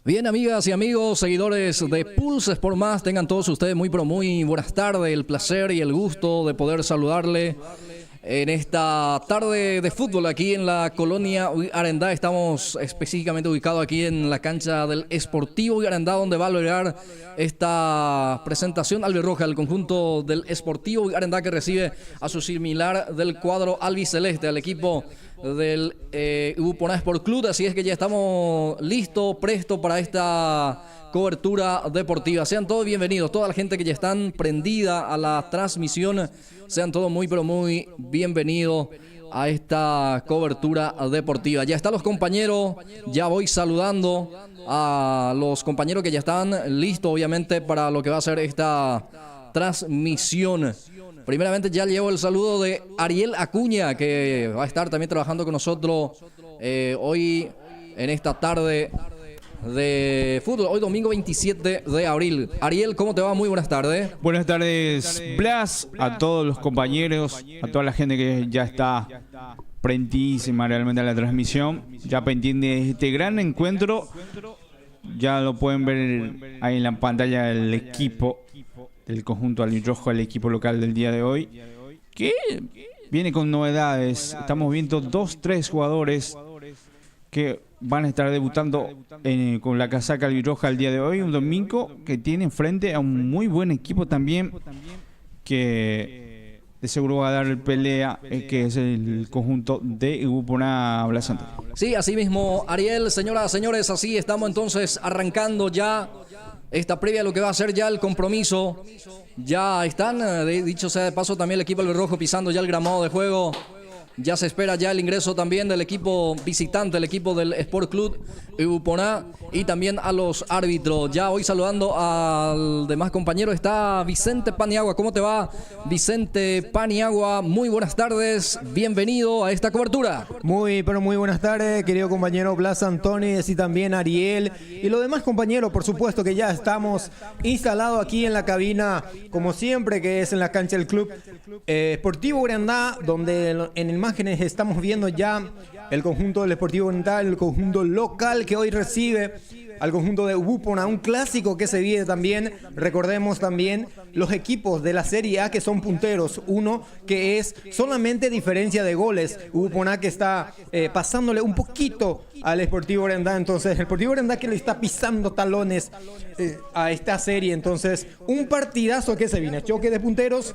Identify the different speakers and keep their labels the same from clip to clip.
Speaker 1: Bien, amigas y amigos, seguidores de Pulse Sport Más, tengan todos ustedes muy pero muy buenas tardes, el placer y el gusto de poder saludarle en esta tarde de fútbol aquí en la colonia Arendá. Estamos específicamente ubicados aquí en la cancha del Sportivo Arendá, donde va a lograr esta presentación albirroja, el conjunto del Sportivo Arendá, que recibe a su similar del cuadro albiceleste, al equipo del Ubuponá Sport Club. Así es que ya estamos listos, prestos para esta cobertura deportiva. Sean todos bienvenidos, toda la gente que ya están prendida a la transmisión, sean todos muy pero muy bienvenidos a esta cobertura deportiva. Ya están los compañeros, ya voy saludando a los compañeros que ya están listos, obviamente, para lo que va a ser esta transmisión. Primeramente ya llevo el saludo de Ariel Acuña, que va a estar también trabajando con nosotros hoy en esta tarde de fútbol, hoy domingo 27 de abril. Ariel, ¿cómo te va? Muy buenas tardes.
Speaker 2: Buenas tardes, Blas, a todos los compañeros, a toda la gente que ya está prendísima realmente a la transmisión, ya pendiente de este gran encuentro. Ya lo pueden ver ahí en la pantalla del equipo del conjunto albirrojo, el equipo local del día de hoy, que viene con novedades. Estamos viendo 2-3 jugadores que van a estar debutando con la casaca albirroja el día de hoy, un domingo que tiene frente a un muy buen equipo también, que de seguro va a dar pelea, que es el conjunto de Ubuponá Blas Antonio.
Speaker 1: Sí, así mismo, Ariel, señoras, señores, así estamos entonces arrancando ya esta previa a lo que va a ser ya el compromiso. Ya están, dicho sea de paso, también el equipo albirrojo pisando ya el gramado de juego. Ya se espera ya el ingreso también del equipo visitante, el equipo del Sport Club Ubuponá, y también a los árbitros. Ya voy saludando al demás compañero. Está Vicente Paniagua. ¿Cómo te va, Vicente Paniagua? Muy buenas tardes. Bienvenido a esta cobertura.
Speaker 3: Muy buenas tardes, querido compañero Blas Antonio, y también Ariel y los demás compañeros, por supuesto, que ya estamos instalados aquí en la cabina, como siempre, que es en la cancha del Club Sportivo Arendá, donde en imágenes estamos viendo ya el conjunto del Sportivo Arendá, el conjunto local que hoy recibe al conjunto de Ubuponá, un clásico que se vive también. Recordemos también los equipos de la Serie A que son punteros, uno que es solamente diferencia de goles, Ubuponá que está pasándole un poquito al Sportivo Arendá. Entonces el Sportivo Arendá que le está pisando talones a esta serie. Entonces un partidazo que se viene, choque de punteros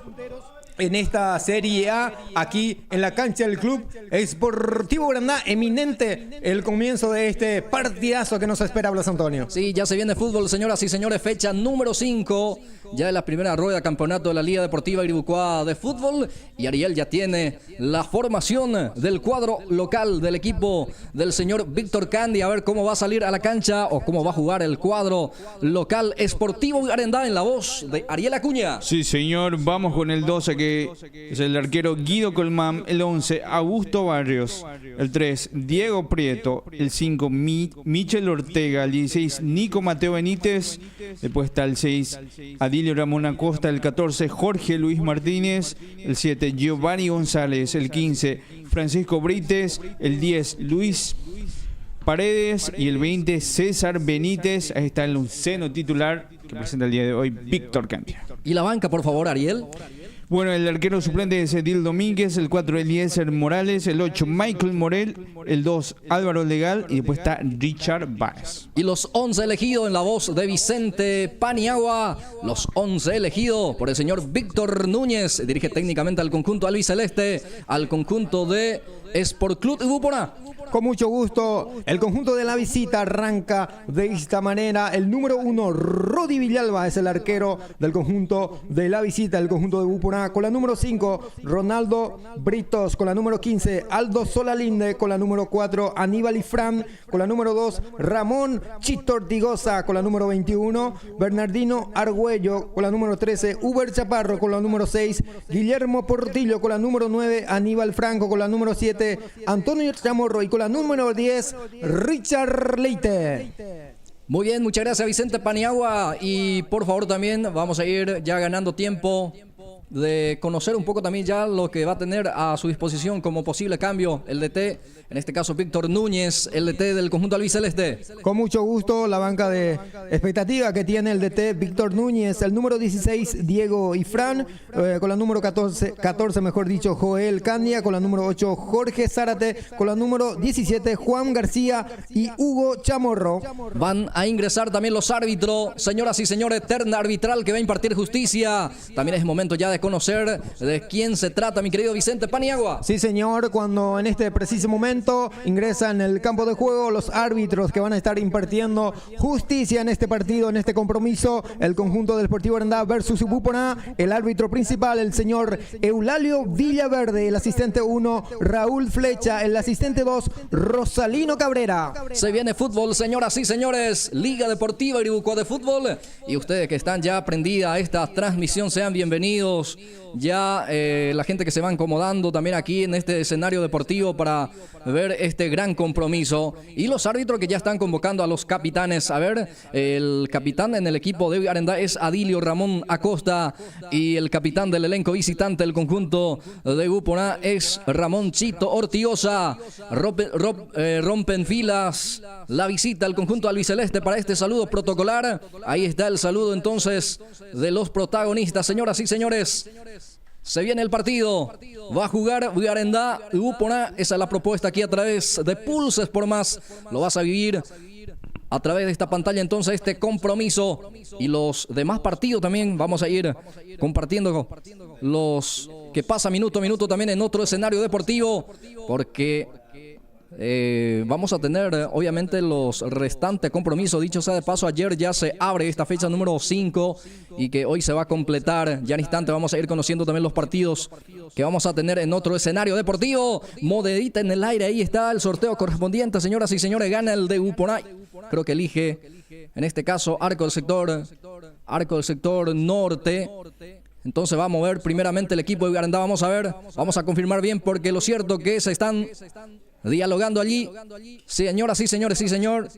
Speaker 3: en esta Serie A, aquí en la cancha del Club Sportivo Arendá. Eminente el comienzo de este partidazo que nos espera, Blas Antonio.
Speaker 1: Sí, ya se viene fútbol, señoras y señores, fecha número 5, ya en la primera rueda de campeonato de la Liga Deportiva Iribucuá de fútbol, y Ariel ya tiene la formación del cuadro local del equipo del señor Víctor Candy. A ver cómo va a salir a la cancha o cómo va a jugar el cuadro local Sportivo Arendá, en la voz de Ariel Acuña.
Speaker 2: Sí, señor, vamos con el 12, que es el arquero Guido Colmán, el 11 Augusto Barrios, el 3 Diego Prieto, el 5 Michel Ortega, el 16 Nico Mateo Benítez, después está el 6 Adilio Ramón Acosta, el 14 Jorge Luis Martínez, el 7 Giovanni González, el 15 Francisco Brites, el 10 Luis Paredes y el 20 César Benítez. Ahí está el onceno titular que presenta el día de hoy Víctor Candia.
Speaker 1: Y la banca, por favor, Ariel.
Speaker 2: Bueno, el arquero suplente es Edil Domínguez, el 4 Eliezer Morales, el 8 Michael Morel, el 2 Álvaro Legal y después está Richard Báez.
Speaker 1: Y los 11 elegidos en la voz de Vicente Paniagua, los 11 elegidos por el señor Víctor Núñez, dirige técnicamente al conjunto albiceleste, al conjunto de Sport Club Ubuponá.
Speaker 3: Con mucho gusto, el conjunto de la visita arranca de esta manera. El número 1, Rodi Villalba, es el arquero del conjunto de la visita, el conjunto de Ubuponá. Con la número 5, Ronaldo Britos. Con la número 15, Aldo Solalinde. Con la número 4, Aníbal Ifrán. Con la número 2, Ramón Chito Ortigosa. Con la número 21, Bernardino Argüello. Con la número 13, Uber Chaparro. Con la número 6, Guillermo Portillo. Con la número 9, Aníbal Franco. Con la número 7, Antonio Chamorro. Y con la número 10, Richard Leite.
Speaker 1: Muy bien, muchas gracias, Vicente Paniagua. Y por favor también vamos a ir ya ganando tiempo de conocer un poco también ya lo que va a tener a su disposición como posible cambio el DT, en este caso Víctor Núñez, el DT del conjunto albiceleste.
Speaker 3: Con mucho gusto, la banca de expectativa que tiene el DT Víctor Núñez, el número 16 Diego Ifrán, con la número 14 mejor dicho Joel Candia, con la número 8 Jorge Zárate, con la número 17 Juan García y Hugo Chamorro.
Speaker 1: Van a ingresar también los árbitros, señoras y señores, terna arbitral que va a impartir justicia. También es momento ya de conocer de quién se trata, mi querido Vicente Paniagua.
Speaker 3: Sí, señor, cuando en este preciso momento ingresan en el campo de juego los árbitros que van a estar impartiendo justicia en este partido, en este compromiso, el conjunto del Sportivo Arandá versus Ubupona. El árbitro principal, el señor Eulalio Villaverde, el asistente 1 Raúl Flecha, el asistente 2 Rosalino Cabrera.
Speaker 1: Se viene fútbol, señoras y señores, Liga Deportiva Iribuco de Fútbol, y ustedes que están ya prendida a esta transmisión, sean bienvenidos. Ya la gente que se va acomodando también aquí en este escenario deportivo para ver este gran compromiso, y los árbitros que ya están convocando a los capitanes. A ver, el capitán en el equipo de Arandá es Adilio Ramón Acosta, y el capitán del elenco visitante del conjunto de Ubupona es Ramón Chito Ortiosa. Rompen filas la visita al conjunto albiceleste para este saludo protocolar. Ahí está el saludo entonces de los protagonistas, señoras y señores. Se viene el partido, va a jugar Arandá y Ubupona. Esa es la propuesta aquí a través de Pulse Sport Más. Lo vas a vivir a través de esta pantalla entonces este compromiso, y los demás partidos también vamos a ir compartiendo los que pasa minuto a minuto también en otro escenario deportivo, porque vamos a tener obviamente los restantes compromisos. Dicho sea de paso, ayer ya se abre esta fecha número 5 y que hoy se va a completar. Ya en instante vamos a ir conociendo también los partidos que vamos a tener en otro escenario deportivo. Monedita en el aire, ahí está el sorteo correspondiente, señoras y señores. Gana el de Ubupona. Creo que elige en este caso arco del sector norte. Entonces va a mover primeramente el equipo de Arandá. Vamos a ver, vamos a confirmar bien, porque lo cierto que se están dialogando allí. Señoras y señores, sí señor,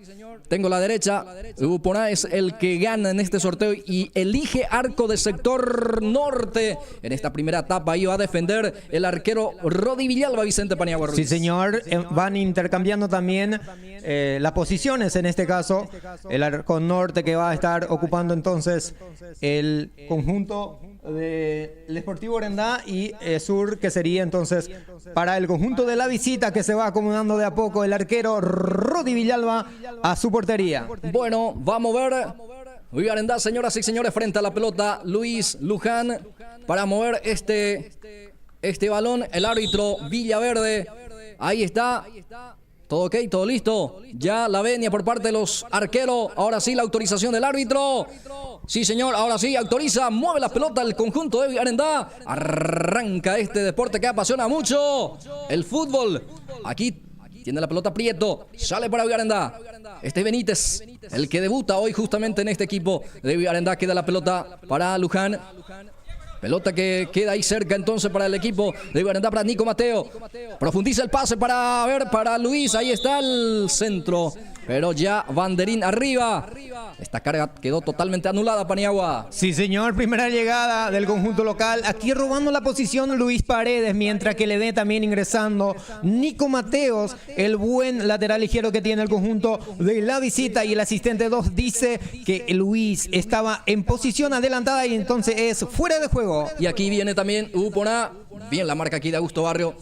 Speaker 1: tengo la derecha. Ubupona es el que gana en este sorteo y elige arco de sector norte. En esta primera etapa ahí va a defender el arquero Rodi Villalba, Vicente Paniagua Ruiz.
Speaker 3: Sí, señor, van intercambiando también las posiciones, en este caso el arco norte que va a estar ocupando entonces el conjunto del Sportivo Arandá, y sur que sería entonces para el conjunto de la visita, que se va acomodando de a poco el arquero Rodi Villalba a su portería.
Speaker 1: Bueno, va a mover Arandá, señoras y señores, frente a la pelota Luis Luján para mover este balón. El árbitro Villaverde, ahí está. Todo ok, todo listo. Ya la venia por parte de los arqueros. Ahora sí la autorización del árbitro. Sí, señor, ahora sí autoriza. Mueve la pelota el conjunto de Arandá. Arranca este deporte que apasiona mucho, el fútbol. Aquí tiene la pelota Prieto. Sale para Arandá. Este Benítez, el que debuta hoy justamente en este equipo de Arandá. Queda la pelota para Luján. Pelota que queda ahí cerca entonces para el equipo de Arandá, para Nico Mateo. Profundiza el pase para Luis. Ahí está el centro, pero ya banderín arriba. Esta carga quedó totalmente anulada, Paniagua.
Speaker 3: Sí, señor, primera llegada del conjunto local. Aquí robando la posición Luis Paredes, mientras que le ve también ingresando Nico Mateos, el buen lateral izquierdo que tiene el conjunto de la visita. Y el asistente 2 dice que Luis estaba en posición adelantada y entonces es fuera de juego.
Speaker 1: Y aquí viene también Ubupona. Bien la marca aquí de Augusto Barrio.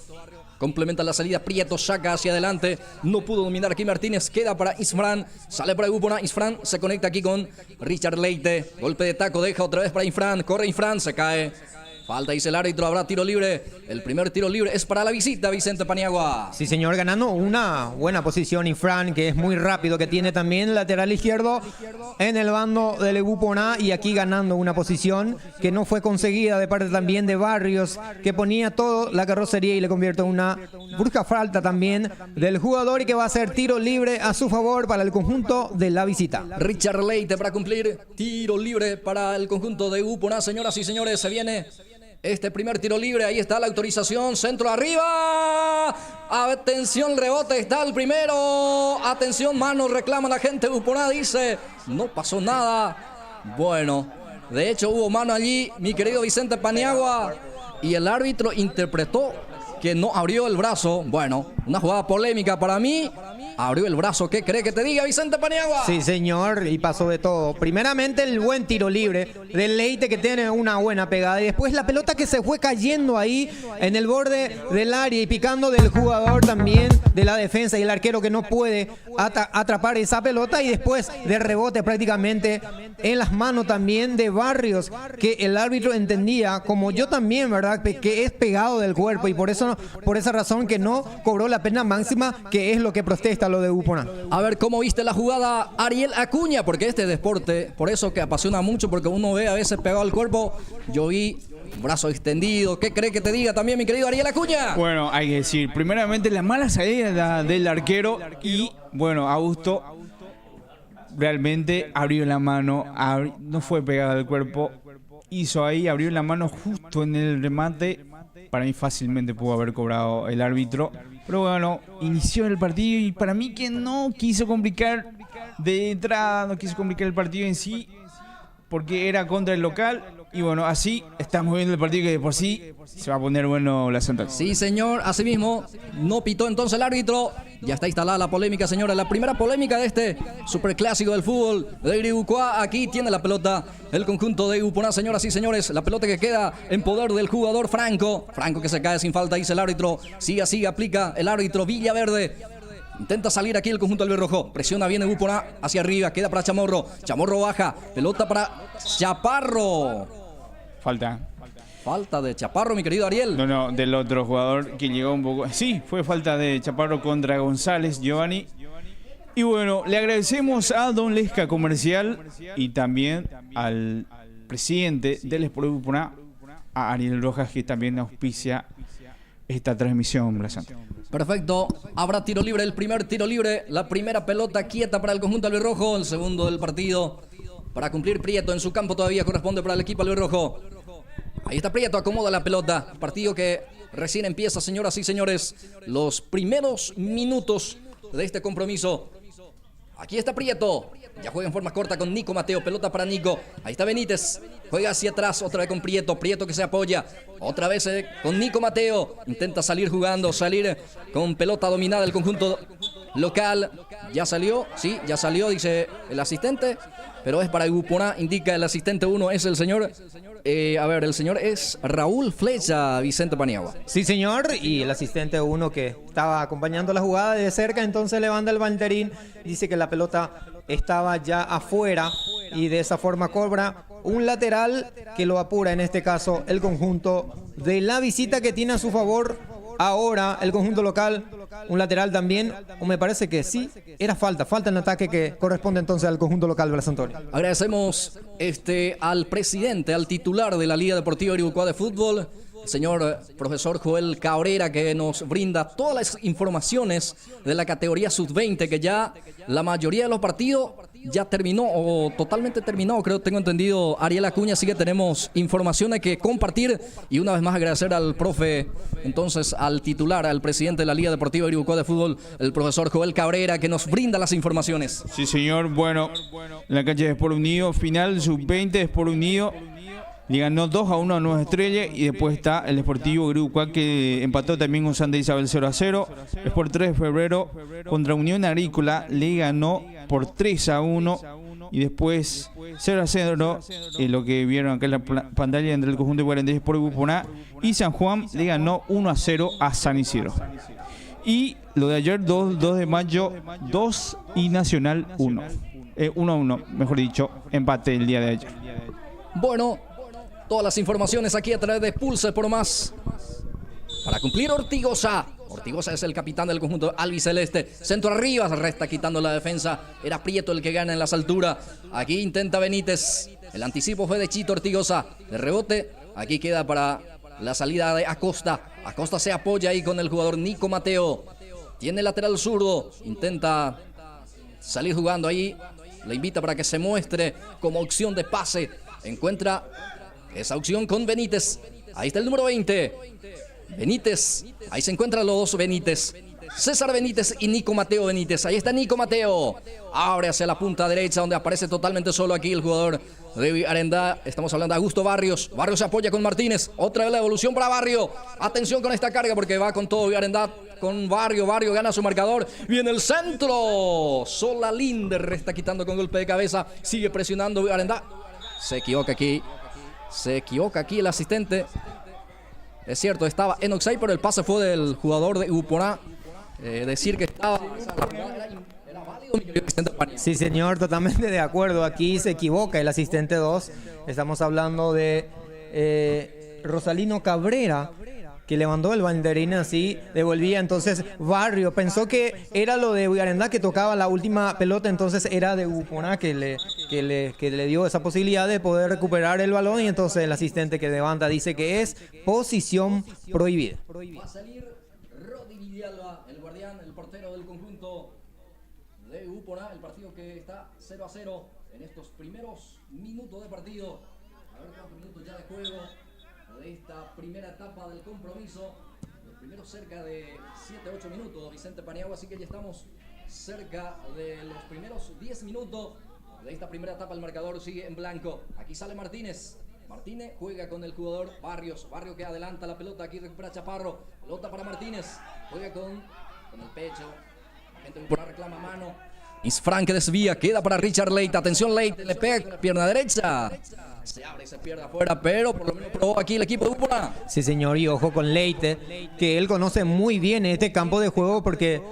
Speaker 1: Complementa la salida, Prieto saca hacia adelante. No pudo dominar aquí Martínez. Queda para Isfran. Sale para Ubupona. Isfran se conecta aquí con Richard Leite. Golpe de taco, deja otra vez para Isfran. Corre Isfran, se cae. Falta, dice el árbitro, habrá tiro libre. El primer tiro libre es para la visita, Vicente Paniagua.
Speaker 3: Sí, señor, ganando una buena posición Ifrán, que es muy rápido, que tiene también lateral izquierdo en el bando del Ubupona, y aquí ganando una posición que no fue conseguida de parte también de Barrios, que ponía toda la carrocería y le convierte en una brusca falta también del jugador, y que va a ser tiro libre a su favor para el conjunto de la visita.
Speaker 1: Richard Leite para cumplir tiro libre para el conjunto de Ubupona. Señoras y señores, se viene este primer tiro libre. Ahí está la autorización. Centro arriba. Atención, rebote. Está el primero. Atención, mano. Reclama la gente. Ubupona dice: no pasó nada. Bueno, De hecho, hubo mano allí, mi querido Vicente Paniagua. Y el árbitro interpretó que no abrió el brazo. Bueno, una jugada polémica para mí. Abrió el brazo. ¿Qué cree que te diga, Vicente Paniagua?
Speaker 3: Sí, señor, y pasó de todo. Primeramente el buen tiro libre del Leite, que tiene una buena pegada, y después la pelota que se fue cayendo ahí en el borde del área y picando del jugador también de la defensa, y el arquero que no puede atrapar esa pelota, y después de rebote prácticamente en las manos también de Barrios, que el árbitro entendía, como yo también, ¿verdad?, que es pegado del cuerpo, y por esa razón que no cobró la pena máxima, que es lo que protesta lo de Upona.
Speaker 1: A ver, ¿cómo viste la jugada, Ariel Acuña? Porque este deporte, por eso que apasiona mucho, porque uno ve a veces pegado al cuerpo. Yo vi brazo extendido. ¿Qué cree que te diga también, mi querido Ariel Acuña?
Speaker 2: Bueno, hay que decir, primeramente la mala salida del arquero y, bueno, Augusto realmente abrió la mano, no fue pegado al cuerpo, hizo ahí, abrió la mano justo en el remate. Para mí fácilmente pudo haber cobrado el árbitro. Pero bueno, inició el partido y para mí que no quiso complicar de entrada, no quiso complicar el partido en sí, porque era contra el local. Y bueno, así estamos viendo el partido que de por sí se va a poner bueno la Santa.
Speaker 1: Sí, señor, así mismo. No pitó entonces el árbitro. Ya está instalada la polémica, señora. La primera polémica de este superclásico del fútbol de Iribucuá. Aquí tiene la pelota el conjunto de Uponá, señoras y señores. La pelota que queda en poder del jugador Franco. Franco que se cae sin falta, dice el árbitro. Sigue, aplica el árbitro Villaverde. Intenta salir aquí el conjunto albirrojo. Presiona bien el Uponá hacia arriba. Queda para Chamorro. Chamorro baja. Pelota para Chaparro. Falta de Chaparro, mi querido Ariel.
Speaker 2: No, del otro jugador que llegó un poco. Sí, fue falta de Chaparro contra González, Giovanni. Y bueno, le agradecemos a Don Lesca Comercial y también al presidente del Sport Uponá, a Ariel Rojas, que también auspicia esta transmisión, Blasante.
Speaker 1: Perfecto, habrá tiro libre, el primer tiro libre, la primera pelota quieta para el conjunto albirrojo, el segundo del partido para cumplir Prieto en su campo todavía corresponde para el equipo albirrojo. Ahí está Prieto, acomoda la pelota, partido que recién empieza, señoras y señores, los primeros minutos de este compromiso. Aquí está Prieto, ya juega en forma corta con Nico Mateo, pelota para Nico, ahí está Benítez, juega hacia atrás otra vez con Prieto que se apoya, otra vez con Nico Mateo, intenta salir jugando, salir con pelota dominada el conjunto local. Ya salió, sí, ya salió, dice el asistente, pero es para el Uponá, indica el asistente 1, es el señor, el señor es Raúl Flecha, Vicente Paniagua.
Speaker 3: Sí, señor, y el asistente 1 que estaba acompañando la jugada de cerca, entonces levanta el banderín, dice que la pelota estaba ya afuera y de esa forma cobra un lateral que lo apura en este caso el conjunto de la visita, que tiene a su favor ahora el conjunto local un lateral también, o me parece que sí, era falta en ataque que corresponde entonces al conjunto local, Blas Antonio.
Speaker 1: Agradecemos al presidente, al titular de la Liga Deportiva Iribucuá de Fútbol, el señor profesor Joel Cabrera, que nos brinda todas las informaciones de la categoría sub-20, que ya la mayoría de los partidos ya terminó o totalmente terminó, creo, tengo entendido, Ariel Acuña, así que tenemos informaciones que compartir y una vez más agradecer al profe, entonces al titular, al presidente de la Liga Deportiva Iribucuá de Fútbol, el profesor Joel Cabrera, que nos brinda las informaciones.
Speaker 2: Sí, señor, bueno, en la cancha de Sport Unido, final sub-20 de Sport Unido. Le ganó 2-1 a Nueva Estrella y después está el Sportivo Iribucuá, que empató también con Santa Isabel 0-0. Por 3 de febrero contra Unión Agrícola le ganó por 3-1 y después 0-0, lo que vieron acá en la pantalla entre el conjunto de Guarandés Sport Uponá, y San Juan le ganó 1-0 a San Isidro. Y lo de ayer, 2 de mayo, 2 y Nacional 1. 1-1, mejor dicho, empate el día de ayer.
Speaker 1: Bueno, todas las informaciones aquí a través de Pulse por Más. Para cumplir Ortigosa. Ortigosa es el capitán del conjunto albiceleste. Centro arriba, se resta quitando la defensa. Era Prieto el que gana en las alturas. Aquí intenta Benítez. El anticipo fue de Chito Ortigosa. De rebote, aquí queda para la salida de Acosta. Acosta se apoya ahí con el jugador Nico Mateo. Tiene lateral zurdo. Intenta salir jugando ahí. Le invita para que se muestre como opción de pase. Encuentra esa opción con Benítez. Ahí está el número 20. Benítez. Ahí se encuentran los dos Benítez. César Benítez y Nico Mateo Benítez. Ahí está Nico Mateo. Abre hacia la punta derecha donde aparece totalmente solo aquí el jugador de Arendá. Estamos hablando de Augusto Barrios. Barrios se apoya con Martínez. Otra vez la evolución para Barrio. Atención con esta carga porque va con todo Arendá. Con Barrio. Barrio gana su marcador. Viene el centro. Sola Linder está quitando con golpe de cabeza. Sigue presionando Arendá. Se equivoca aquí. Se equivoca aquí el asistente. Es cierto, estaba en offside, pero el pase fue del jugador de Uporá. Decir que estaba... Era válido, mi querido asistente Paniagua.
Speaker 3: Sí, señor, totalmente de acuerdo. Aquí se equivoca el asistente 2. Estamos hablando de Rosalino Cabrera, que le mandó el banderín así, devolvía. Entonces Barrio pensó que era lo de Arendá que tocaba la última pelota, entonces era de Uporá que le dio esa posibilidad de poder recuperar el balón, y entonces el asistente que levanta dice que es posición prohibida.
Speaker 1: Va a salir Rodi Villalba, el guardián, el portero del conjunto de Uporá, el partido que está 0-0 en estos primeros minutos de partido. A ver cuántos minutos ya de juego de esta primera etapa del compromiso. Los primeros cerca de 7-8 minutos, Vicente Paniagua, así que ya estamos cerca de los primeros 10 minutos de esta primera etapa. El marcador sigue en blanco. Aquí sale Martínez. Martínez juega con el jugador Barrios. Barrio que adelanta la pelota. Aquí recupera Chaparro. Pelota para Martínez. Juega con el pecho. La gente por reclama mano. Isfran que desvía. Queda para Richard Leite. Atención Leite. Le pega con la pierna derecha. Se abre y se pierde afuera, pero por lo menos probó aquí el equipo de Uporá.
Speaker 3: Sí, señor, y ojo con Leite, que él conoce muy bien este campo de juego porque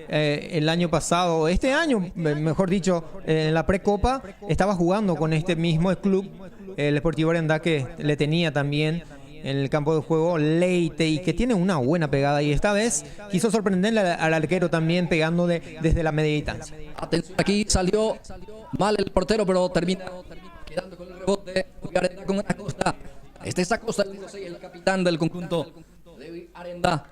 Speaker 3: el año pasado, este año, mejor dicho, en la precopa, estaba jugando con este mismo club, el Deportivo Arendá, que le tenía también en el campo de juego Leite y que tiene una buena pegada, y esta vez quiso sorprenderle al arquero también pegándole desde la media distancia.
Speaker 1: Atención, aquí salió mal el portero, pero termina quedando con el rebote. Arendá con Acosta. Este es Acosta, el capitán del conjunto de Arendá.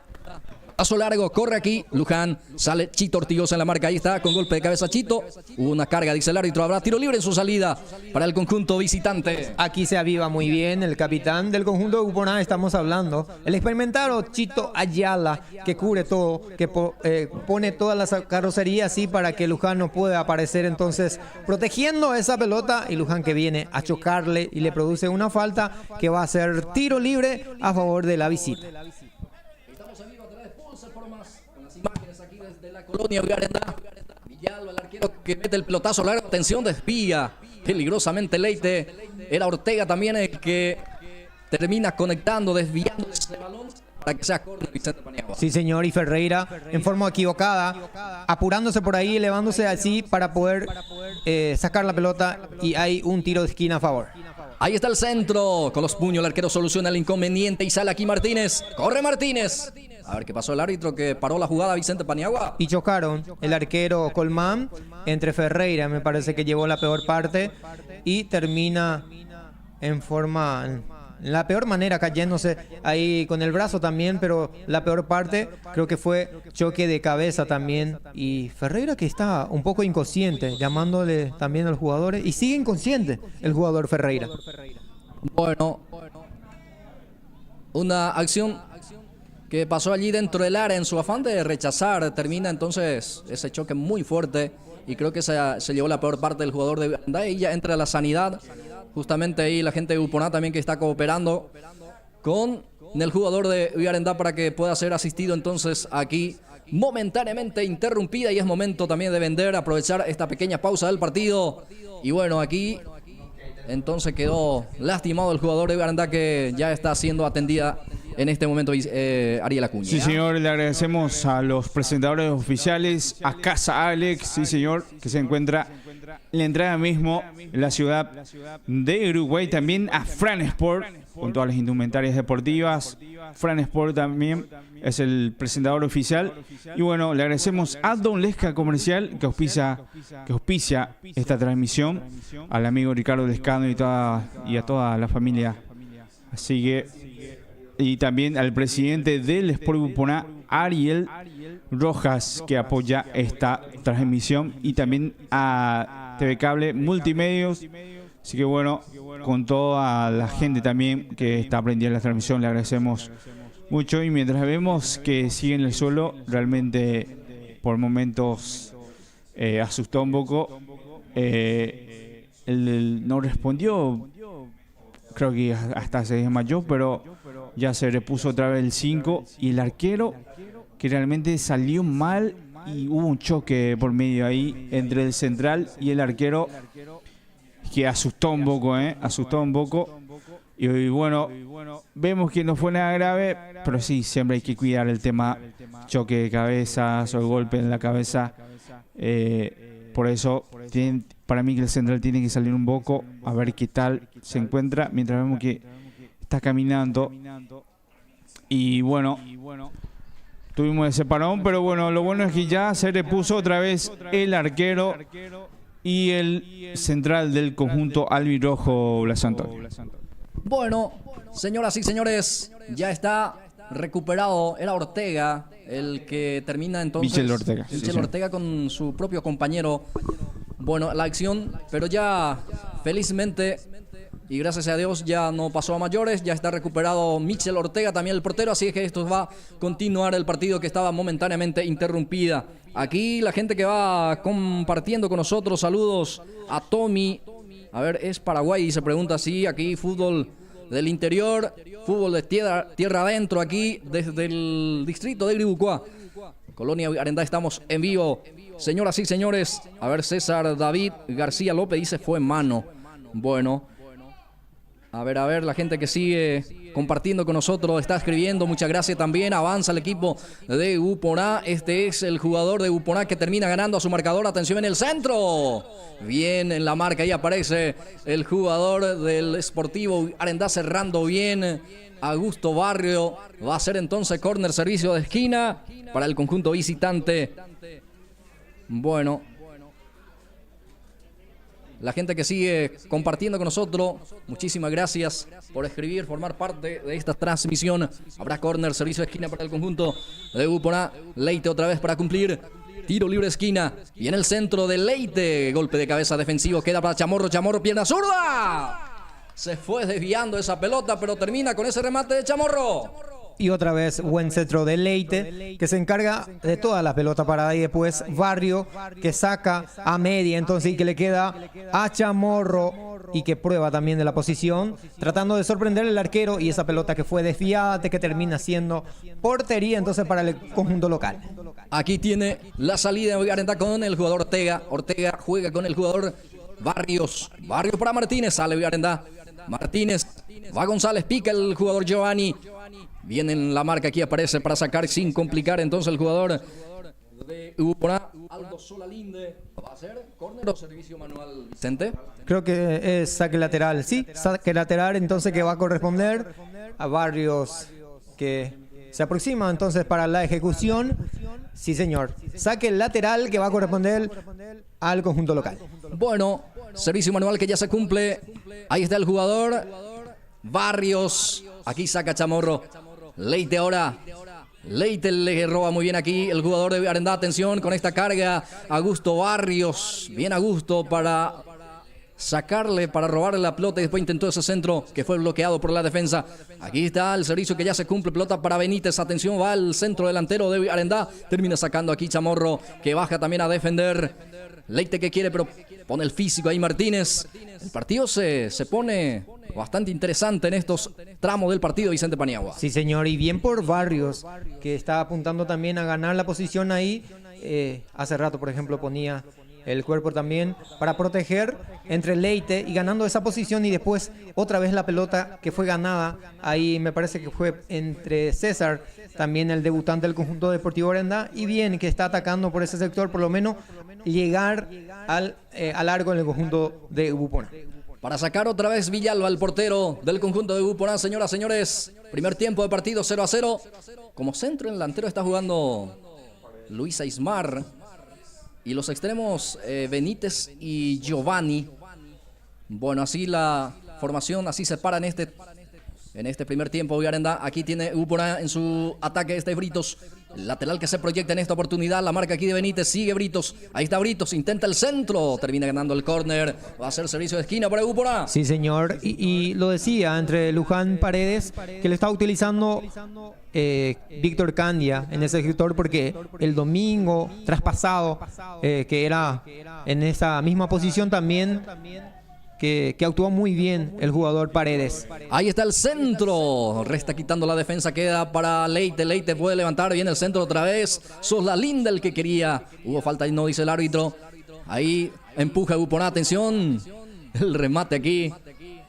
Speaker 1: Paso largo, corre aquí Luján, sale Chito Ortigosa en la marca, ahí está, con golpe de cabeza Chito. Hubo una carga, dice el árbitro, habrá tiro libre en su salida para el conjunto visitante.
Speaker 3: Aquí se aviva muy bien el capitán del conjunto de Uporá, estamos hablando. El experimentado Chito Ayala, que cubre todo, que pone todas las carrocerías así para que Luján no pueda aparecer, entonces protegiendo esa pelota, y Luján que viene a chocarle y le produce una falta que va a ser tiro libre a favor de la visita.
Speaker 1: Imágenes aquí desde la colonia de Arendá. Villalba, el arquero que mete el pelotazo largo. Atención, desvía peligrosamente Leite. Era Ortega también el que termina conectando, desviando ese balón para que sea córner Vicente Paniagua.
Speaker 3: Sí, señor, y Ferreira en forma equivocada, apurándose por ahí, elevándose así para poder sacar la pelota, y hay un tiro de esquina a favor.
Speaker 1: Ahí está el centro. Con los puños el arquero soluciona el inconveniente y sale aquí Martínez. Corre Martínez. A ver qué pasó el árbitro que paró la jugada, Vicente Paniagua.
Speaker 3: Y chocaron el arquero Colmán entre Ferreira, me parece que llevó la peor parte y termina en forma, la peor manera, cayéndose ahí con el brazo también, pero la peor parte creo que fue choque de cabeza también. Y Ferreira que está un poco inconsciente, llamándole también a los jugadores, y sigue inconsciente el jugador Ferreira.
Speaker 1: Bueno, una acción que pasó allí dentro del área en su afán de rechazar, termina entonces ese choque muy fuerte, y creo que se llevó la peor parte del jugador de Arendá, y ya entra la sanidad, justamente ahí la gente de Uporá también que está cooperando con el jugador de Arendá para que pueda ser asistido entonces aquí momentáneamente interrumpida, y es momento también de vender, aprovechar esta pequeña pausa del partido. Y bueno, aquí entonces quedó lastimado el jugador de Arendá, que ya está siendo atendida en este momento Ariel Acuña.
Speaker 2: Sí, señor, le agradecemos a los presentadores oficiales, a Casa Alex, sí, señor, que se encuentra en la entrada mismo en la ciudad de Uruguay. También a Fran Sport, con todas las indumentarias deportivas. Fran Sport también es el presentador oficial. Y bueno, le agradecemos a Don Lesca Comercial, que auspicia esta transmisión, al amigo Ricardo Lescano y a toda la familia. Así que, y también al presidente del Sport Uporá, Ariel Rojas, que apoya esta transmisión, y también a TV Cable Multimedios. Así que bueno, con toda la gente también que está aprendiendo la transmisión, le agradecemos mucho y mientras vemos que sigue en el suelo, realmente por momentos asustó un poco. Él no respondió, creo que hasta se desmayó, pero ya se repuso otra vez el 5 y el arquero que realmente salió mal y hubo un choque por medio ahí entre el central y el arquero que asustó un poco, asustó un poco. Y bueno, vemos que no fue nada grave, pero sí, siempre hay que cuidar el tema choque de cabezas o golpe en la cabeza. Por eso, para mí que el central tiene que salir un poco a ver qué tal se encuentra, mientras vemos que está caminando. Y bueno, tuvimos ese parón, pero bueno, lo bueno es que ya se repuso otra vez el arquero y el central del conjunto albirrojo, Blas Antonio.
Speaker 1: Bueno, señoras y señores, ya está recuperado. Era Ortega el que termina entonces.
Speaker 2: Michel Ortega.
Speaker 1: Michel Ortega con su propio compañero. Bueno, la acción, pero ya felizmente y gracias a Dios ya no pasó a mayores. Ya está recuperado Michel Ortega, también el portero. Así es que esto va a continuar el partido que estaba momentáneamente interrumpida. Aquí la gente que va compartiendo con nosotros. Saludos a Tommy. A ver, es Paraguay y se pregunta si aquí fútbol del interior, fútbol de tierra adentro aquí desde el distrito de Gribucuá, Colonia Arendá. Estamos en vivo, señoras y señores. A ver, César David García López dice fue mano. Bueno, a ver, la gente que sigue compartiendo con nosotros está escribiendo. Muchas gracias también. Avanza el equipo de Uporá. Este es el jugador de Uporá que termina ganando a su marcador. Atención en el centro. Bien en la marca. Ahí aparece el jugador del Sportivo Arendá cerrando bien. Augusto Barrio. Va a ser entonces córner, servicio de esquina para el conjunto visitante. Bueno, la gente que sigue compartiendo con nosotros, muchísimas gracias por escribir, formar parte de esta transmisión. Habrá córner, servicio de esquina para el conjunto de Uporá. Leite otra vez para cumplir. Tiro libre esquina. Y en el centro de Leite. Golpe de cabeza defensivo. Queda para Chamorro. Chamorro, pierna zurda. Se fue desviando esa pelota, pero termina con ese remate de Chamorro.
Speaker 3: Y otra vez buen centro de Leite, que se encarga de toda la pelota parada. Y después Barrio, que saca a media, entonces, y que le queda a Chamorro, y que prueba también de la posición, tratando de sorprender al arquero. Y esa pelota que fue desviada, que termina siendo portería entonces para el conjunto local.
Speaker 1: Aquí tiene la salida de Arendá con el jugador Ortega. Ortega juega con el jugador Barrios. Barrios para Martínez, sale Arendá. Martínez, va González, pica el jugador Giovanni. Viene en la marca, aquí aparece para sacar sin complicar entonces el jugador de Uporá, Aldo Solalinde. ¿Va a ser córner o servicio manual, Vicente?
Speaker 3: Creo que es saque lateral, sí, saque lateral entonces que va a corresponder a Barrios, que se aproxima entonces para la ejecución. Sí, señor, saque lateral que va a corresponder al conjunto local.
Speaker 1: Bueno, servicio manual que ya se cumple. Ahí está el jugador Barrios. Aquí saca Chamorro. Leite ahora. Leite le roba muy bien aquí el jugador de Arendá. Atención con esta carga. Augusto Barrios. Bien Augusto para sacarle, para robarle la pelota. Y después intentó ese centro que fue bloqueado por la defensa. Aquí está el servicio que ya se cumple. Pelota para Benítez. Atención, va el centro delantero de Arendá. Termina sacando aquí Chamorro, que baja también a defender. Leite que quiere, pero pone el físico ahí Martínez. El partido se pone bastante interesante en estos tramos del partido, Vicente Paniagua.
Speaker 3: Sí, señor, y bien por Barrios, que está apuntando también a ganar la posición ahí. Hace rato, por ejemplo, ponía el cuerpo también para proteger entre Leite y ganando esa posición, y después otra vez la pelota que fue ganada. Ahí me parece que fue entre César, también el debutante del conjunto deportivo Arendá, y bien que está atacando por ese sector, por lo menos llegar al largo en el conjunto de Uporá.
Speaker 1: Para sacar otra vez Villalba, el portero del conjunto de Uporá, señoras, señores. Primer tiempo de partido 0-0. Como centro delantero está jugando Luis Aismar. Y los extremos Benítez y Giovanni. Bueno, así la formación, así se para en este primer tiempo. Arendá. Aquí tiene Uporá en su ataque Britos. El lateral que se proyecta en esta oportunidad, la marca aquí de Benítez, sigue Britos. Ahí está Britos, intenta el centro, termina ganando el córner. Va a hacer servicio de esquina para Uvupona.
Speaker 3: Sí, señor. Y lo decía, entre Luján Paredes, que le está utilizando Víctor Candia en ese sector, porque el domingo traspasado, que era en esa misma posición también, que actuó muy bien el jugador Paredes.
Speaker 1: Ahí está el centro. Resta quitando la defensa. Queda para Leite. Leite puede levantar. Viene el centro otra vez. Sos la linda el que quería. Hubo falta y no dice el árbitro. Ahí empuja Uvupona. Atención. El remate aquí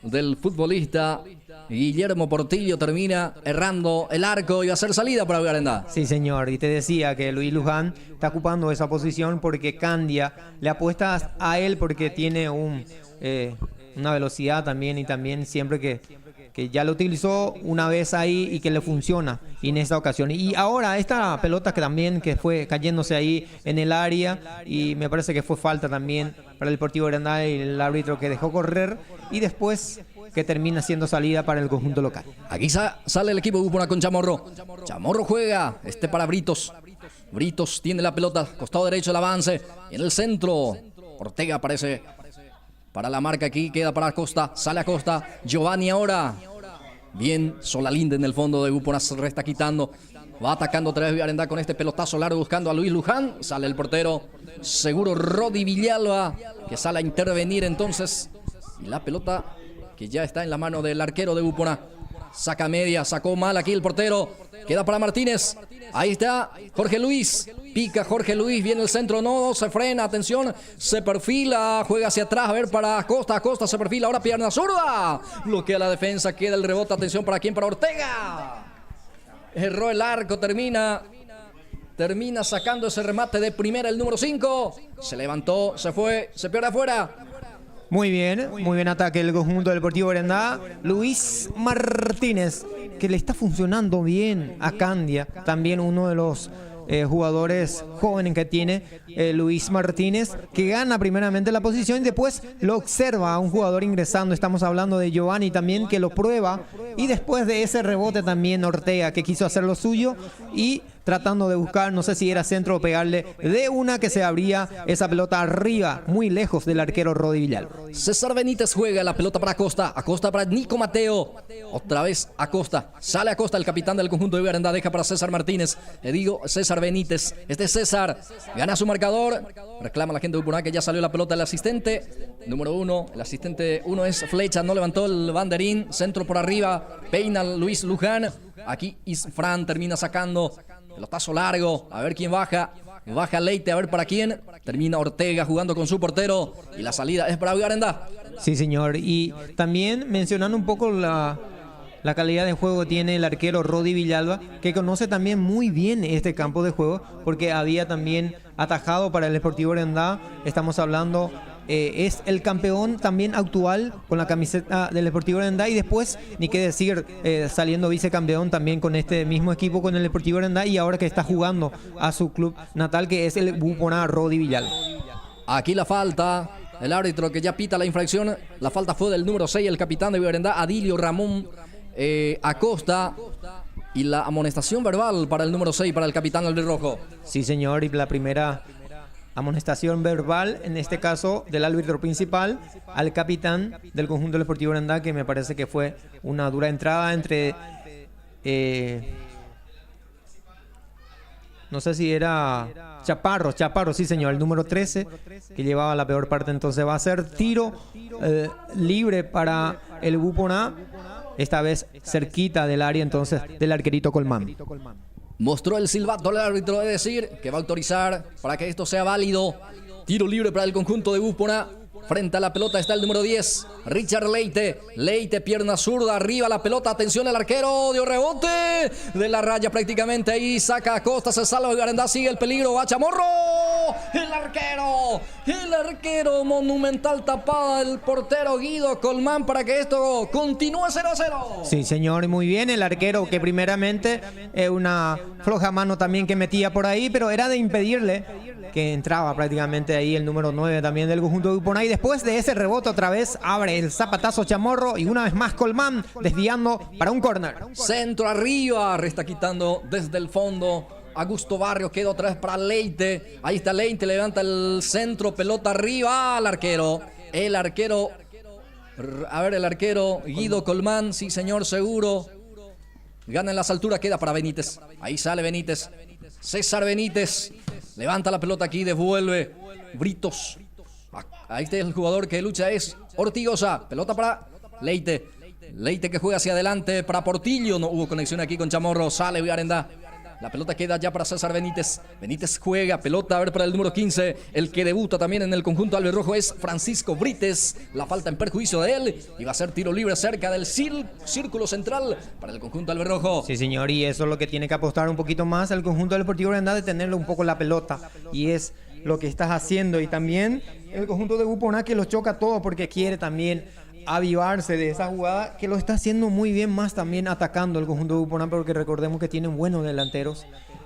Speaker 1: del futbolista Guillermo Portillo termina errando el arco y va a ser salida para Vigarendá.
Speaker 3: Sí, señor. Y te decía que Luis Luján está ocupando esa posición porque Candia le apuesta a él porque tiene una velocidad también, y también siempre que ya lo utilizó una vez ahí y que le funciona y en esta ocasión. Y ahora esta pelota que fue cayéndose ahí en el área, y me parece que fue falta también para el Deportivo Vigarendá y el árbitro que dejó correr, y después que termina siendo salida para el conjunto local.
Speaker 1: Aquí sale el equipo de Uvupona con Chamorro. Chamorro juega, para Britos. Britos tiene la pelota, costado derecho el avance, y en el centro Ortega aparece para la marca aquí, queda para Acosta, sale Acosta, Giovanni ahora. Bien, Solalinde en el fondo de Uvupona se resta quitando. Va atacando otra vez Vigarendá con este pelotazo largo buscando a Luis Luján. Sale el portero, seguro Rodi Villalba, que sale a intervenir entonces. Y la pelota que ya está en la mano del arquero de Uvupona. Saca media, sacó mal aquí el portero. Queda para Martínez. Ahí está Jorge Luis. Pica Jorge Luis, viene el centro, no, se frena, atención, se perfila, juega hacia atrás, a ver para Acosta, Acosta se perfila, ahora pierna zurda. Bloquea la defensa, queda el rebote, atención para quién, para Ortega. Erró el arco, termina sacando ese remate de primera el número 5. Se levantó, se fue, se pierde afuera.
Speaker 3: Muy bien ataque el conjunto del Deportivo Vigarendá. Luis Martínez, que le está funcionando bien a Candia, también uno de los jugadores jóvenes que tiene Luis Martínez, que gana primeramente la posición y después lo observa a un jugador ingresando. Estamos hablando de Giovanni también, que lo prueba, y después de ese rebote también Ortega, que quiso hacer lo suyo y tratando de buscar, no sé si era centro o pegarle de una, que se abría esa pelota arriba, muy lejos del arquero Rodi Villalba.
Speaker 1: César Benítez juega la pelota para Acosta. Acosta para Nico Mateo. Otra vez Acosta. Sale Acosta, el capitán del conjunto de Vigarendá. Deja para César Martínez. Le digo César Benítez. César gana su marcador. Reclama la gente de Uvupona que ya salió la pelota del asistente. Número 1. El asistente 1 es Flecha. No levantó el banderín. Centro por arriba. Peina Luis Luján. Aquí Isfran termina sacando. Pelotazo largo, a ver quién baja. Baja Leite, a ver para quién. Termina Ortega jugando con su portero. Y la salida es para Vigarendá.
Speaker 3: Sí, señor. Y también mencionando un poco la calidad de juego que tiene el arquero Rodi Villalba, que conoce también muy bien este campo de juego, porque había también atajado para el Deportivo Vigarendá. Estamos hablando... es el campeón también actual con la camiseta del Deportivo Vigarendá, y después, ni qué decir, saliendo vicecampeón también con este mismo equipo, con el Deportivo Vigarendá, y ahora que está jugando a su club natal, que es el Uvupona Rodi Villalba.
Speaker 1: Aquí la falta, el árbitro que ya pita la infracción. La falta fue del número 6, el capitán de Vigarendá, Adilio Ramón Acosta. Y la amonestación verbal para el número 6, para el capitán albirrojo.
Speaker 3: Sí, señor, y la primera amonestación verbal, en este caso del árbitro principal, al capitán del conjunto deportivo Vigarendá, que me parece que fue una dura entrada entre... no sé si era Chaparro, sí señor, el número 13, que llevaba la peor parte. Entonces va a ser tiro libre para el Uvupona, esta vez cerquita del área entonces del arquerito Colmán.
Speaker 1: Mostró el silbato al árbitro, de decir que va a autorizar para que esto sea válido. Tiro libre para el conjunto de Uvupona. Frente a la pelota está el número 10, Richard Leite. Leite, pierna zurda, arriba la pelota. Atención, el arquero dio rebote de la raya prácticamente. Ahí saca Acosta, se salva Vigarendá, sigue el peligro. Va Chamorro. El arquero monumental, tapada del portero Guido Colmán para que esto continúe 0-0.
Speaker 3: Sí, señor, muy bien. El arquero que primeramente una floja mano también que metía por ahí, pero era de impedirle, que entraba prácticamente ahí el número 9 también del conjunto de Uvupona. Y después de ese rebote otra vez abre el zapatazo Chamorro y una vez más Colmán desviando para un córner.
Speaker 1: Centro arriba, resta quitando desde el fondo Augusto Barrios, queda otra vez para Leite. Ahí está Leite, levanta el centro, pelota arriba al arquero. El arquero, el arquero Guido Colmán, sí señor, seguro. Gana en las alturas, queda para Benítez. Ahí sale Benítez. César Benítez. Levanta la pelota aquí, devuelve. Britos. Ahí está el jugador que lucha, es Ortigosa. Pelota para Leite. Leite que juega hacia adelante para Portillo. No hubo conexión aquí con Chamorro. Sale Villarenda. La pelota queda ya para César Benítez. Benítez juega, pelota a ver para el número 15. El que debuta también en el conjunto albirrojo es Francisco Brites. La falta en perjuicio de él. Y va a ser tiro libre cerca del círculo central para el conjunto albirrojo.
Speaker 3: Sí, señor, y eso es lo que tiene que apostar un poquito más al conjunto del Deportivo Urandá, de tenerle un poco la pelota. Y es lo que estás haciendo. Y también el conjunto de Buponá, que los choca todo porque quiere también avivarse de esa jugada, que lo está haciendo muy bien, más también atacando el conjunto de Buponá, porque recordemos que tienen buenos delanteros.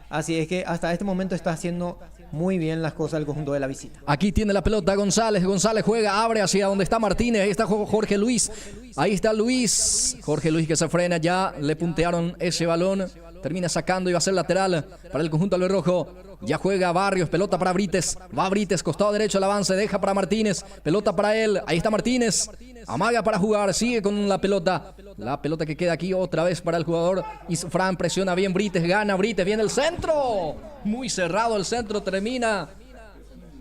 Speaker 3: Así es que hasta este momento está haciendo muy bien las cosas el conjunto de la visita.
Speaker 1: Aquí tiene la pelota González. González juega, abre hacia donde está Martínez. Ahí está Jorge Luis. Ahí está Luis. Jorge Luis que se frena ya. Le puntearon ese balón. Termina sacando y va a ser lateral para el conjunto albirrojo. Ya juega Barrios, pelota para Brites. Va Brites, costado derecho el avance, deja para Martínez. Pelota para él, ahí está Martínez. Amaga para jugar, sigue con la pelota. La pelota que queda aquí otra vez para el jugador. Y Fran presiona bien Brites, gana Brites, viene el centro. Muy cerrado el centro, termina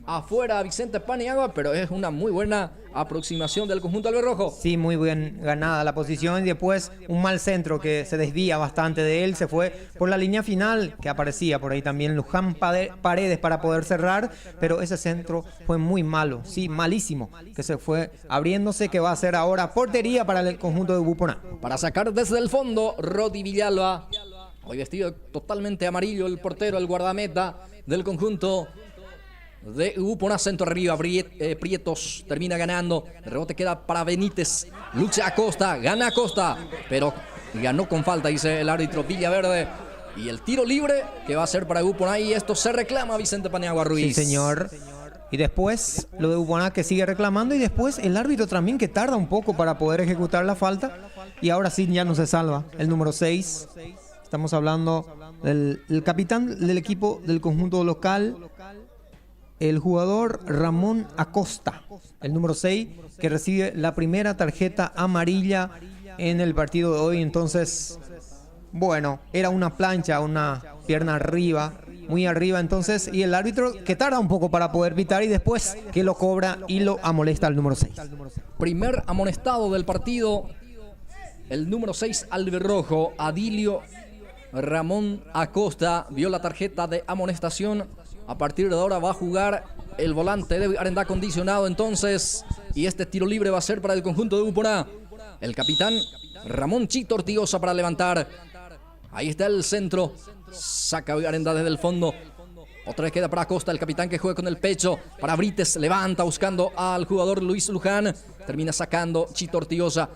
Speaker 1: afuera Vicente Paniagua, pero es una muy buena aproximación del conjunto albirrojo.
Speaker 3: Sí, muy bien ganada la posición, y después un mal centro que se desvía bastante de él, se fue por la línea final, que aparecía por ahí también Luján Paredes para poder cerrar, pero ese centro fue muy malo, sí, malísimo, que se fue abriéndose, que va a ser ahora portería para el conjunto de Buponá.
Speaker 1: Para sacar desde el fondo, Rodi Villalba, hoy vestido totalmente amarillo, el portero, el guardameta del conjunto de Buponá. Centro arriba, Prietos termina ganando. El rebote queda para Benítez. Lucha Acosta, gana Acosta, pero ganó con falta, dice el árbitro Villaverde. Y el tiro libre que va a ser para Buponá, y esto se reclama Vicente Paniagua Ruiz.
Speaker 3: Sí, señor. Y después lo de Buponá, que sigue reclamando, y después el árbitro también, que tarda un poco para poder ejecutar la falta. Y ahora sí ya no se salva. El número 6. Estamos hablando del capitán del equipo del conjunto local, el jugador Ramón Acosta, el número 6, que recibe la primera tarjeta amarilla en el partido de hoy. Entonces, bueno, era una plancha, una pierna arriba, muy arriba. Entonces, y el árbitro que tarda un poco para poder pitar, y después que lo cobra y lo amonesta al número 6.
Speaker 1: Primer amonestado del partido, el número 6 albirrojo, Adilio Ramón Acosta, vio la tarjeta de amonestación. A partir de ahora va a jugar el volante de Arendá condicionado entonces. Y este tiro libre va a ser para el conjunto de Buponá. El capitán Ramón Chito Ortigosa para levantar. Ahí está el centro. Saca Arendá desde el fondo. Otra vez queda para Acosta, el capitán que juega con el pecho. Para Brites, levanta buscando al jugador Luis Luján. Termina sacando Chito Ortigosa.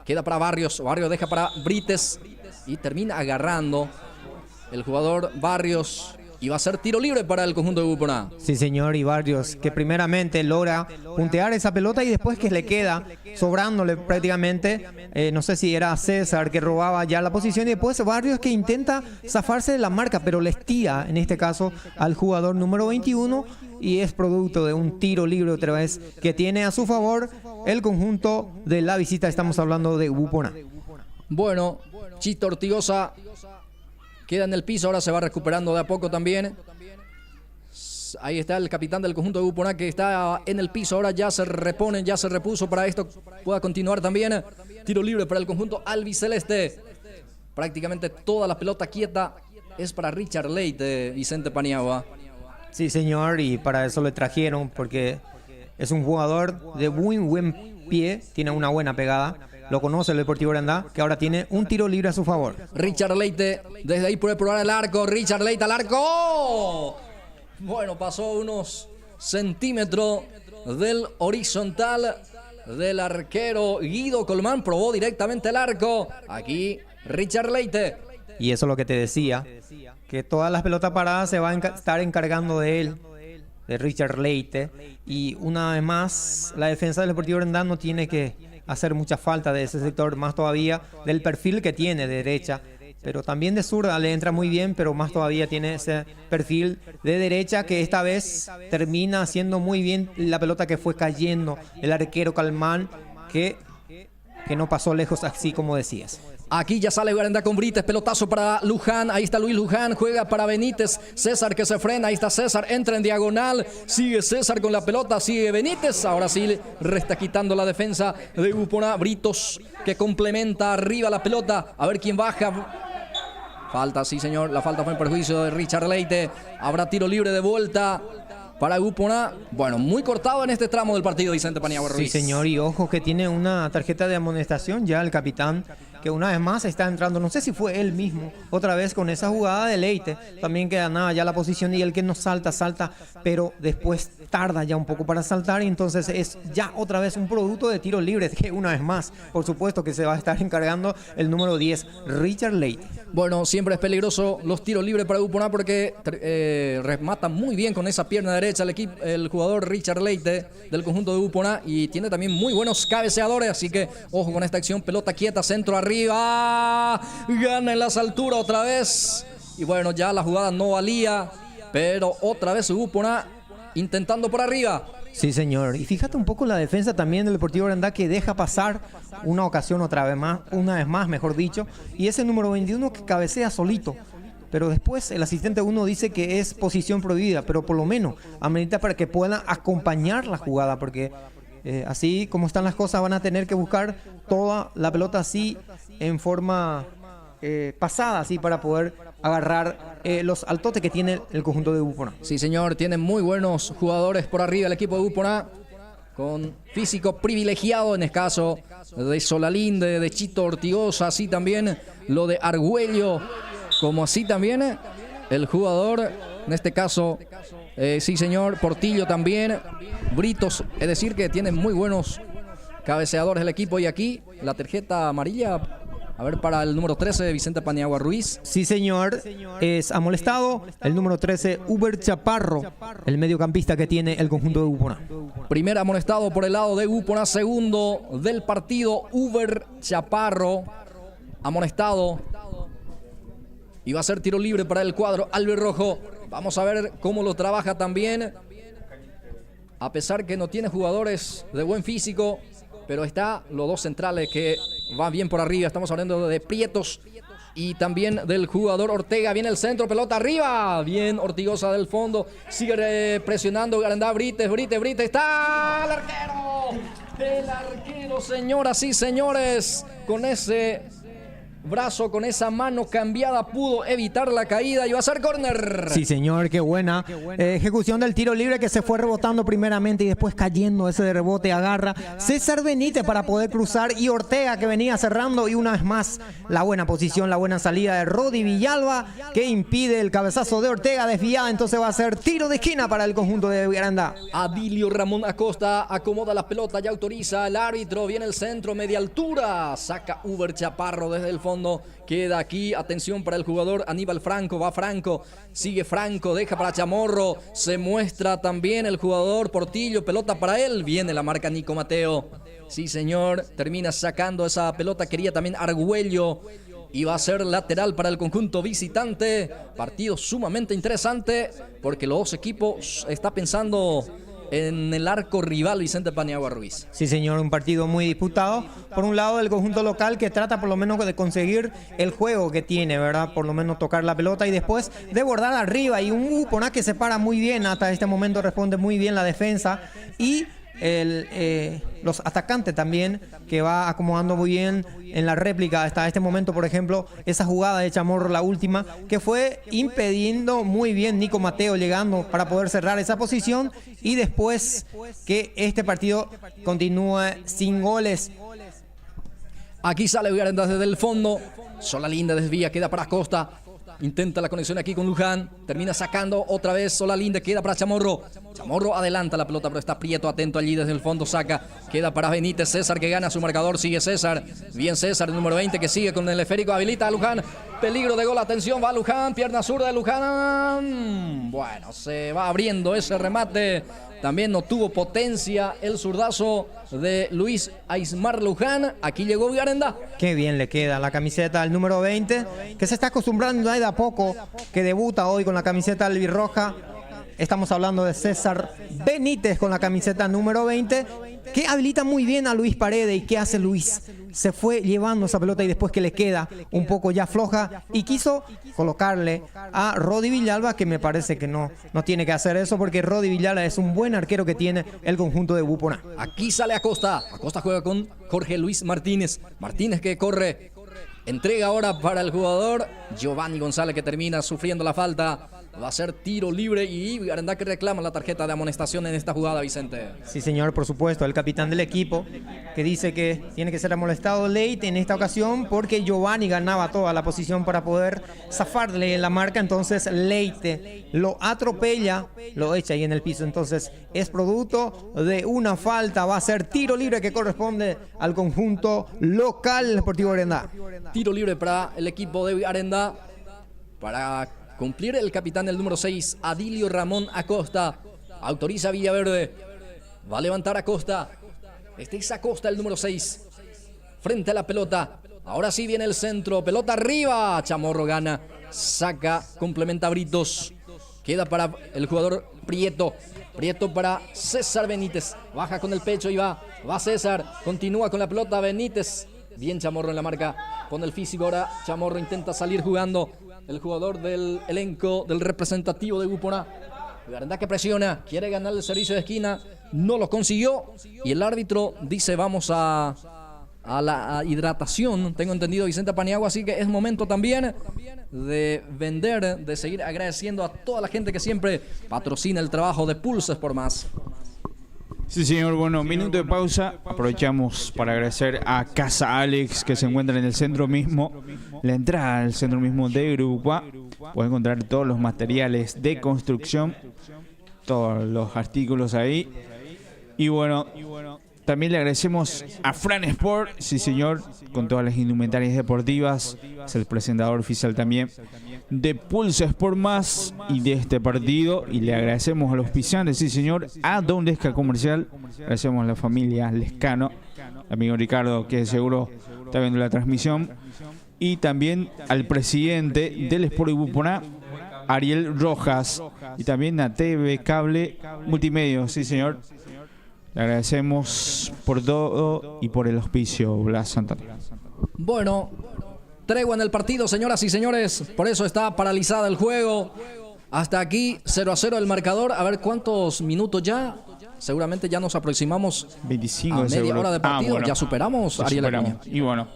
Speaker 1: Queda para Barrios. Barrios deja para Brites. Y termina agarrando el jugador Barrios. Y va a ser tiro libre para el conjunto de Buponá.
Speaker 3: Sí, señor, y Barrios, que primeramente logra puntear esa pelota, y después que le queda sobrándole prácticamente, no sé si era César que robaba ya la posición, y después Barrios que intenta zafarse de la marca, pero le estira, en este caso, al jugador número 21, y es producto de un tiro libre otra vez que tiene a su favor el conjunto de la visita. Estamos hablando de Buponá.
Speaker 1: Bueno, Chito Ortigosa queda en el piso, ahora se va recuperando de a poco también. Ahí está el capitán del conjunto de Buponá, que está en el piso, ahora ya se repone, ya se repuso para esto pueda continuar también. Tiro libre para el conjunto albiceleste. Prácticamente toda la pelota quieta es para Richard Leite, Vicente Paniagua.
Speaker 3: Sí, señor, y para eso le trajeron, porque es un jugador de muy buen pie, tiene una buena pegada. Lo conoce el Deportivo Arandá, que ahora tiene un tiro libre a su favor.
Speaker 1: Richard Leite, desde ahí puede probar el arco. Richard Leite al arco. Bueno, pasó unos centímetros del horizontal del arquero Guido Colmán. Probó directamente el arco. Aquí Richard Leite.
Speaker 3: Y eso es lo que te decía, que todas las pelotas paradas se van a estar encargando de él, de Richard Leite. Y una vez más, la defensa del Deportivo Arandá no tiene que hacer mucha falta de ese sector, más todavía del perfil que tiene de derecha pero también de zurda le entra muy bien, pero más todavía tiene ese perfil de derecha que esta vez termina haciendo muy bien la pelota que fue cayendo el arquero Calmán, que no pasó lejos así como decías.
Speaker 1: Aquí ya sale Garanda con Brites, pelotazo para Luján, ahí está Luis Luján, juega para Benítez, César que se frena, ahí está César, entra en diagonal, sigue César con la pelota, sigue Benítez, ahora sí resta quitando la defensa de Upona, Britos que complementa arriba la pelota, a ver quién baja. Falta, sí señor, la falta fue en perjuicio de Richard Leite, habrá tiro libre de vuelta para Upona. Bueno, muy cortado en este tramo del partido Vicente Paniagua Ruiz.
Speaker 3: Sí señor, y ojo que tiene una tarjeta de amonestación ya el capitán, que una vez más está entrando, no sé si fue él mismo, otra vez con esa jugada de Leite, también que ganaba ya la posición y el que no salta, pero después tarda ya un poco para saltar y entonces es ya otra vez un producto de tiros libres, que una vez más, por supuesto que se va a estar encargando el número 10, Richard Leite.
Speaker 1: Bueno, siempre es peligroso los tiros libres para Upona porque remata muy bien con esa pierna derecha el jugador Richard Leite del conjunto de Upona y tiene también muy buenos cabeceadores, así que ojo con esta acción, pelota quieta, centro arriba, gana en las alturas otra vez y bueno, ya la jugada no valía, pero otra vez Upona intentando por arriba.
Speaker 3: Sí señor, y fíjate un poco la defensa también del Deportivo Arandá, que deja pasar una ocasión una vez más, mejor dicho, y ese número 21 que cabecea solito. Pero después el asistente 1 dice que es posición prohibida, pero por lo menos amerita para que puedan acompañar la jugada, porque así como están las cosas van a tener que buscar toda la pelota así en forma pasada, así para poder agarrar los altotes que tiene el conjunto de Upona.
Speaker 1: Sí señor, tiene muy buenos jugadores por arriba el equipo de Upona, con físico privilegiado en el caso de Solalinde, de Chito Ortigosa, así también lo de Argüello, como así también el jugador, en este caso, sí señor, Portillo también, Britos, es decir que tienen muy buenos cabeceadores el equipo. Y aquí la tarjeta amarilla, a ver, para el número 13, Vicente Paniagua Ruiz.
Speaker 3: Sí señor, es amonestado el número 13, Uber Chaparro, el mediocampista que tiene el conjunto de Upona.
Speaker 1: Primer amonestado por el lado de Upona, segundo del partido, Uber Chaparro, amonestado. Y va a ser tiro libre para el cuadro albirrojo. Vamos a ver cómo lo trabaja también. A pesar que no tiene jugadores de buen físico, pero está los dos centrales que van bien por arriba. Estamos hablando de Prietos y también del jugador Ortega. Viene el centro, pelota arriba. Bien Ortigosa del fondo. Sigue presionando Garandá, Brites. Está el arquero. El arquero, señoras y señores. Con ese brazo, con esa mano cambiada, pudo evitar la caída y va a ser córner.
Speaker 3: Sí señor, qué buena ejecución del tiro libre, que se fue rebotando primeramente y después cayendo ese de rebote, agarra César Benítez para poder cruzar, y Ortega que venía cerrando, y una vez más la buena posición, la buena salida de Rodi Villalba que impide el cabezazo de Ortega, desviada, entonces va a ser tiro de esquina para el conjunto de Arandá.
Speaker 1: Adilio Ramón Acosta acomoda la pelota, ya autoriza el árbitro, viene el centro, media altura, saca Uber Chaparro desde el fondo. Queda aquí, atención para el jugador Aníbal Franco, va Franco, sigue Franco, deja para Chamorro, se muestra también el jugador Portillo, pelota para él, viene la marca Nico Mateo, sí señor, termina sacando esa pelota, quería también Argüello, y va a ser lateral para el conjunto visitante. Partido sumamente interesante porque los dos equipos están pensando en el arco rival Vicente Paniagua Ruiz.
Speaker 3: Sí señor, un partido muy disputado. Por un lado el conjunto local, que trata por lo menos de conseguir el juego que tiene, ¿verdad? Por lo menos tocar la pelota y después desbordar arriba. Y un Upona que se para muy bien, hasta este momento responde muy bien la defensa. Y los atacantes también, que va acomodando muy bien en la réplica hasta este momento. Por ejemplo, esa jugada de Chamorro, la última, que fue impidiendo muy bien Nico Mateo, llegando para poder cerrar esa posición, y después que este partido continúe sin goles.
Speaker 1: Aquí sale Garandá desde el fondo, Solalinde desvía, queda para Costa. Intenta la conexión aquí con Luján. Termina sacando otra vez Solalinde. Queda para Chamorro. Chamorro adelanta la pelota, pero está Prieto atento allí desde el fondo. Saca. Queda para Benítez. César que gana su marcador. Sigue César. Bien César, el número 20 que sigue con el esférico. Habilita a Luján. Peligro de gol. Atención, va Luján. Pierna zurda de Luján. Bueno, se va abriendo ese remate También no tuvo potencia el zurdazo de Luis Aismar Luján. Aquí llegó Vigarenda.
Speaker 3: Qué bien le queda la camiseta al número 20, que se está acostumbrando de a poco, que debuta hoy con la camiseta albirroja. Estamos hablando de César Benítez con la camiseta número 20, que habilita muy bien a Luis Paredes. ¿Y qué hace Luis? Se fue llevando esa pelota y después que le queda un poco ya floja y quiso colocarle a Rodi Villalba, que me parece que no tiene que hacer eso, porque Rodi Villalba es un buen arquero que tiene el conjunto de Buponá.
Speaker 1: Aquí sale Acosta. Acosta juega con Jorge Luis Martínez. Martínez que corre. Entrega ahora para el jugador Giovanni González, que termina sufriendo la falta. Va a ser tiro libre y Vigarenda que reclama la tarjeta de amonestación en esta jugada, Vicente.
Speaker 3: Sí, señor, por supuesto. El capitán del equipo que dice que tiene que ser amonestado Leite en esta ocasión porque Giovanni ganaba toda la posición para poder zafarle la marca. Entonces Leite lo atropella, lo echa ahí en el piso. Entonces es producto de una falta. Va a ser tiro libre que corresponde al conjunto local Deportivo Vigarenda.
Speaker 1: Tiro libre para el equipo de Vigarenda. Para cumplir el capitán del número 6, Adilio Ramón Acosta. Autoriza Villaverde. Va a levantar Acosta. Este es Acosta, el número 6. Frente a la pelota. Ahora sí viene el centro. Pelota arriba. Chamorro gana. Saca. Complementa Britos. Queda para el jugador Prieto. Prieto para César Benítez. Baja con el pecho y va. Va César. Continúa con la pelota Benítez. Bien Chamorro en la marca. Pone el físico ahora. Chamorro intenta salir jugando. El jugador del elenco, del representativo de Buponá. Vigarenda que presiona, quiere ganar el servicio de esquina, no lo consiguió. Y el árbitro dice vamos a la hidratación. Tengo entendido, Vicente Paniagua, así que es momento también de vender, de seguir agradeciendo a toda la gente que siempre patrocina el trabajo de Pulses por Más.
Speaker 2: Sí, señor. Bueno, minuto de pausa. Aprovechamos para agradecer a Casa Alex, que se encuentra en el centro mismo. La entrada al centro mismo de Uruguay. Puede encontrar todos los materiales de construcción, todos los artículos ahí. Y bueno, también le agradecemos a Fran Sport, sí señor, con todas las indumentarias deportivas. Es el presentador oficial también de Pulse Sport Más y de este partido. Y le agradecemos a los auspiciantes, sí señor, a Don Lesca Comercial. Agradecemos a la familia Lescano, amigo Ricardo, que seguro está viendo la transmisión. Y también al presidente del Sport de Buponá, Ariel Rojas. Y también a TV Cable Multimedia, sí señor. Le agradecemos por todo y por el auspicio, Blas Santana.
Speaker 1: Bueno, tregua en el partido, señoras y señores. Por eso está paralizada el juego. Hasta aquí, 0-0 el marcador. A ver cuántos minutos ya. Seguramente ya nos aproximamos
Speaker 2: 25
Speaker 1: a media hora de partido.
Speaker 2: Bueno,
Speaker 1: ya superamos, Ariel Acuña.
Speaker 2: Y bueno,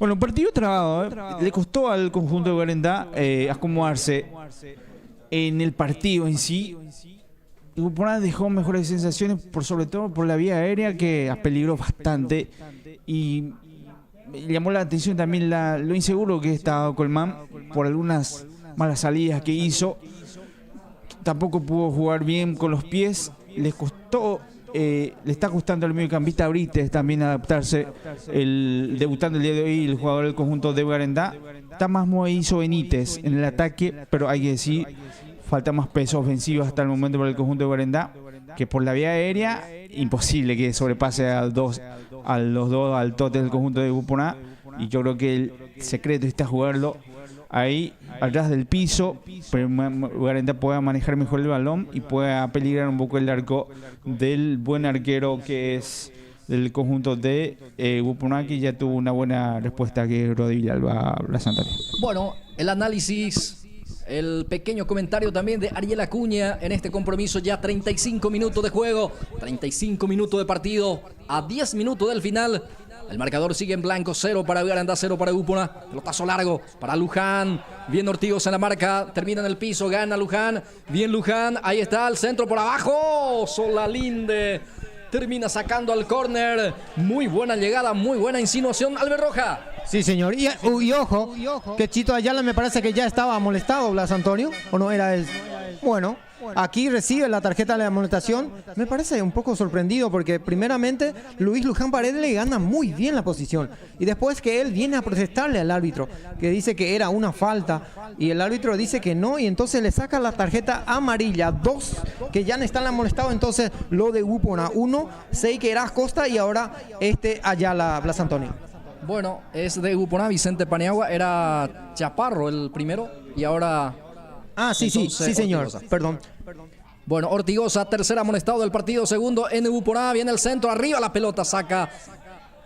Speaker 2: un partido trabado, ¿eh? Le costó al conjunto de Vigarenda acomodarse en el partido en sí. Buponá dejó mejores sensaciones, sobre todo por la vía aérea, que apeligró bastante. Y llamó la atención también lo inseguro que estaba Colmán por algunas malas salidas que hizo. Tampoco pudo jugar bien con los pies. Les costó, le está costando al mediocampista Brites también adaptarse. El debutante el día de hoy, el jugador del conjunto de Vigarenda. Está más movido Benítez en el ataque, pero hay que decir, falta más peso ofensivo hasta el momento para el conjunto de Vigarenda, que por la vía aérea, imposible que sobrepase a los dos al tote del conjunto de Buponá. Y yo creo que el secreto está jugarlo ahí, atrás del piso, pero Vigarenda pueda manejar mejor el balón y pueda peligrar un poco el arco del buen arquero que es del conjunto de Buponá, que ya tuvo una buena respuesta, que es Rodi Villalba, la Santaria.
Speaker 1: Bueno, el análisis, el pequeño comentario también de Ariel Acuña en este compromiso. Ya 35 minutos de juego, 35 minutos de partido, a 10 minutos del final. El marcador sigue en blanco, 0 para Vigarenda, 0 para Buponá. Pelotazo largo para Luján. Bien Ortigos en la marca, termina en el piso, gana Luján. Bien Luján, ahí está el centro por abajo. Solalinde termina sacando al córner. Muy buena llegada, muy buena insinuación, Albert Roja.
Speaker 3: Sí, señor. Y ojo, que Chito Ayala me parece que ya estaba molestado, Blas Antonio. ¿O no era él? Bueno, aquí recibe la tarjeta de amonestación. Me parece un poco sorprendido porque primeramente Luis Luján Paredes le gana muy bien la posición. Y después que él viene a protestarle al árbitro, que dice que era una falta. Y el árbitro dice que no, y entonces le saca la tarjeta amarilla. 2 que ya no están amonestados, entonces lo de Upona. 1, Sei que era Costa y ahora Ayala Blas Antonio.
Speaker 1: Bueno, es de Upona, Vicente Paniagua, era Chaparro el primero y ahora...
Speaker 3: Sí, señor, Ortigosa. Perdón.
Speaker 1: Bueno, Ortigosa, tercer amonestado del partido, segundo en Upona, viene el centro, arriba la pelota, saca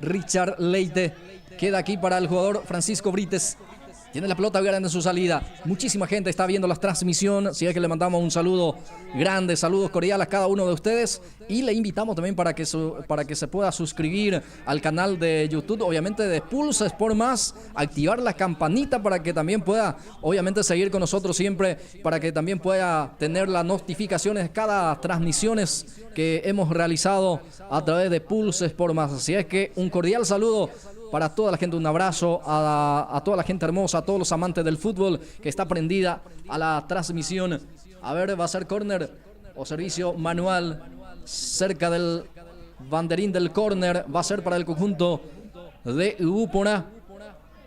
Speaker 1: Richard Leite, queda aquí para el jugador Francisco Brites. Tiene la pelota grande en su salida. Muchísima gente está viendo la transmisión. Así es que le mandamos un saludo grande, saludos cordiales a cada uno de ustedes. Y le invitamos también para que se pueda suscribir al canal de YouTube, obviamente de Pulse Sport Más. Activar la campanita para que también pueda, obviamente, seguir con nosotros siempre. Para que también pueda tener las notificaciones de cada transmisiones que hemos realizado a través de Pulse Sport Más. Así es que un cordial saludo para toda la gente, un abrazo a toda la gente hermosa, a todos los amantes del fútbol que está prendida a la transmisión. A ver, va a ser córner o servicio manual cerca del banderín del córner. Va a ser para el conjunto de Upona.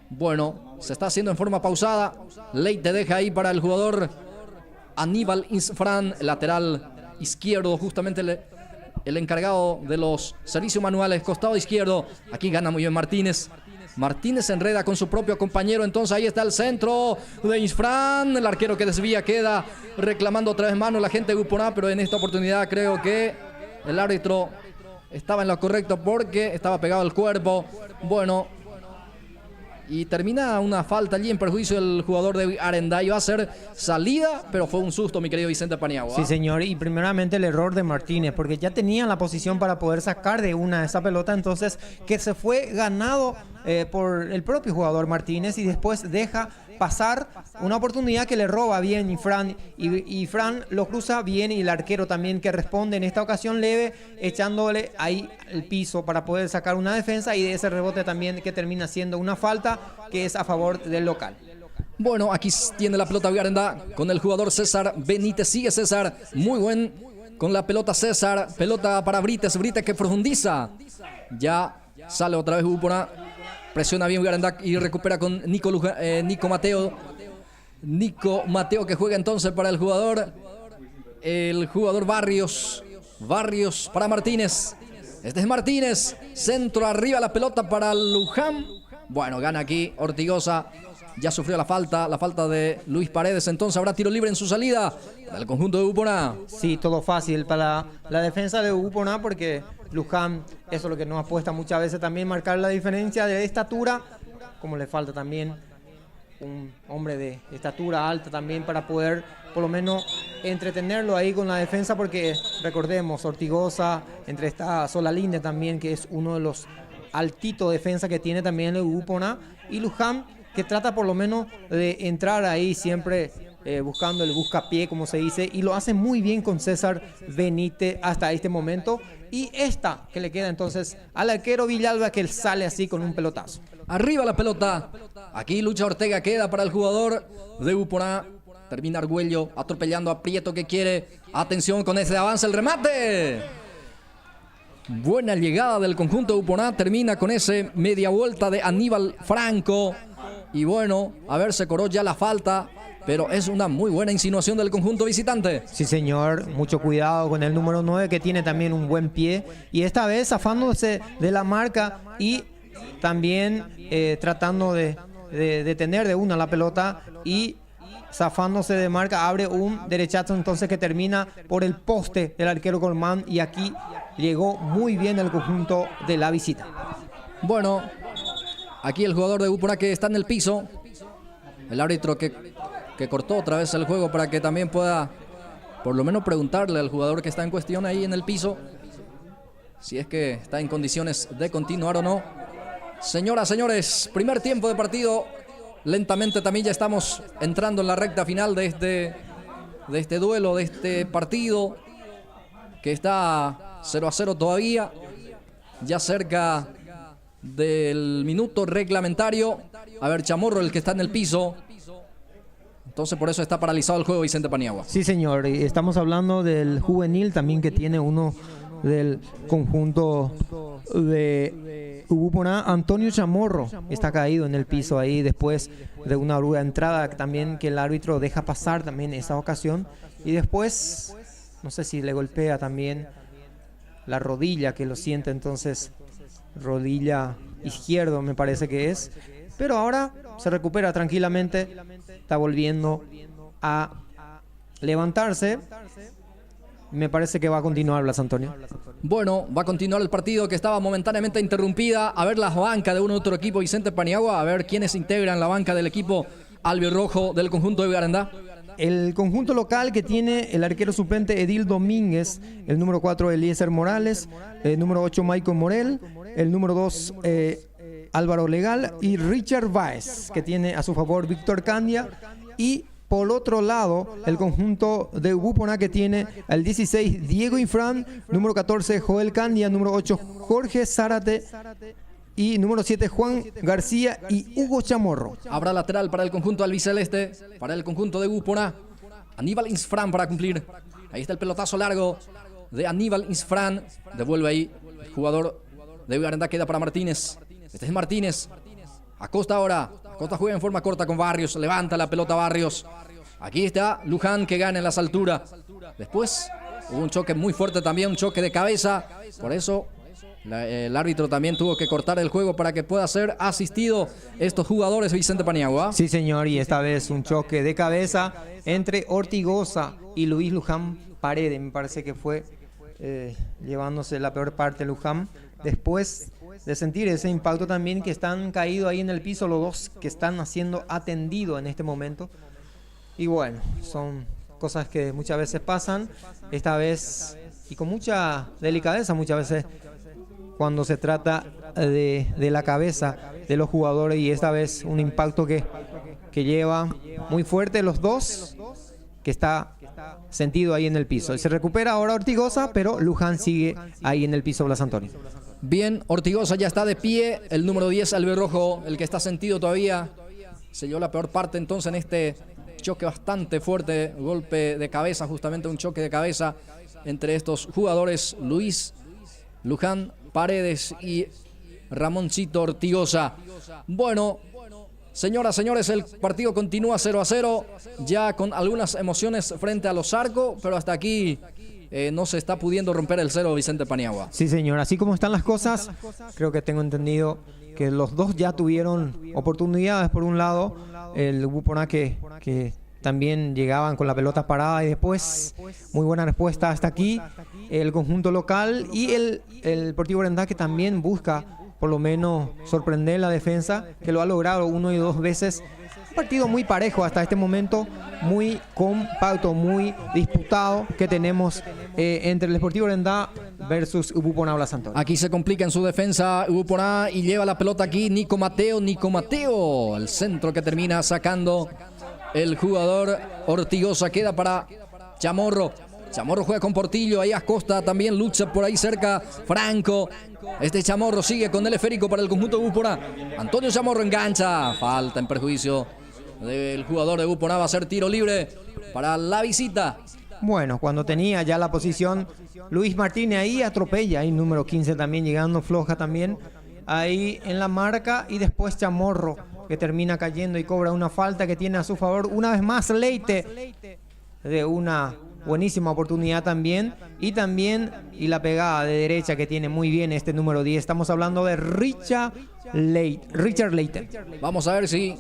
Speaker 1: Bueno, se está haciendo en forma pausada. Leite deja ahí para el jugador Aníbal Isfran, lateral izquierdo, justamente el encargado de los servicios manuales, costado izquierdo. Aquí gana muy bien Martínez. Martínez enreda con su propio compañero. Entonces ahí está el centro de Isfran. El arquero que desvía queda reclamando otra vez mano la gente de Upona. Pero en esta oportunidad creo que el árbitro estaba en lo correcto porque estaba pegado al cuerpo. Bueno, y termina una falta allí en perjuicio del jugador de Arendá. Iba a ser salida, pero fue un susto, mi querido Vicente Paniagua.
Speaker 3: Sí, señor. Y primeramente el error de Martínez, porque ya tenía la posición para poder sacar de una esa pelota. Entonces, que se fue ganado por el propio jugador Martínez y después deja pasar una oportunidad que le roba bien Fran. Y Fran lo cruza bien y el arquero también que responde en esta ocasión leve, echándole ahí el piso para poder sacar una defensa y de ese rebote también que termina siendo una falta que es a favor del local.
Speaker 1: Bueno, aquí tiene la pelota Arendá con el jugador César Benítez. Sigue César, muy buen con la pelota César. Pelota para Brites, Brites que profundiza. Ya sale otra vez Upona. Presiona bien Arendá y recupera con Nico Mateo. Nico Mateo que juega entonces para el jugador Barrios. Barrios para Martínez. Este es Martínez. Centro arriba la pelota para Luján. Bueno, gana aquí Ortigosa. Ya sufrió la falta de Luis Paredes. Entonces habrá tiro libre en su salida del conjunto de Upona.
Speaker 3: Sí, todo fácil para la defensa de Upona porque Luján, eso es lo que nos apuesta muchas veces también, marcar la diferencia de estatura, como le falta también un hombre de estatura alta también para poder por lo menos entretenerlo ahí con la defensa, porque recordemos, Ortigosa entre esta Solalinde también, que es uno de los altitos defensa que tiene también el Upona, y Luján que trata por lo menos de entrar ahí siempre buscando el buscapié, como se dice, y lo hace muy bien con César Benítez hasta este momento. Y esta que le queda entonces al arquero Villalba, que él sale así con un pelotazo.
Speaker 1: Arriba la pelota. Aquí Lucha Ortega queda para el jugador de Upona. Termina Argüello atropellando a Prieto que quiere. Atención con ese avance, el remate. Buena llegada del conjunto de Upona. Termina con ese media vuelta de Aníbal Franco. Y bueno, a ver, se cobró ya la falta, pero es una muy buena insinuación del conjunto visitante.
Speaker 3: Sí, señor, mucho cuidado con el número 9 que tiene también un buen pie. Y esta vez zafándose de la marca y también tratando de detener de una la pelota y zafándose de marca, abre un derechazo entonces que termina por el poste del arquero Colmán, y aquí llegó muy bien el conjunto de la visita.
Speaker 1: Bueno, aquí el jugador de Upona que está en el piso. El árbitro que cortó otra vez el juego para que también pueda por lo menos preguntarle al jugador que está en cuestión ahí en el piso si es que está en condiciones de continuar o no. Señoras, señores, primer tiempo de partido. Lentamente también ya estamos entrando en la recta final de este duelo, de este partido que está 0-0 todavía, ya cerca del minuto reglamentario. A ver, Chamorro, el que está en el piso, Entonces por eso está paralizado el juego Vicente Paniagua.
Speaker 3: Sí, señor. Y estamos hablando del juvenil también que tiene uno del conjunto de Ubuponá, Antonio Chamorro. Está caído en el piso ahí después de una ruda entrada también que el árbitro deja pasar también en esa ocasión. Y después, no sé si le golpea también la rodilla, que lo siente, entonces rodilla izquierdo me parece que es. Pero ahora se recupera tranquilamente, está volviendo a levantarse. Me parece que va a continuar, Blas Antonio.
Speaker 1: Bueno, va a continuar el partido que estaba momentáneamente interrumpida. A ver las bancas de un otro equipo, Vicente Paniagua, a ver quiénes integran la banca del equipo albirrojo del conjunto de Vigarandá.
Speaker 3: El conjunto local que tiene el arquero suplente Edil Domínguez, el número 4 Eliezer Morales, el número 8 Michael Morel, el número 2 Álvaro Legal y Richard Baez, que tiene a su favor Víctor Candia. Y por otro lado, el conjunto de Ubuponá que tiene al 16 Diego Infran, número 14 Joel Candia, número 8 Jorge Zárate y número 7 Juan García y Hugo Chamorro.
Speaker 1: Habrá lateral para el conjunto albiceleste, para el conjunto de Ubuponá. Aníbal Insfran para cumplir. Ahí está el pelotazo largo de Aníbal Insfran. Devuelve ahí el jugador de Vigarandá, queda para Martínez. Este es Martínez. Acosta ahora. Acosta juega en forma corta con Barrios. Levanta la pelota Barrios. Aquí está Luján que gana en las alturas. Después hubo un choque muy fuerte también, un choque de cabeza. Por eso el árbitro también tuvo que cortar el juego para que pueda ser asistido estos jugadores Vicente Paniagua.
Speaker 3: Sí, señor, y esta vez un choque de cabeza entre Ortigosa y Luis Luján Paredes. Me parece que fue llevándose la peor parte Luján. Después de sentir ese impacto también, que están caídos ahí en el piso los dos que están siendo atendidos en este momento. Y bueno, son cosas que muchas veces pasan, esta vez y con mucha delicadeza muchas veces cuando se trata de la cabeza de los jugadores, y esta vez un impacto que lleva muy fuerte los dos, que está sentido ahí en el piso. Se recupera ahora Ortigosa, pero Luján sigue ahí en el piso, Blas Antonio.
Speaker 1: Bien, Ortigosa ya está de pie, el número 10 albirrojo, el que está sentido todavía, se llevó la peor parte entonces en este choque bastante fuerte, golpe de cabeza, justamente un choque de cabeza entre estos jugadores, Luis Luján Paredes y Ramoncito Ortigosa. Bueno, señoras, señores, el partido continúa 0-0, ya con algunas emociones frente a los Arcos, pero hasta aquí no se está pudiendo romper el cero Vicente Paniagua.
Speaker 3: Sí, señor, así como están las cosas, creo que tengo entendido que los dos ya tuvieron oportunidades. Por un lado, el Ubuponá que también llegaban con la pelota parada, y después muy buena respuesta hasta aquí el conjunto local, y el Deportivo Vigarandá, que también busca por lo menos sorprender la defensa, que lo ha logrado 1 y 2 veces. Un partido muy parejo hasta este momento, muy compacto, muy disputado que tenemos entre el Deportivo Vigarandá versus Ubuponá, Blas Antonio.
Speaker 1: Aquí se complica en su defensa Ubuponá y lleva la pelota aquí Nico Mateo, el centro que termina sacando el jugador Ortigosa, queda para Chamorro. Chamorro juega con Portillo, ahí Acosta también lucha por ahí cerca Franco. Este Chamorro sigue con el esférico para el conjunto de Ubuponá. Antonio Chamorro engancha, falta en perjuicio del jugador de Ubuponá, va a ser tiro libre para la visita.
Speaker 3: Bueno, cuando tenía ya la posición Luis Martínez ahí atropella, ahí número 15 también llegando floja también ahí en la marca, y después Chamorro que termina cayendo y cobra una falta que tiene a su favor una vez más Leite, de una buenísima oportunidad también, y la pegada de derecha que tiene muy bien este número 10. Estamos hablando de Richard Leite.
Speaker 1: Vamos a ver si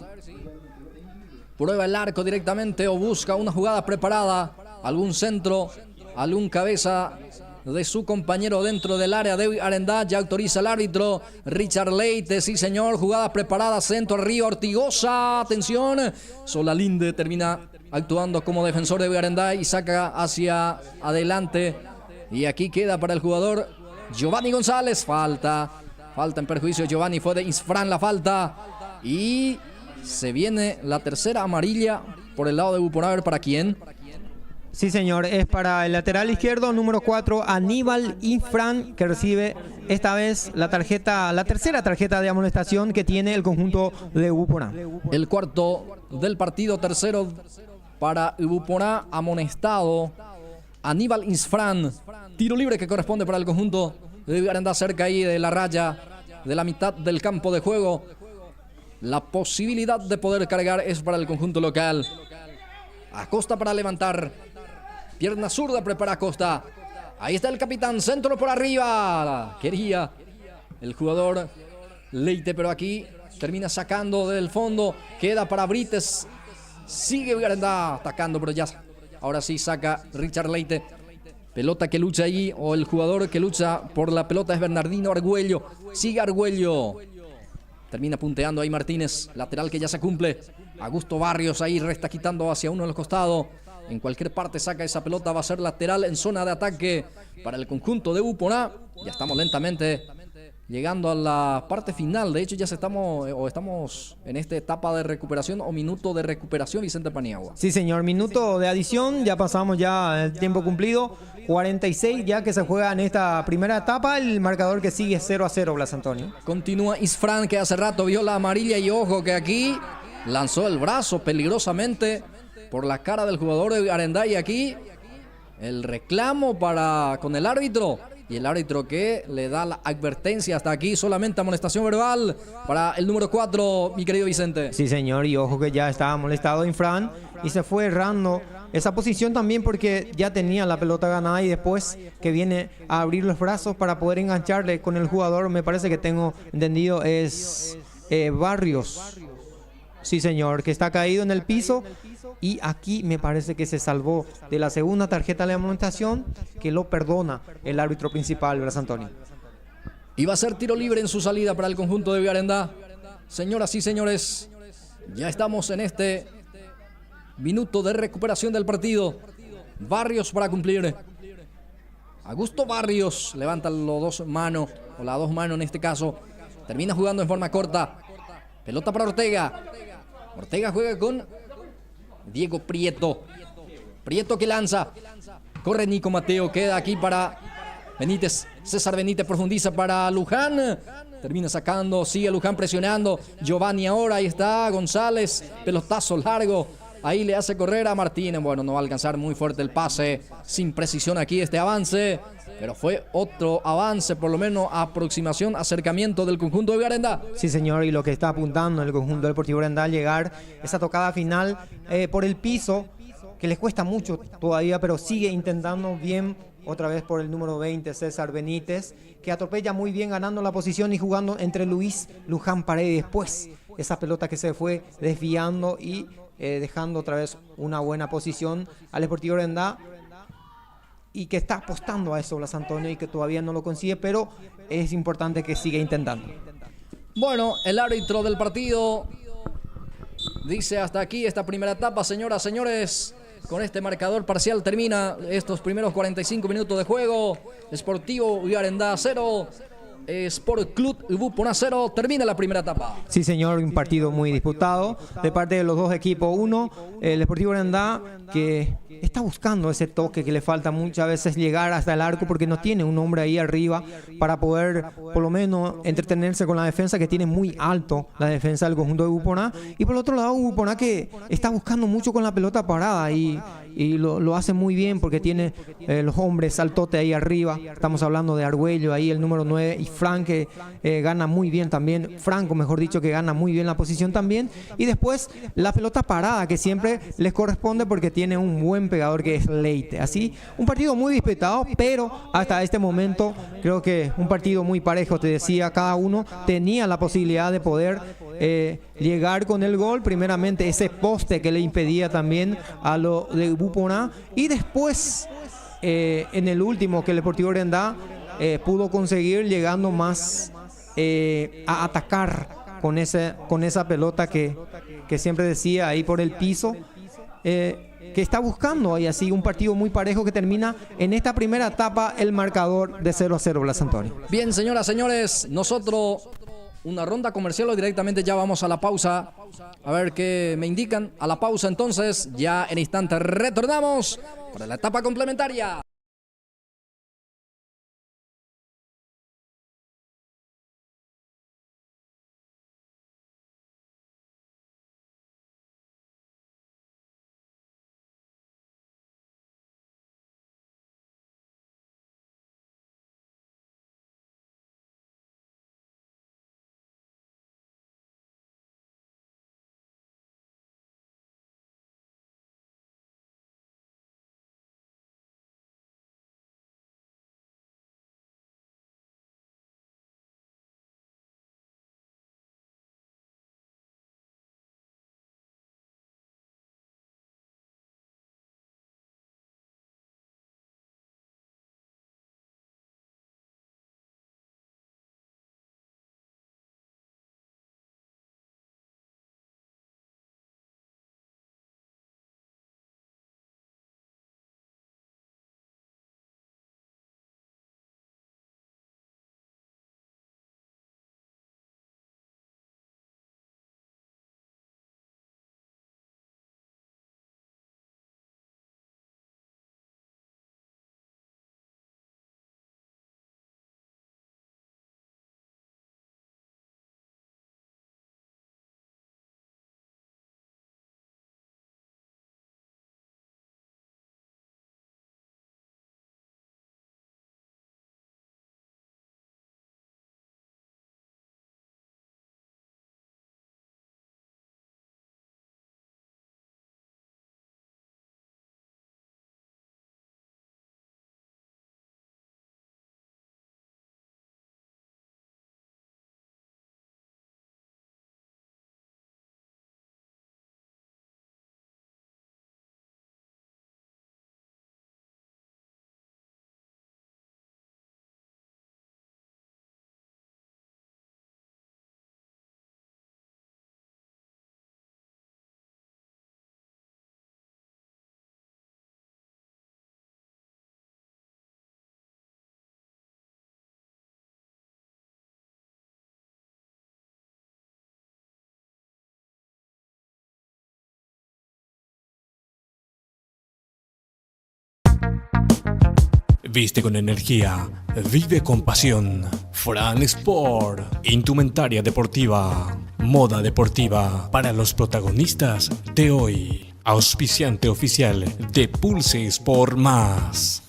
Speaker 1: prueba el arco directamente o busca una jugada preparada, algún centro, algún cabeza de su compañero dentro del área de Vigarandá. Ya autoriza el árbitro Richard Leite, sí señor, jugada preparada, centro arriba, Ortigosa, atención, Solalinde termina actuando como defensor de Vigarandá y saca hacia adelante, y aquí queda para el jugador Giovanni González, falta en perjuicio Giovanni, fue de Insfran la falta, y se viene la tercera amarilla por el lado de Ubuponá. A ver para quién.
Speaker 3: Sí, señor, es para el lateral izquierdo, número 4, Aníbal Infran, que recibe esta vez la tercera tarjeta de amonestación que tiene el conjunto de Ubuporá.
Speaker 1: El cuarto del partido, tercero para Ubuporá, amonestado Aníbal Infran. Tiro libre que corresponde para el conjunto de Vigarandá, cerca ahí de la raya de la mitad del campo de juego. La posibilidad de poder cargar es para el conjunto local. Acosta para levantar. Pierna zurda prepara Acosta. Ahí está el capitán, centro por arriba. Quería el jugador Leite, pero aquí termina sacando del fondo. Queda para Brites. Sigue Vigarandá atacando, pero ya ahora sí saca Richard Leite. Pelota que lucha allí, o el jugador que lucha por la pelota es Bernardino Argüello. Sigue Argüello. Termina punteando ahí Martínez. Lateral que ya se cumple. Augusto Barrios ahí resta quitando hacia uno de los costados. En cualquier parte saca esa pelota. Va a ser lateral en zona de ataque para el conjunto de Ubuporá. Ya estamos lentamente llegando a la parte final. De hecho, ya estamos en esta etapa de recuperación o minuto de recuperación, Vicente Paniagua.
Speaker 3: Sí, señor, minuto de adición. Ya pasamos ya el tiempo cumplido. 46 ya que se juega en esta primera etapa. El marcador que sigue 0-0, Blas Antonio.
Speaker 1: Continúa Isfran, que hace rato vio la amarilla, y ojo que aquí lanzó el brazo peligrosamente por la cara del jugador de Vigarandá, y aquí el reclamo con el árbitro, y el árbitro que le da la advertencia. Hasta aquí solamente amonestación verbal para el número 4, mi querido Vicente.
Speaker 3: Sí, señor, y ojo que ya estaba molestado Infran y se fue errando esa posición también porque ya tenía la pelota ganada, y después que viene a abrir los brazos para poder engancharle con el jugador, me parece que tengo entendido, es Barrios. Sí, señor, que está caído en el piso, y aquí me parece que se salvó de la segunda tarjeta de amonestación, que lo perdona el árbitro principal, Blas Antonio.
Speaker 1: Y va a ser tiro libre en su salida para el conjunto de Vigarandá. Señoras y señores, ya estamos en este minuto de recuperación del partido. Barrios para cumplir. Augusto Barrios levanta las dos manos en este caso. Termina jugando en forma corta. Pelota para Ortega. Ortega juega con Diego Prieto. Prieto que lanza. Corre Nico Mateo. Queda aquí para Benítez. César Benítez profundiza para Luján. Termina sacando. Sigue Luján presionando. Giovanni ahora. Ahí está González. Pelotazo largo. Ahí le hace correr a Martínez. Bueno, no va a alcanzar muy fuerte el pase. Sin precisión aquí este avance. Pero fue otro avance, por lo menos aproximación, acercamiento del conjunto de Vigarandá.
Speaker 3: Sí, señor, y lo que está apuntando el conjunto Deportivo Vigarandá, llegar esa tocada final por el piso, que les cuesta mucho todavía, pero sigue intentando bien, otra vez por el número 20, César Benítez, que atropella muy bien ganando la posición y jugando entre Luis Luján Paredes. Después, esa pelota que se fue desviando y dejando otra vez una buena posición al Deportivo Vigarandá, y que está apostando a eso Blas Antonio, y que todavía no lo consigue, pero es importante que siga intentando.
Speaker 1: Bueno, el árbitro del partido dice hasta aquí esta primera etapa, señoras, señores. Con este marcador parcial termina estos primeros 45 minutos de juego. Sportivo Vigarandá 0, Sport Club Ubuporá 0. Termina la primera etapa.
Speaker 3: Sí, señor, un partido muy disputado de parte de los dos equipos. Uno, el Deportivo Vigarandá, que está buscando ese toque que le falta muchas veces, llegar hasta el arco, porque no tiene un hombre ahí arriba para poder por lo menos entretenerse con la defensa, que tiene muy alto la defensa del conjunto de Ubuporá. Y por el otro lado, Ubuporá, que está buscando mucho con la pelota parada, y lo hace muy bien porque tiene los hombres saltote ahí arriba. Estamos hablando de Argüello ahí, el número 9, y Frank, que gana muy bien también, Franco mejor dicho, que gana muy bien la posición también. Y después la pelota parada, que siempre les corresponde porque tiene un buen pegador, que es Leite. Así, un partido muy disputado, pero hasta este momento creo que un partido muy parejo. Te decía, cada uno tenía la posibilidad de poder llegar con el gol. Primeramente ese poste que le impedía también a lo de Ubuporá, y después en el último, que el Deportivo Vigarandá pudo conseguir, llegando más a atacar con esa pelota que siempre decía ahí por el piso, que está buscando. Y así un partido muy parejo que termina en esta primera etapa el marcador de 0-0, Blas Antonio.
Speaker 1: Bien, señoras, señores, nosotros una ronda comercial o directamente ya vamos a la pausa. A ver qué me indican. A la pausa entonces, ya en instante retornamos para la etapa complementaria.
Speaker 4: Viste con energía, vive con pasión. Fran Sport, indumentaria deportiva, moda deportiva para los protagonistas de hoy. Auspiciante oficial de Pulse Sport Más.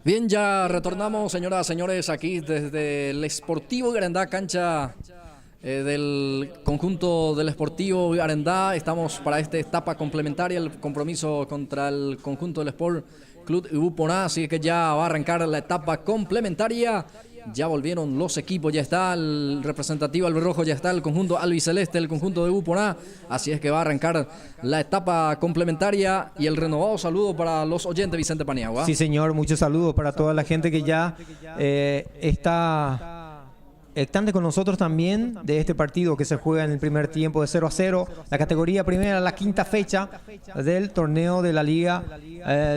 Speaker 1: Bien, ya retornamos, señoras y señores, aquí desde el Sportivo Garandá, cancha del conjunto del Sportivo Garandá. Estamos para esta etapa complementaria, el compromiso contra el conjunto del Sport Club Ubuponá, así que ya va a arrancar la etapa complementaria. Ya volvieron los equipos, ya está el representativo albirrojo, ya está el conjunto albiceleste, el conjunto de Ubuponá. Así es que va a arrancar la etapa complementaria y el renovado saludo para los oyentes, Vicente Paniagua.
Speaker 3: Sí, señor, muchos saludos para toda la gente que ya está están con nosotros también de este partido que se juega en el primer tiempo de 0-0, la categoría primera, la quinta fecha del torneo de la Liga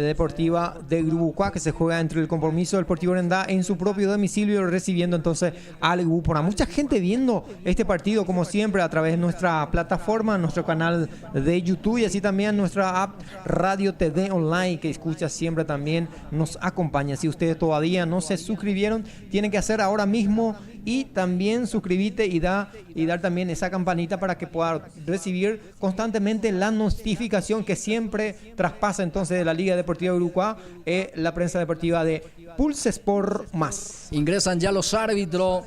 Speaker 3: Deportiva de Grubucuá, que se juega entre el compromiso del Sportivo Garandá en su propio domicilio, recibiendo entonces al Ubuponá. Mucha gente viendo este partido, como siempre, a través de nuestra plataforma, nuestro canal de YouTube y así también nuestra app Radio TV Online, que escucha siempre también, nos acompaña. Si ustedes todavía no se suscribieron, tienen que hacer ahora mismo y también suscribirte y dar también esa campanita para que pueda recibir constantemente la notificación que siempre traspasa entonces de la Liga Deportiva de Uruguay, la prensa deportiva de Pulse Sport Más.
Speaker 1: Ingresan ya los árbitros,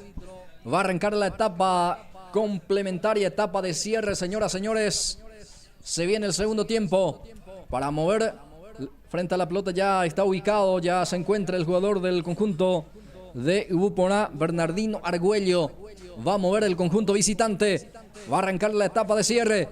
Speaker 1: va a arrancar la etapa complementaria, etapa de cierre, señoras, señores. Se viene el segundo tiempo para mover frente a la pelota, ya está ubicado, ya se encuentra el jugador del conjunto de Ubuponá, Bernardino Argüello. Va a mover el conjunto visitante. Va a arrancar la etapa de cierre.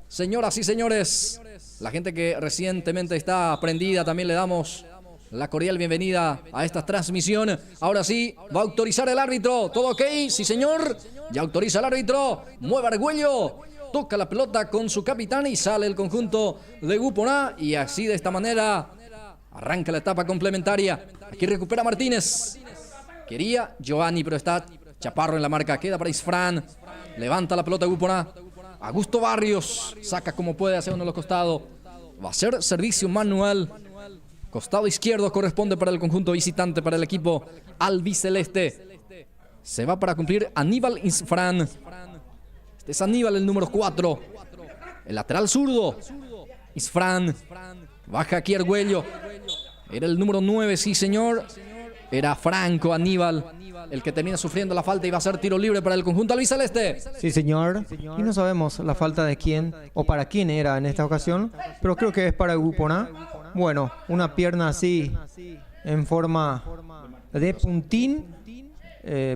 Speaker 1: Señoras y señores, la gente que recientemente está prendida, también le damos la cordial bienvenida a esta transmisión. Ahora sí, va a autorizar el árbitro. ¿Todo ok? Sí, señor. Ya autoriza el árbitro. Mueve Argüello. Toca la pelota con su capitán y sale el conjunto de Ubuponá. Y así, de esta manera, arranca la etapa complementaria. Aquí recupera Martínez. Quería Giovanni, pero está Chaparro en la marca. Queda para Isfran. Levanta la pelota de Ubuponá. Augusto Barrios saca como puede hacia uno de los costados. Va a ser servicio manual. Costado izquierdo corresponde para el conjunto visitante, para el equipo albiceleste. Se va para cumplir Aníbal Isfran. Este es Aníbal, el número 4. El lateral zurdo. Isfran. Baja aquí Argüello. Era el número 9, sí señor. Era Franco Aníbal el que termina sufriendo la falta y va a ser tiro libre para el conjunto albiceleste.
Speaker 3: Sí, señor. Y no sabemos la falta de quién o para quién era en esta ocasión, pero creo que es para Ubuponá. Bueno, una pierna así en forma de puntín.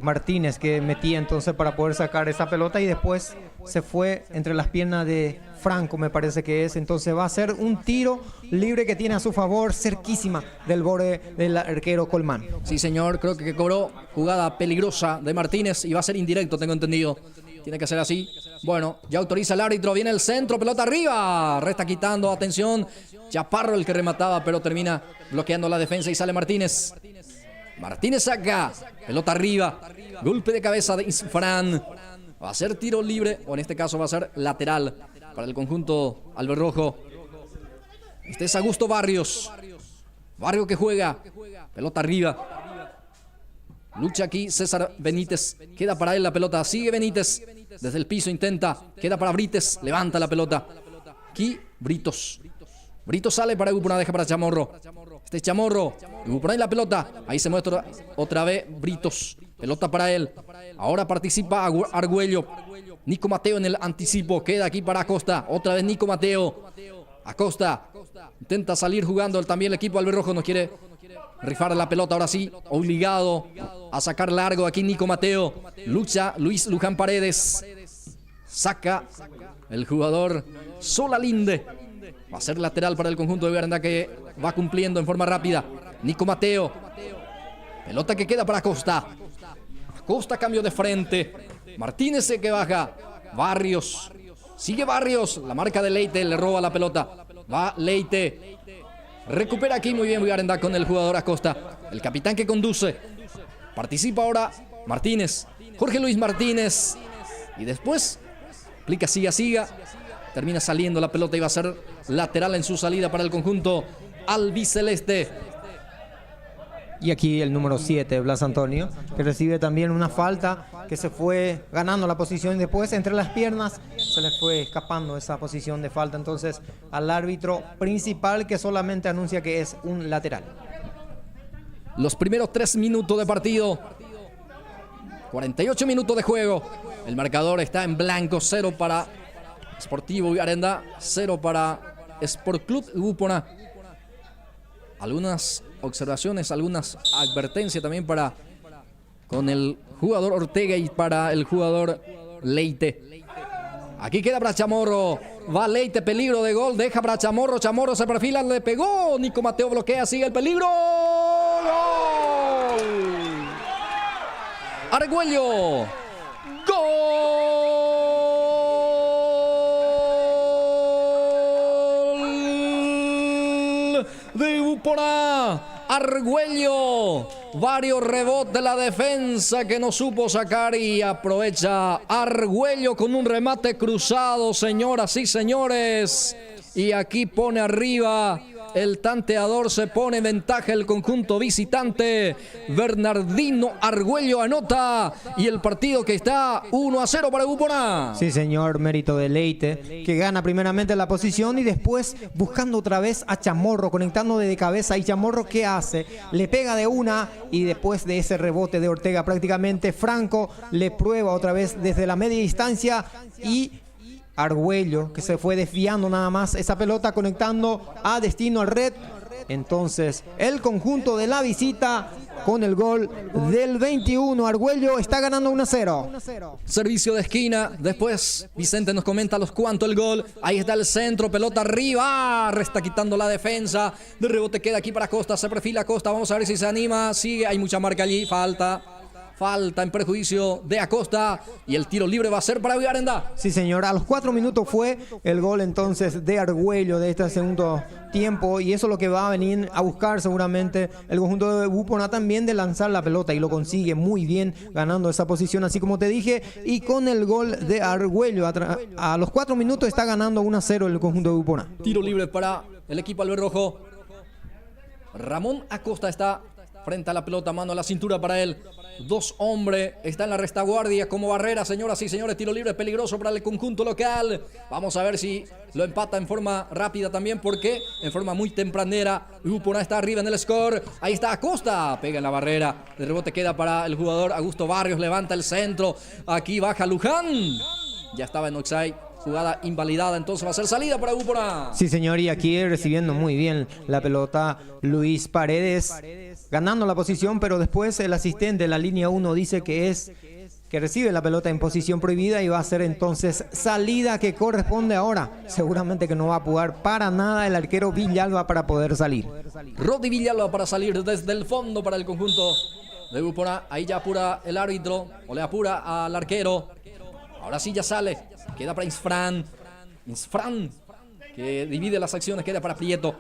Speaker 3: Martínez que metía entonces para poder sacar esa pelota y después se fue entre las piernas de Franco, me parece que es. Entonces va a ser un tiro libre que tiene a su favor, cerquísima del borde del arquero Colmán.
Speaker 1: Sí, señor, creo que cobró jugada peligrosa de Martínez y va a ser indirecto, tengo entendido. Tiene que ser así. Bueno, ya autoriza el árbitro, viene el centro, pelota arriba. Resta quitando, atención. Chaparro el que remataba, pero termina bloqueando la defensa y sale Martínez. Martínez saca, pelota arriba, golpe de cabeza de Isfran. Va a ser tiro libre, o en este caso va a ser lateral para el conjunto albirrojo. Este es Augusto Barrios. Barrio que juega, pelota arriba. Lucha aquí César Benítez, queda para él la pelota, sigue Benítez. Desde el piso intenta, queda para Brites, levanta la pelota. Aquí Britos. Britos sale para Ubuponá, deja para Chamorro. Este es Chamorro. Ubuponá y la pelota. Ahí se muestra otra vez Britos. Pelota para él. Ahora participa Argüello. Nico Mateo en el anticipo. Queda aquí para Acosta. Otra vez Nico Mateo. Acosta intenta salir jugando. También el equipo albirrojo no quiere rifar la pelota. Ahora sí, obligado a sacar largo aquí Nico Mateo. Lucha Luis Luján Paredes. Saca el jugador Solalinde. Va a ser lateral para el conjunto de Garandá, que va cumpliendo en forma rápida. Nico Mateo. Pelota que queda para Acosta. Acosta, cambio de frente. Martínez que baja. Barrios. Sigue Barrios. La marca de Leite le roba la pelota. Va Leite. Recupera aquí muy bien Garandá con el jugador Acosta. El capitán que conduce. Participa ahora Martínez. Jorge Luis Martínez. Y después aplica siga. Termina saliendo la pelota y va a ser lateral en su salida para el conjunto albiceleste.
Speaker 3: Y aquí el número 7, Blas Antonio, que recibe también una falta, que se fue ganando la posición y después entre las piernas se le fue escapando esa posición de falta. Entonces al árbitro principal, que solamente anuncia que es un lateral.
Speaker 1: Los primeros 3 minutos de partido. 48 minutos de juego. El marcador está en blanco. 0 para Sportivo Viarenda, 0 para Sport Club Upona. Algunas observaciones, algunas advertencias también para con el jugador Ortega y para el jugador Leite. Aquí queda para Chamorro. Va Leite, peligro de gol. Deja para Chamorro. Chamorro se perfila, le pegó. Nico Mateo bloquea, sigue el peligro. ¡Gol! Argüello. ¡Gol! De Upona. Argüello. Varios rebotes de la defensa que no supo sacar y aprovecha Argüello con un remate cruzado, señoras y señores. Y aquí pone arriba el tanteador, se pone en ventaja el conjunto visitante. Bernardino Argüello anota y el partido que está 1-0 para Upona.
Speaker 3: Sí, señor, mérito de Leite, que gana primeramente la posición y después buscando otra vez a Chamorro, conectando de cabeza. Y Chamorro, ¿qué hace? Le pega de una y después de ese rebote de Ortega prácticamente Franco le prueba otra vez desde la media distancia y Argüello, que se fue desviando nada más esa pelota, conectando a destino al red. Entonces el conjunto de la visita con el gol del 21, Argüello está ganando 1-0.
Speaker 1: Servicio de esquina, después Vicente nos comenta los cuantos el gol. Ahí está el centro, pelota arriba, resta quitando la defensa. De rebote queda aquí para Costa, se perfila Costa, vamos a ver si se anima. Sigue, hay mucha marca allí, falta en perjuicio de Acosta y el tiro libre va a ser para Viarenda.
Speaker 3: Sí, señor, a los 4 minutos fue el gol entonces de Argüello de este segundo tiempo y eso es lo que va a venir a buscar seguramente el conjunto de Upona también, de lanzar la pelota, y lo consigue muy bien ganando esa posición así como te dije, y con el gol de Argüello a los 4 minutos está ganando 1-0 el conjunto de Upona.
Speaker 1: Tiro libre para el equipo albirrojo. Ramón Acosta está frente a la pelota, mano a la cintura para él. 2 hombres, está en la retaguardia como barrera, señoras y señores. Tiro libre peligroso para el conjunto local. Vamos a ver si lo empata en forma rápida también, porque en forma muy tempranera Upona está arriba en el score. Ahí está Acosta, pega en la barrera. El rebote queda para el jugador Augusto Barrios, levanta el centro. Aquí baja Luján. Ya estaba en offside. Jugada invalidada, entonces va a ser salida para Upona.
Speaker 3: Sí, señor, y aquí recibiendo muy bien la pelota Luis Paredes, ganando la posición, pero después el asistente de la línea 1 dice que recibe la pelota en posición prohibida y va a ser entonces salida que corresponde ahora. Seguramente que no va a apurar para nada el arquero Villalba para poder salir.
Speaker 1: Rodi Villalba para salir desde el fondo para el conjunto de Upona. Ahí ya apura el árbitro, o le apura al arquero. Ahora sí ya sale. Queda para Isfran, que divide las acciones, queda para Prieto.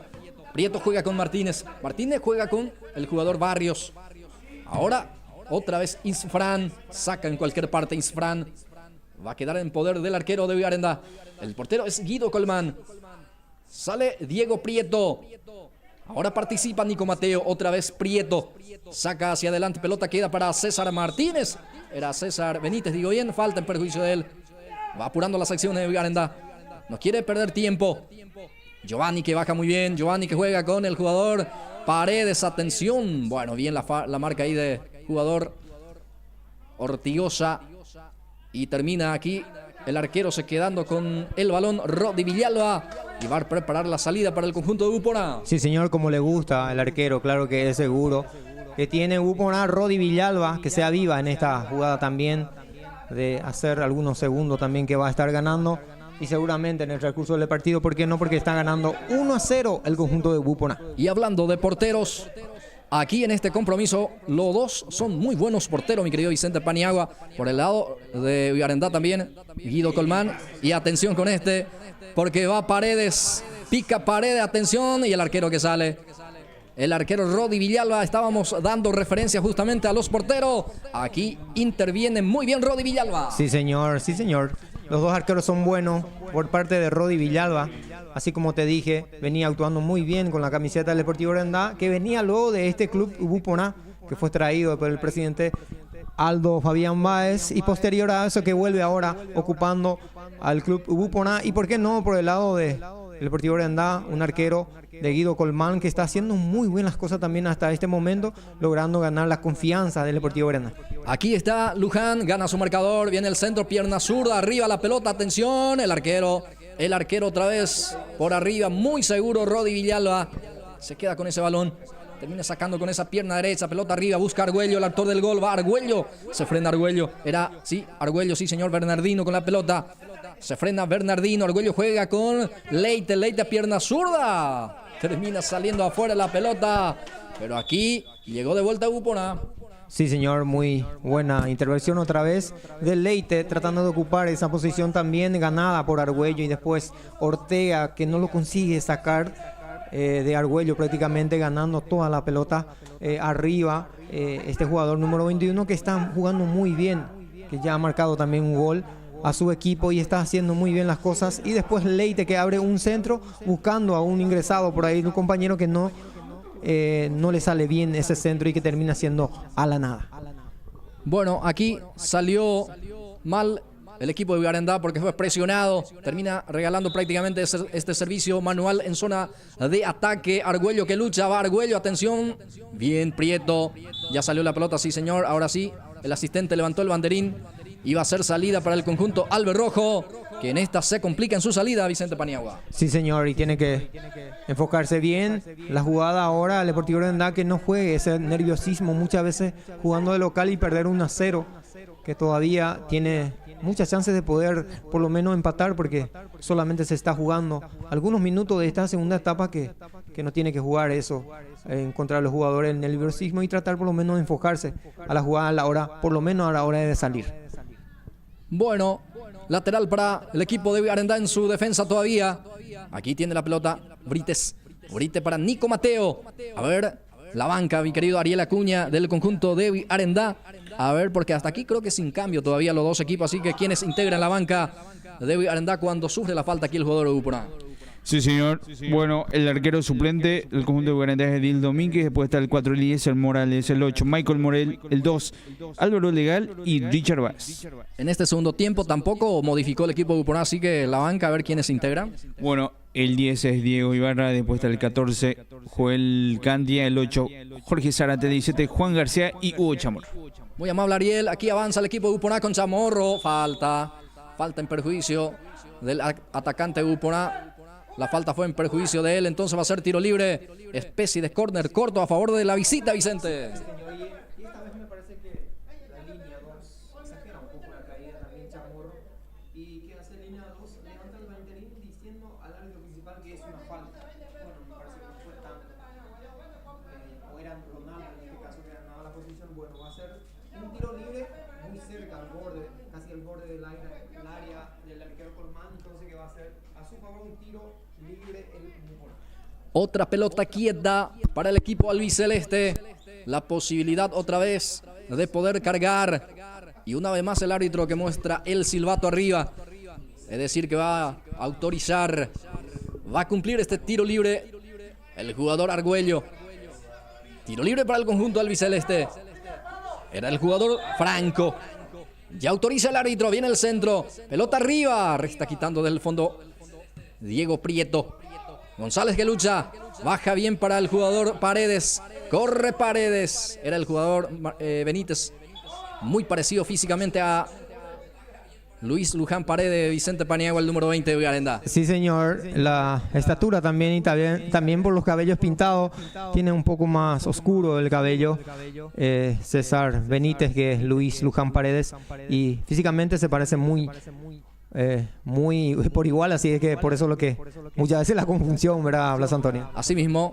Speaker 1: Prieto juega con Martínez. Martínez juega con el jugador Barrios. Ahora, otra vez Isfran. Saca en cualquier parte Isfran. Va a quedar en poder del arquero de Viarenda. El portero es Guido Colmán. Sale Diego Prieto. Ahora participa Nico Mateo. Otra vez Prieto. Saca hacia adelante. Pelota queda para César Martínez. Era César Benítez, digo bien. Falta en perjuicio de él. Va apurando las acciones de Viarenda. No quiere perder tiempo. Giovanni, que baja muy bien. Giovanni, que juega con el jugador Paredes. Atención. Bueno, bien la marca ahí de jugador Ortigosa. Y termina aquí el arquero se quedando con el balón. Rodi Villalba. Y va a preparar la salida para el conjunto de Upona.
Speaker 3: Sí, señor, como le gusta el arquero. Claro que es seguro que tiene Upona. Rodi Villalba, que sea viva en esta jugada también, de hacer algunos segundos también, que va a estar ganando, y seguramente en el transcurso del partido, ¿por qué no? Porque está ganando 1-0 el conjunto de Upona.
Speaker 1: Y hablando de porteros, aquí en este compromiso los dos son muy buenos porteros, mi querido Vicente Paniagua. Por el lado de Viarenda también Guido Colmán, y atención con este, porque va Paredes, pica Paredes, atención, y el arquero que sale, el arquero Rodi Villalba. Estábamos dando referencia justamente a los porteros. Aquí interviene muy bien Rodi Villalba.
Speaker 3: Sí, señor, sí, señor. Los dos arqueros son buenos por parte de Rodi Villalba. así como te dije, venía actuando muy bien con la camiseta del Deportivo Urandá, que venía luego de este club Ubuponá, que fue traído por el presidente Aldo Fabián Báez, y posterior a eso que vuelve ahora ocupando al club Ubuponá, y por qué no por el lado del Deportivo Urandá, un arquero de Guido Colmán que está haciendo muy buenas cosas también hasta este momento, logrando ganar la confianza del Deportivo Urandá.
Speaker 1: Aquí está Luján, gana su marcador, viene el centro, pierna zurda, arriba la pelota, atención, el arquero otra vez por arriba, muy seguro Rodi Villalba, se queda con ese balón. Termina sacando con esa pierna derecha, pelota arriba, busca Argüello, el actor del gol, va Argüello, se frena Argüello, Argüello, sí señor, Bernardino con la pelota, se frena Bernardino, Argüello juega con Leite a pierna zurda, termina saliendo afuera la pelota, pero aquí llegó de vuelta Ubuponá.
Speaker 3: Sí señor, muy buena intervención otra vez de Leite, tratando de ocupar esa posición también ganada por Argüello, y después Ortega, que no lo consigue sacar de Argüello, prácticamente ganando toda la pelota arriba. Este jugador número 21 que está jugando muy bien, que ya ha marcado también un gol a su equipo y está haciendo muy bien las cosas. Y después Leite, que abre un centro buscando a un ingresado por ahí, un compañero que no le sale bien ese centro y que termina siendo a la nada.
Speaker 1: Bueno, aquí salió mal el equipo de Urandá porque fue presionado, termina regalando prácticamente este servicio manual en zona de ataque. Argüello que lucha, va Argüello, atención, bien Prieto, ya salió la pelota, sí señor, ahora sí, el asistente levantó el banderín, iba a ser salida para el conjunto Alberrojo, que en esta se complica en su salida, Vicente Paniagua.
Speaker 3: Sí señor, y tiene que enfocarse bien la jugada ahora, el Deportivo Urandá, que no juegue ese nerviosismo muchas veces jugando de local y perder 1-0, que todavía tiene muchas chances de poder por lo menos empatar, porque solamente se está jugando algunos minutos de esta segunda etapa que no tiene que jugar eso, encontrar a los jugadores en el nerviosismo y tratar por lo menos de enfocarse a la jugada a la hora, por lo menos a la hora de salir.
Speaker 1: Bueno, lateral para el equipo de Urandá en su defensa todavía. Aquí tiene la pelota Brite para Nico Mateo. A ver, la banca, mi querido Ariel Acuña del conjunto de Urandá. A ver, porque hasta aquí creo que sin cambio todavía los dos equipos, así que quienes integran la banca de Urandá cuando sufre la falta aquí el jugador de Ubuponá.
Speaker 2: Sí, señor. Bueno, el arquero suplente del conjunto de Urandá es Edil Domínguez, después está el 4 Eliezer Morales, el 8 Michael Morel, el 2 Álvaro Legal y Richard Vaz.
Speaker 1: En este segundo tiempo tampoco modificó el equipo de Ubuponá, así que la banca, a ver quiénes integran.
Speaker 2: Bueno, el 10 es Diego Ibarra, después está el 14 Joel Candia, el 8 Jorge Zárate, el 17 Juan García y Hugo Chamorro.
Speaker 1: Muy amable Ariel, aquí avanza el equipo de Ubuponá con Chamorro, falta en perjuicio del atacante de Ubuponá. La falta fue en perjuicio de él, entonces va a ser tiro libre, especie de córner corto a favor de la visita, Vicente.
Speaker 3: Y esta vez me parece que la línea 2 exagera un poco la caída también Chamorro, y que hace línea 2 levanta el banderín diciendo al árbitro principal que es una falta. Bueno, me parece que no fue tanto. O era Ronaldo en este caso que ganaba la posición. Bueno, va a ser un tiro libre muy cerca al borde, casi al borde del área del arquero Colmán, entonces que va a ser a su favor un tiro libre el Ubuponá.
Speaker 1: Otra pelota quieta para el equipo albiceleste. La posibilidad otra vez de poder cargar. Y una vez más el árbitro que muestra el silbato arriba. Es decir, que va a autorizar, va a cumplir este tiro libre el jugador Argüello. Tiro libre para el conjunto albiceleste. Era el jugador Franco. Ya autoriza el árbitro, viene el centro. Pelota arriba, está quitando del fondo Diego Prieto. González que lucha, baja bien para el jugador Paredes, corre Paredes, era el jugador Benítez, muy parecido físicamente a Luis Luján Paredes, Vicente Paniagua, el número 20 de Urandá.
Speaker 3: Sí señor, la estatura también y también por los cabellos pintados, tiene un poco más oscuro el cabello César Benítez que es Luis Luján Paredes, y físicamente se parece muy por igual, así es que por eso lo que muchas veces la confusión, ¿verdad, Blas Antonio?
Speaker 1: Así mismo,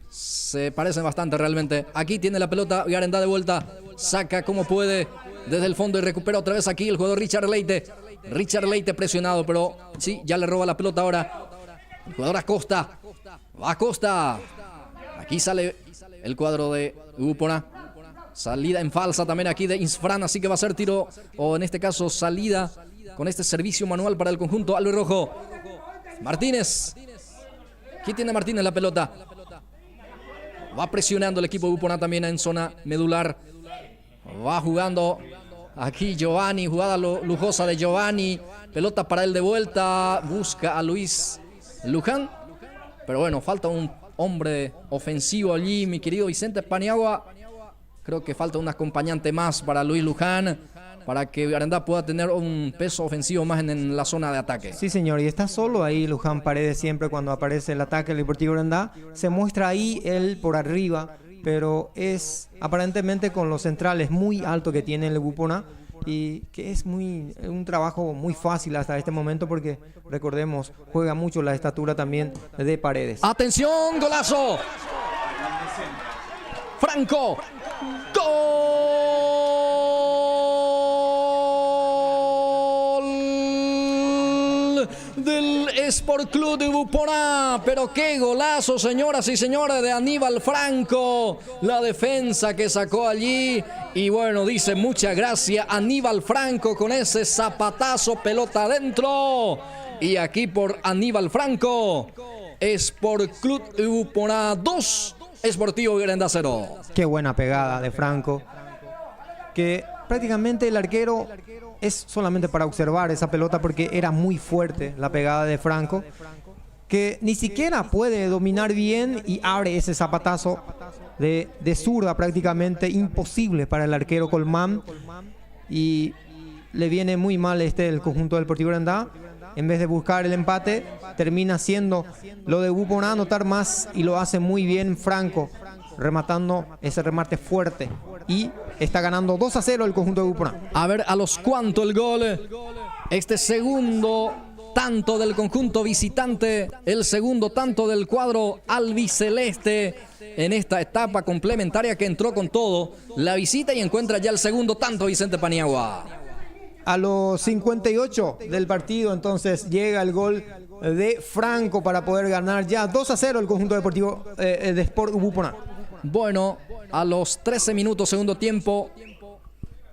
Speaker 1: se parecen bastante realmente. Aquí tiene la pelota Urandá de vuelta, saca como puede desde el fondo y recupera otra vez aquí el jugador Richard Leite presionado, pero sí, ya le roba la pelota ahora el jugador Acosta. Va Acosta, aquí sale el cuadro de Ubuponá. Salida en falsa también aquí de Insfran, así que va a ser tiro, o en este caso salida con este servicio manual para el conjunto albirrojo. Martínez Aquí tiene Martínez la pelota. Va presionando el equipo de Upona también en zona medular. Va jugando aquí Giovanni, jugada lujosa de Giovanni. Pelota para él de vuelta. Busca a Luis Luján. Pero bueno, falta un hombre ofensivo allí, mi querido Vicente Paniagua. Creo que falta un acompañante más para Luis Luján, para que Garandá pueda tener un peso ofensivo más en la zona de ataque.
Speaker 3: Sí, señor, y está solo ahí Luján Paredes siempre cuando aparece el ataque del Deportivo Garandá. Se muestra ahí él por arriba, pero es aparentemente con los centrales muy alto que tiene el Upona, y que es un trabajo muy fácil hasta este momento porque, recordemos, juega mucho la estatura también de Paredes.
Speaker 1: ¡Atención! ¡Golazo! ¡Franco! ¡Gol! Del Sport Club de Upona. Pero qué golazo, señoras y señores, de Aníbal Franco. La defensa que sacó allí. Y bueno, dice muchas gracias Aníbal Franco con ese zapatazo, pelota adentro. Y aquí por Aníbal Franco, Sport Club de Upona 2, Sportivo Garandá 0.
Speaker 3: Qué buena pegada de Franco, que prácticamente el arquero es solamente para observar esa pelota porque era muy fuerte la pegada de Franco, que ni siquiera puede dominar bien y abre ese zapatazo de zurda prácticamente imposible para el arquero Colmán, y le viene muy mal el conjunto del Deportivo Garandá. En vez de buscar el empate, termina haciendo lo de Upona, anotar más, y lo hace muy bien Franco, rematando ese remate fuerte. Y está ganando 2-0 el conjunto de Upona.
Speaker 1: A ver a los cuantos el gol. Este segundo tanto del conjunto visitante, el segundo tanto del cuadro albiceleste en esta etapa complementaria que entró con todo la visita, y encuentra ya el segundo tanto Vicente Paniagua.
Speaker 3: A los 58 del partido, entonces, llega el gol de Franco para poder ganar ya 2-0 el conjunto deportivo de Sport Upona.
Speaker 1: Bueno, a los 13 minutos segundo tiempo,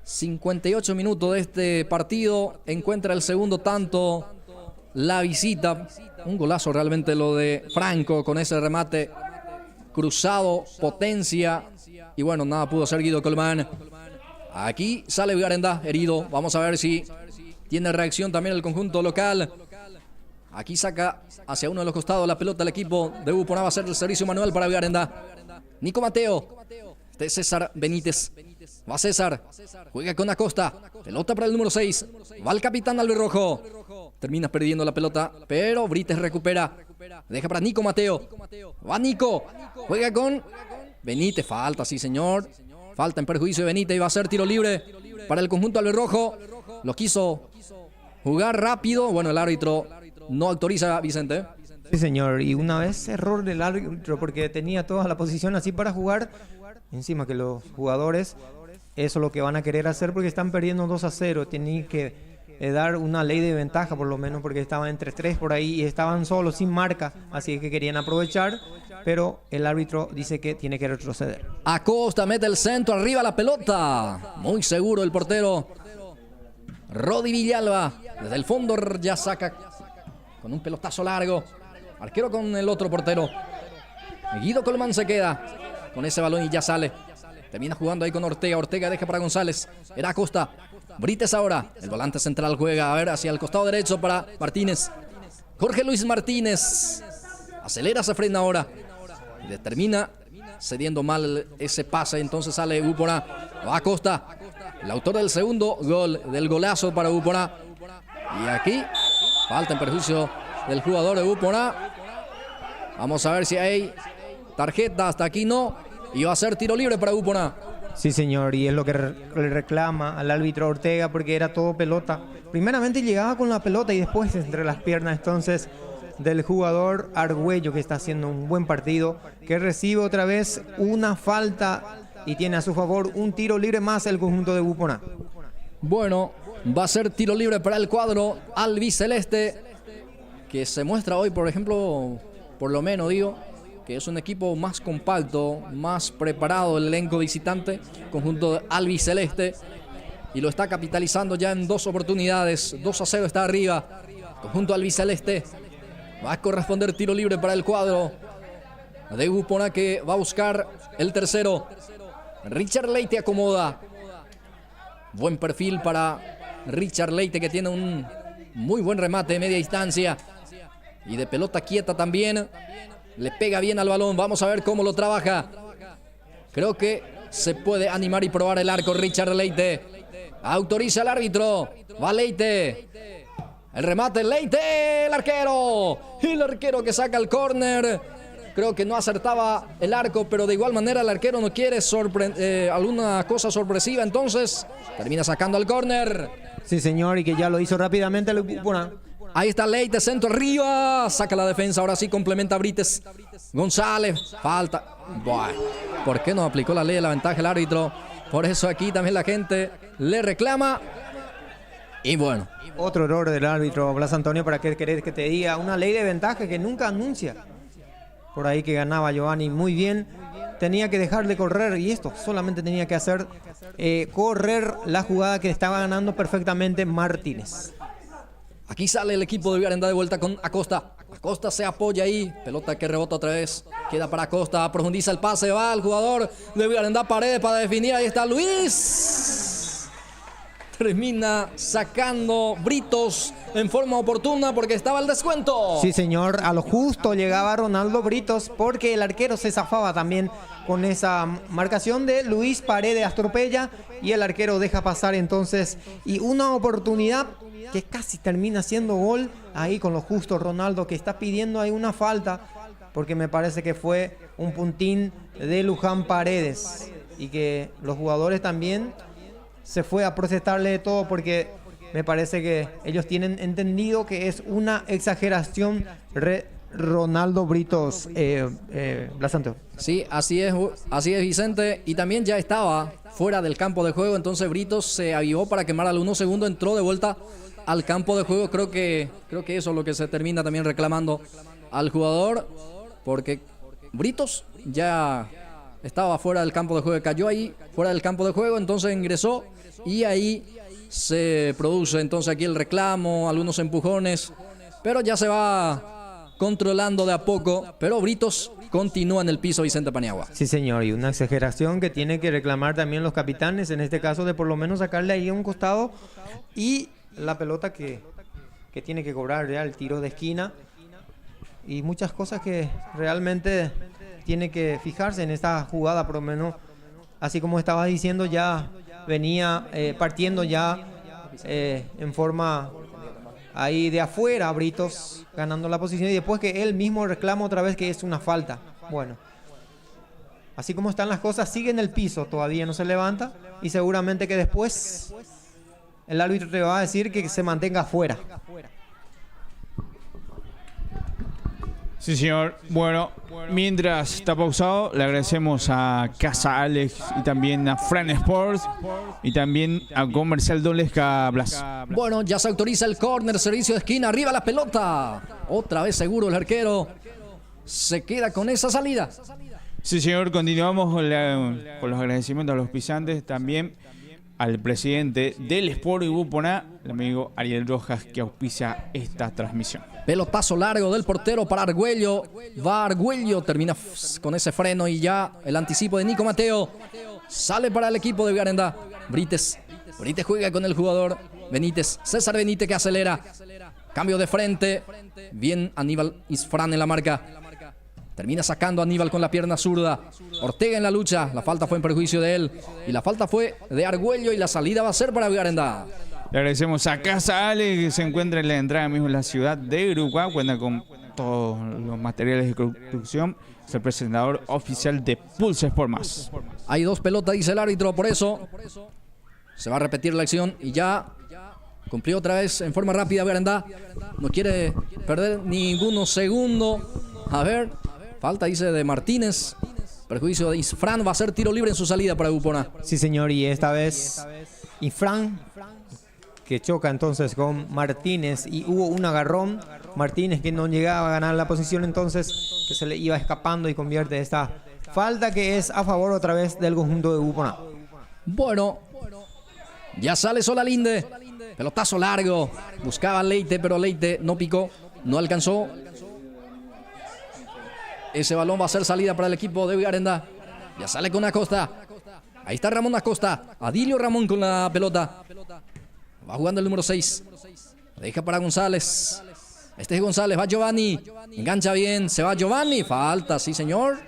Speaker 1: 58 minutos de este partido, encuentra el segundo tanto la visita. Un golazo realmente lo de Franco con ese remate cruzado, potencia, y bueno, nada pudo hacer Guido Colmán. Aquí sale Garandá herido. Vamos a ver si tiene reacción también el conjunto local. Aquí saca hacia uno de los costados la pelota el equipo de Upona. Va a ser el servicio manual para Garandá. Nico Mateo. De César Benítez. Va César. Juega con Acosta. Pelota para el número 6. Va el capitán albirrojo. Termina perdiendo la pelota, pero Brites recupera. Deja para Nico Mateo. Va Nico. Juega con Benítez. Falta, sí señor. Falta en perjuicio de Benítez, y va a ser tiro libre para el conjunto albirrojo. Lo quiso jugar rápido. Bueno, el árbitro no autoriza a Vicente.
Speaker 3: Sí, señor. Y una vez error del árbitro porque tenía toda la posición así para jugar. Encima que los jugadores, eso es lo que van a querer hacer porque están perdiendo 2-0. Tenían que dar una ley de ventaja por lo menos porque estaban entre 3 por ahí y estaban solos, sin marca. Así que querían aprovechar. Pero el árbitro dice que tiene que retroceder.
Speaker 1: Acosta mete el centro, arriba la pelota. Muy seguro el portero Rodi Villalba. Desde el fondo ya saca con un pelotazo largo. Arquero con el otro portero. Guido Colmán se queda con ese balón y ya sale. Termina jugando ahí con Ortega. Ortega deja para González. Era Acosta. Brites ahora. El volante central juega, a ver, hacia el costado derecho para Martínez. Jorge Luis Martínez. Acelera, se frena ahora. Y termina cediendo mal ese pase. Entonces sale Upona. Va Acosta. El autor del segundo gol, del golazo para Upona. Y aquí falta en perjuicio del jugador de Upona. Vamos a ver si hay tarjeta. Hasta aquí no. Y va a ser tiro libre para Upona.
Speaker 3: Sí, señor, y es lo que le reclama al árbitro Ortega porque era todo pelota. Primeramente llegaba con la pelota y después entre las piernas, entonces, del jugador Argüello, que está haciendo un buen partido, que recibe otra vez una falta y tiene a su favor un tiro libre más el conjunto de Upona.
Speaker 1: Bueno, va a ser tiro libre para el cuadro albiceleste, que se muestra hoy, por ejemplo, por lo menos digo, que es un equipo más compacto, más preparado el elenco visitante, conjunto albiceleste, y lo está capitalizando ya en 2 oportunidades. 2-0 está arriba, conjunto albiceleste. Va a corresponder tiro libre para el cuadro de Upona, que va a buscar el tercero. Richard Leite acomoda. Buen perfil para Richard Leite, que tiene un muy buen remate de media distancia y de pelota quieta también. Le pega bien al balón. Vamos a ver cómo lo trabaja. Creo que se puede animar y probar el arco Richard Leite. Autoriza el árbitro. Va Leite. El remate, Leite, el arquero. Y el arquero que saca el córner. Creo que no acertaba el arco, pero de igual manera el arquero no quiere alguna cosa sorpresiva. Entonces termina sacando al córner.
Speaker 3: Sí, señor, y que ya lo hizo rápidamente el Upona.
Speaker 1: Ahí está Leite, centro arriba. Saca la defensa, ahora sí complementa Brites González. Falta. Bueno, ¿por qué no aplicó la ley de la ventaja el árbitro? Por eso aquí también la gente le reclama. Y bueno.
Speaker 3: Otro error del árbitro Blas Antonio, para qué querés que te diga. Una ley de ventaja que nunca anuncia. Por ahí que ganaba Giovanni muy bien. Tenía que dejar de correr y esto solamente tenía que hacer correr la jugada que estaba ganando perfectamente Martínez.
Speaker 1: Aquí sale el equipo de Vigarendá de vuelta con Acosta. Acosta se apoya ahí. Pelota que rebota otra vez. Queda para Acosta. Profundiza el pase. Va el jugador de Vigarendá, Paredes, para definir. Ahí está Luis. Termina sacando Britos en forma oportuna porque estaba el descuento.
Speaker 3: Sí, señor. A lo justo llegaba Ronaldo Britos porque el arquero se zafaba también con esa marcación de Luis Paredes. Atropella y el arquero deja pasar entonces. Y una oportunidad que casi termina siendo gol. Ahí con lo justo Ronaldo, que está pidiendo ahí una falta porque me parece que fue un puntín de Luján Paredes. Y que los jugadores también se fue a protestarle de todo porque me parece que ellos tienen entendido que es una exageración. Ronaldo Britos, Blas Antonio.
Speaker 1: Sí, así es Vicente. Y también ya estaba fuera del campo de juego, entonces Britos se avivó para quemar al 1 segundo, entró de vuelta al campo de juego. Creo que eso es lo que se termina también reclamando al jugador, porque Britos ya estaba fuera del campo de juego, cayó ahí fuera del campo de juego, entonces ingresó y ahí se produce entonces aquí el reclamo, algunos empujones, pero ya se va controlando de a poco, pero Britos continúa en el piso, Vicente Paniagua.
Speaker 3: Sí, señor, y una exageración que tiene que reclamar también los capitanes, en este caso de por lo menos sacarle ahí a un costado y la pelota que tiene que cobrar ya el tiro de esquina y muchas cosas que realmente tiene que fijarse en esta jugada, por lo menos, así como estaba diciendo, ya venía partiendo ya en forma ahí de afuera, Britos ganando la posición y después que él mismo reclama otra vez que es una falta. Bueno, así como están las cosas, sigue en el piso, todavía no se levanta y seguramente que después el árbitro te va a decir que se mantenga afuera.
Speaker 2: Sí, señor. Bueno, mientras está pausado, le agradecemos a Casa Alex y también a Fran Sports y también a Comercial Dolesca Blas.
Speaker 1: Bueno, ya se autoriza el córner, servicio de esquina, arriba la pelota. Otra vez seguro el arquero se queda con esa salida.
Speaker 2: Sí, señor. Continuamos con los agradecimientos a los pisantes, también al presidente del Sport Upona, el amigo Ariel Rojas, que auspicia esta transmisión.
Speaker 1: Pelotazo largo del portero para Argüello. Va Argüello, termina con ese freno y ya el anticipo de Nico Mateo. Sale para el equipo de Vigarendá. Brites juega con el jugador Benítez. César Benítez que acelera. Cambio de frente. Bien Aníbal Isfrán en la marca. Termina sacando a Aníbal con la pierna zurda. Ortega en la lucha. La falta fue en perjuicio de él. Y la falta fue de Argüello y la salida va a ser para Vigarendá.
Speaker 2: Le agradecemos a Casa Ale, que se encuentra en la entrada mismo en la ciudad de Uruguay. Cuenta con todos los materiales de construcción. Es el presentador oficial de Pulse Sport Más.
Speaker 1: Hay dos pelotas, dice el árbitro, por eso se va a repetir la acción y ya cumplió otra vez en forma rápida Vigarendá. No quiere perder ningún segundo. A ver, falta, dice, de Martínez. Perjuicio de Isfrán, va a ser tiro libre en su salida para Upona.
Speaker 3: Sí, señor, y esta vez Isfrán, que choca entonces con Martínez y hubo un agarrón. Martínez que no llegaba a ganar la posición, entonces que se le iba escapando y convierte esta falta que es a favor otra vez del conjunto de Upona.
Speaker 1: Bueno, ya sale Solalinde. Pelotazo largo. Buscaba Leite, pero Leite no picó, no alcanzó. Ese balón va a ser salida para el equipo de Arenda. Ya sale con Acosta. Ahí está Ramón Acosta. Adilio Ramón con la pelota. Va jugando el número 6. Deja para González. Este es González. Va Giovanni. Engancha bien. Se va Giovanni. Falta, sí señor.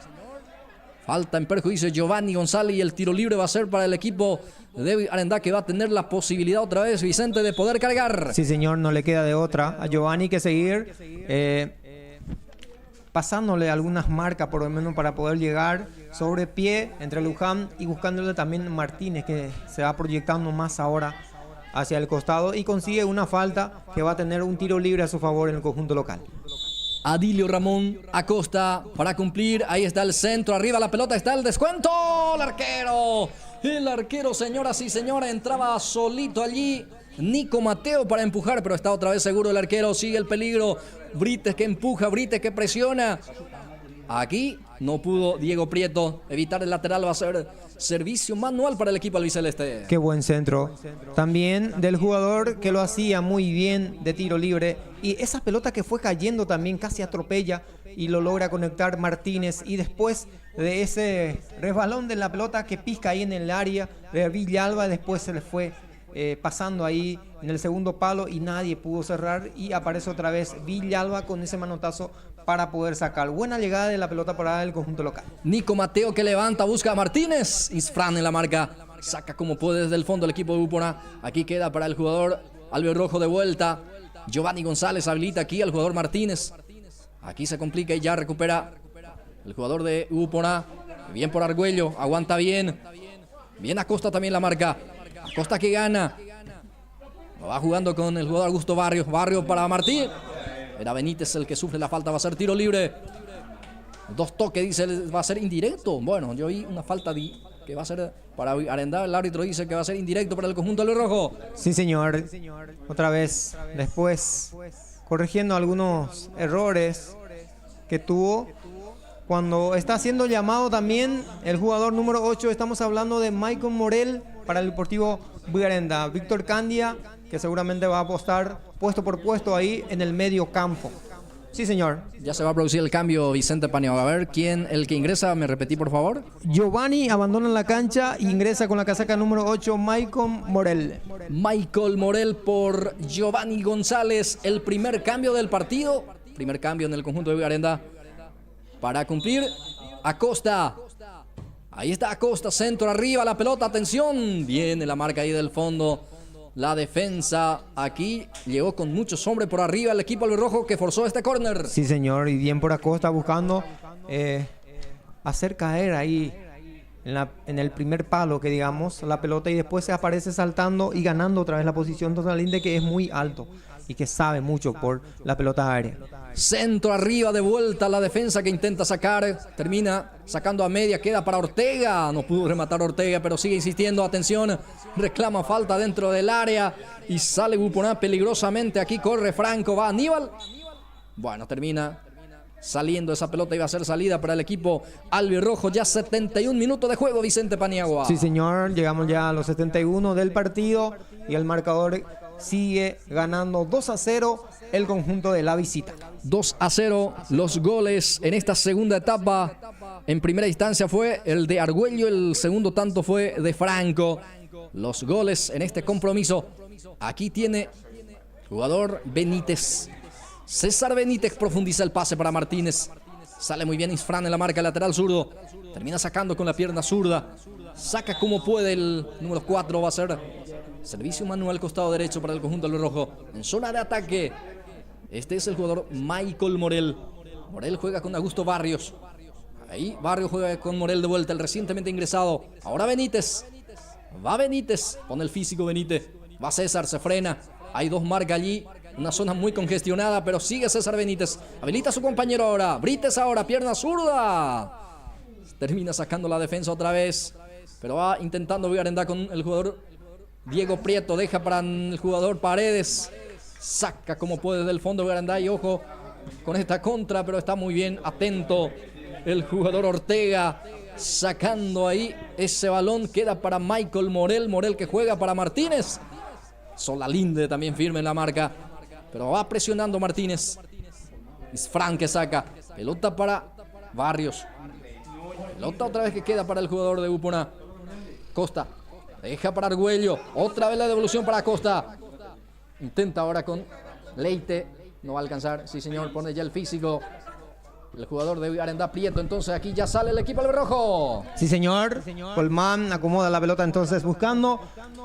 Speaker 1: Falta en perjuicio de Giovanni González. Y el tiro libre va a ser para el equipo de Arendá, que va a tener la posibilidad otra vez, Vicente, de poder cargar.
Speaker 3: Sí señor, no le queda de otra. A Giovanni que seguir pasándole algunas marcas por lo menos para poder llegar sobre pie entre Luján y buscándole también Martínez, que se va proyectando más ahora hacia el costado y consigue una falta que va a tener un tiro libre a su favor en el conjunto local.
Speaker 1: Adilio Ramón Acosta para cumplir. Ahí está el centro, arriba la pelota, está el descuento. El arquero, señoras y señores, entraba solito allí Nico Mateo para empujar, pero está otra vez seguro el arquero. Sigue el peligro. Brites que empuja, Brites que presiona. Aquí no pudo Diego Prieto evitar el lateral. Va a ser servicio manual para el equipo albiceleste.
Speaker 3: Qué buen centro. También del jugador que lo hacía muy bien de tiro libre. Y esa pelota que fue cayendo también casi atropella y lo logra conectar Martínez. Y después de ese resbalón de la pelota que pisca ahí en el área de Villalba, después se le fue pasando ahí en el segundo palo y nadie pudo cerrar. Y aparece otra vez Villalba con ese manotazo para poder sacar. Buena llegada de la pelota parada del conjunto local.
Speaker 1: Nico Mateo que levanta, busca a Martínez. Isfran en la marca. Saca como puede desde el fondo el equipo de Upona. Aquí queda para el jugador albirrojo de vuelta. Giovanni González habilita aquí al jugador Martínez. Aquí se complica y ya recupera el jugador de Upona. Bien por Argüello, aguanta bien. Bien Acosta también la marca. Acosta que gana. Va jugando con el jugador Augusto Barrios. Barrios para Martín. Era Benítez el que sufre la falta. Va a ser tiro libre. 2 toques, dice, va a ser indirecto. Bueno, yo vi una falta que va a ser para Arendá. El árbitro dice que va a ser indirecto para el conjunto albirrojo.
Speaker 3: Sí, señor. Otra vez, después, corrigiendo algunos errores que tuvo. Cuando está siendo llamado también el jugador número 8, estamos hablando de Michael Morel para el Deportivo Arenda. Víctor Candia, que seguramente va a apostar puesto por puesto ahí en el medio campo. Sí, señor.
Speaker 1: Ya se va a producir el cambio, Vicente Paniagua. A ver, ¿quién el que ingresa? ¿Me repetí, por favor?
Speaker 3: Giovanni abandona la cancha e ingresa con la casaca número 8, Michael Morel.
Speaker 1: Michael Morel por Giovanni González. El primer cambio del partido. Primer cambio en el conjunto de Arenda. Para cumplir, Acosta. Ahí está Acosta, centro arriba, la pelota, atención. Viene la marca ahí del fondo. La defensa aquí llegó con muchos hombres por arriba el equipo albirrojo que forzó este córner.
Speaker 3: Sí, señor, y bien por Acosta buscando hacer caer ahí en el primer palo, que digamos, la pelota, y después se aparece saltando y ganando otra vez la posición Tosalinde, que es muy alto y que sabe mucho por la pelota aérea.
Speaker 1: Centro arriba, de vuelta la defensa que intenta sacar. Termina sacando a media, queda para Ortega. No pudo rematar Ortega, pero sigue insistiendo. Atención, reclama falta dentro del área y sale Buponá peligrosamente. Aquí corre Franco, va Aníbal. Bueno, termina saliendo esa pelota y va a ser salida para el equipo albirrojo. Ya 71 minutos de juego, Vicente Paniagua.
Speaker 3: Sí, señor, llegamos ya a los 71 del partido y el marcador sigue ganando 2-0 el conjunto de la visita.
Speaker 1: 2-0 los goles en esta segunda etapa. En primera instancia fue el de Argüello, el segundo tanto fue de Franco. Los goles en este compromiso. Aquí tiene jugador Benítez. César Benítez profundiza el pase para Martínez. Sale muy bien Isfran en la marca lateral zurdo. Termina sacando con la pierna zurda. Saca como puede el número 4. Va a ser servicio manual costado derecho para el conjunto albirrojo. En zona de ataque. Este es el jugador Michael Morel. Morel juega con Augusto Barrios. Ahí Barrios juega con Morel de vuelta, el recientemente ingresado. Ahora Benítez. Va Benítez. Pone el físico Benítez. Va César, se frena. Hay 2 marcas allí. Una zona muy congestionada, pero sigue César Benítez. Habilita a su compañero ahora. Brites ahora, pierna zurda. Termina sacando la defensa otra vez. Pero va intentando Arendá con el jugador Diego Prieto. Deja para el jugador Paredes. Saca como puede del fondo Arendá y ojo con esta contra, pero está muy bien atento el jugador Ortega. Sacando ahí ese balón. Queda para Michael Morel. Morel que juega para Martínez. Solalinde también firme en la marca. Pero va presionando Martínez. Es Frank que saca. Pelota para Barrios. Pelota otra vez que queda para el jugador de Upona. Costa. Deja para Argüello. Otra vez la devolución para Costa. Intenta ahora con Leite. No va a alcanzar. Sí, señor. Pone ya el físico. El jugador de Arendá Prieto. Entonces aquí ya sale el equipo albirrojo.
Speaker 3: Sí, señor. Colmán acomoda la pelota entonces buscando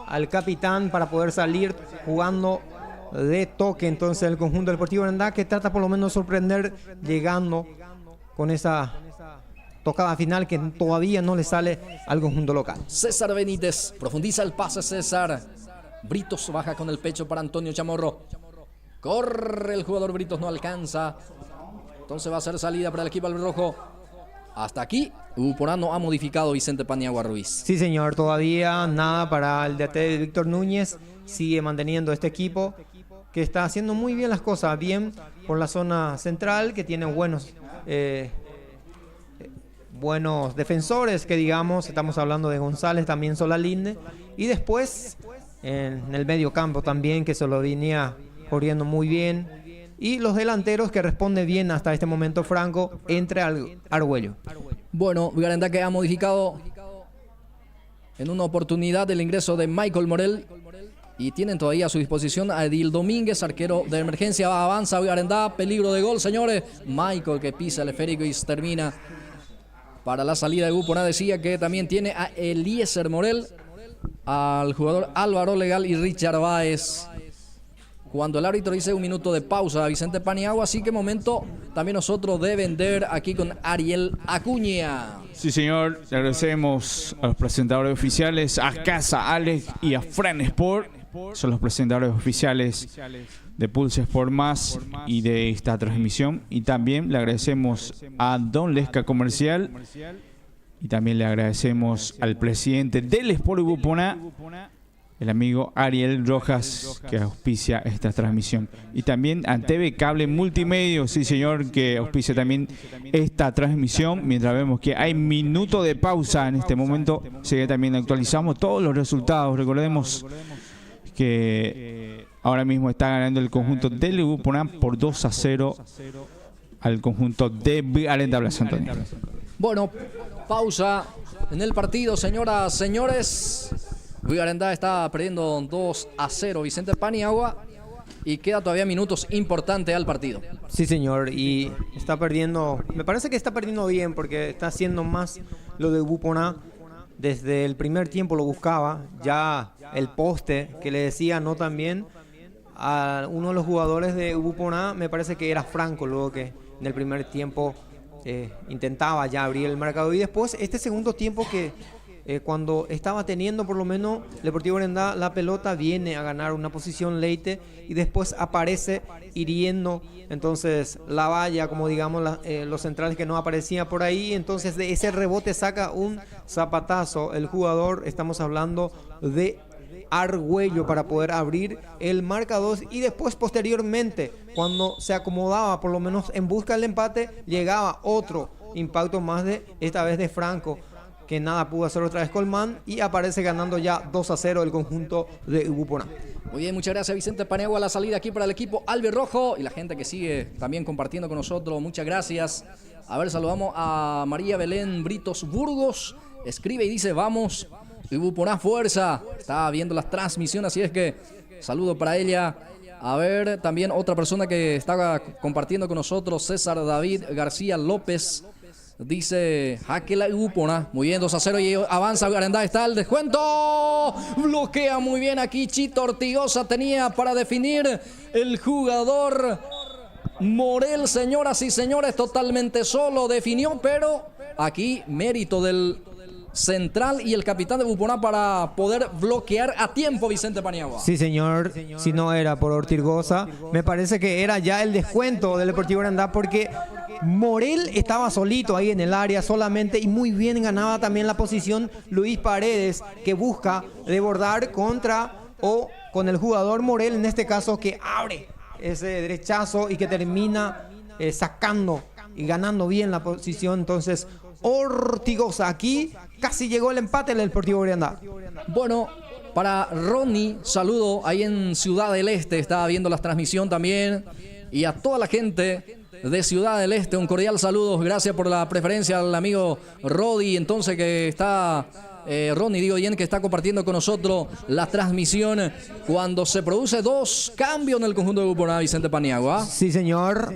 Speaker 3: al capitán para poder salir jugando de toque. Entonces el conjunto deportivo Arendá que trata por lo menos de sorprender llegando con esa tocada final que todavía no le sale al conjunto local.
Speaker 1: César Benítez profundiza el pase. César Britos baja con el pecho para Antonio Chamorro. Corre el jugador Britos, no alcanza. Entonces va a ser salida para el equipo albirrojo. Hasta aquí Upona no ha modificado Vicente Paniagua Ruiz.
Speaker 3: Sí, señor, todavía nada para el DT de Víctor Núñez. Sigue manteniendo este equipo que está haciendo muy bien las cosas, bien por la zona central, que tiene buenos defensores, que digamos, estamos hablando de González, también Solalinde, y después en el medio campo también, que se lo venía corriendo muy bien. Y los delanteros que responde bien hasta este momento Franco entre Argüello.
Speaker 1: Bueno, Arendá que ha modificado en una oportunidad el ingreso de Michael Morel. Y tienen todavía a su disposición a Edil Domínguez, arquero de emergencia. Avanza Arendá, peligro de gol, señores. Michael que pisa el esférico y termina para la salida de Upona. Decía que también tiene a Eliezer Morel, al jugador Álvaro Legal y Richard Báez. Cuando el árbitro dice un minuto de pausa a Vicente Paniagua, así que momento también nosotros de vender aquí con Ariel Acuña.
Speaker 2: Sí, señor, le agradecemos a los presentadores oficiales, a Casa Alex y a Fran Sport. Son los presentadores oficiales de Pulse Sport Más y de esta transmisión. Y también le agradecemos a Don Lesca Comercial. Y también le agradecemos al presidente del Sport Upona, el amigo Ariel Rojas, que auspicia esta transmisión. Y también a TV Cable Multimedia, sí señor, que auspicia también esta transmisión. Mientras vemos que hay minuto de pausa en este momento, también actualizamos todos los resultados. Recordemos que ahora mismo está ganando el conjunto del Upona por 2-0 al conjunto de Arendá Blas Antonio.
Speaker 1: Bueno, pausa en el partido, señoras, señores. Arendá está perdiendo 2-0 Vicente Paniagua y queda todavía minutos importantes al partido.
Speaker 3: Sí, señor, y está perdiendo, me parece que está perdiendo bien porque está haciendo más lo de Upona. Desde el primer tiempo lo buscaba, ya el poste que le decía no también a uno de los jugadores de Upona, me parece que era Franco, luego que en el primer tiempo intentaba ya abrir el marcador y después este segundo tiempo que cuando estaba teniendo por lo menos Deportivo Arendá la pelota, viene a ganar una posición Leite y después aparece hiriendo entonces la valla, como digamos los centrales que no aparecían por ahí. Entonces de ese rebote saca un zapatazo el jugador, estamos hablando de Argüello, para poder abrir el marcador y después posteriormente cuando se acomodaba por lo menos en busca del empate, llegaba otro impacto más de esta vez de Franco, que nada pudo hacer otra vez Colmán y aparece ganando ya 2-0 el conjunto de Upona.
Speaker 1: Muy bien, muchas gracias Vicente Paniagua. La salida aquí para el equipo albirrojo y la gente que sigue también compartiendo con nosotros. Muchas gracias. A ver, saludamos a María Belén Britos Burgos. Escribe y dice, vamos, Upona fuerza. Está viendo las transmisiones, así es que saludo para ella. A ver, también otra persona que estaba compartiendo con nosotros, César David García López. Dice jaque la Upona. Muy bien, 2-0 y avanza Arendá. Está el descuento. Bloquea muy bien aquí Chito Ortigosa. Tenía para definir el jugador Morel, señoras y señores, totalmente solo definió, pero aquí mérito del central y el capitán de Upona para poder bloquear a tiempo Vicente Paniagua.
Speaker 3: Sí, señor, si no era por Ortigosa, me parece que era ya el descuento del Deportivo Arendá, porque Morel estaba solito ahí en el área solamente y muy bien ganaba también la posición Luis Paredes, que busca desbordar contra o con el jugador Morel, en este caso, que abre ese derechazo y que termina sacando y ganando bien la posición. Entonces Ortigosa, aquí casi llegó el empate del Deportivo Arendá.
Speaker 1: Bueno, para Ronnie, saludo ahí en Ciudad del Este, estaba viendo la transmisión también, y a toda la gente de Ciudad del Este. Un cordial saludo, gracias por la preferencia al amigo Rodi, entonces que está... Ronnie, digo bien, que está compartiendo con nosotros la transmisión cuando se produce 2 cambios en el conjunto de Grupo A, Vicente Paniagua.
Speaker 3: Sí, señor.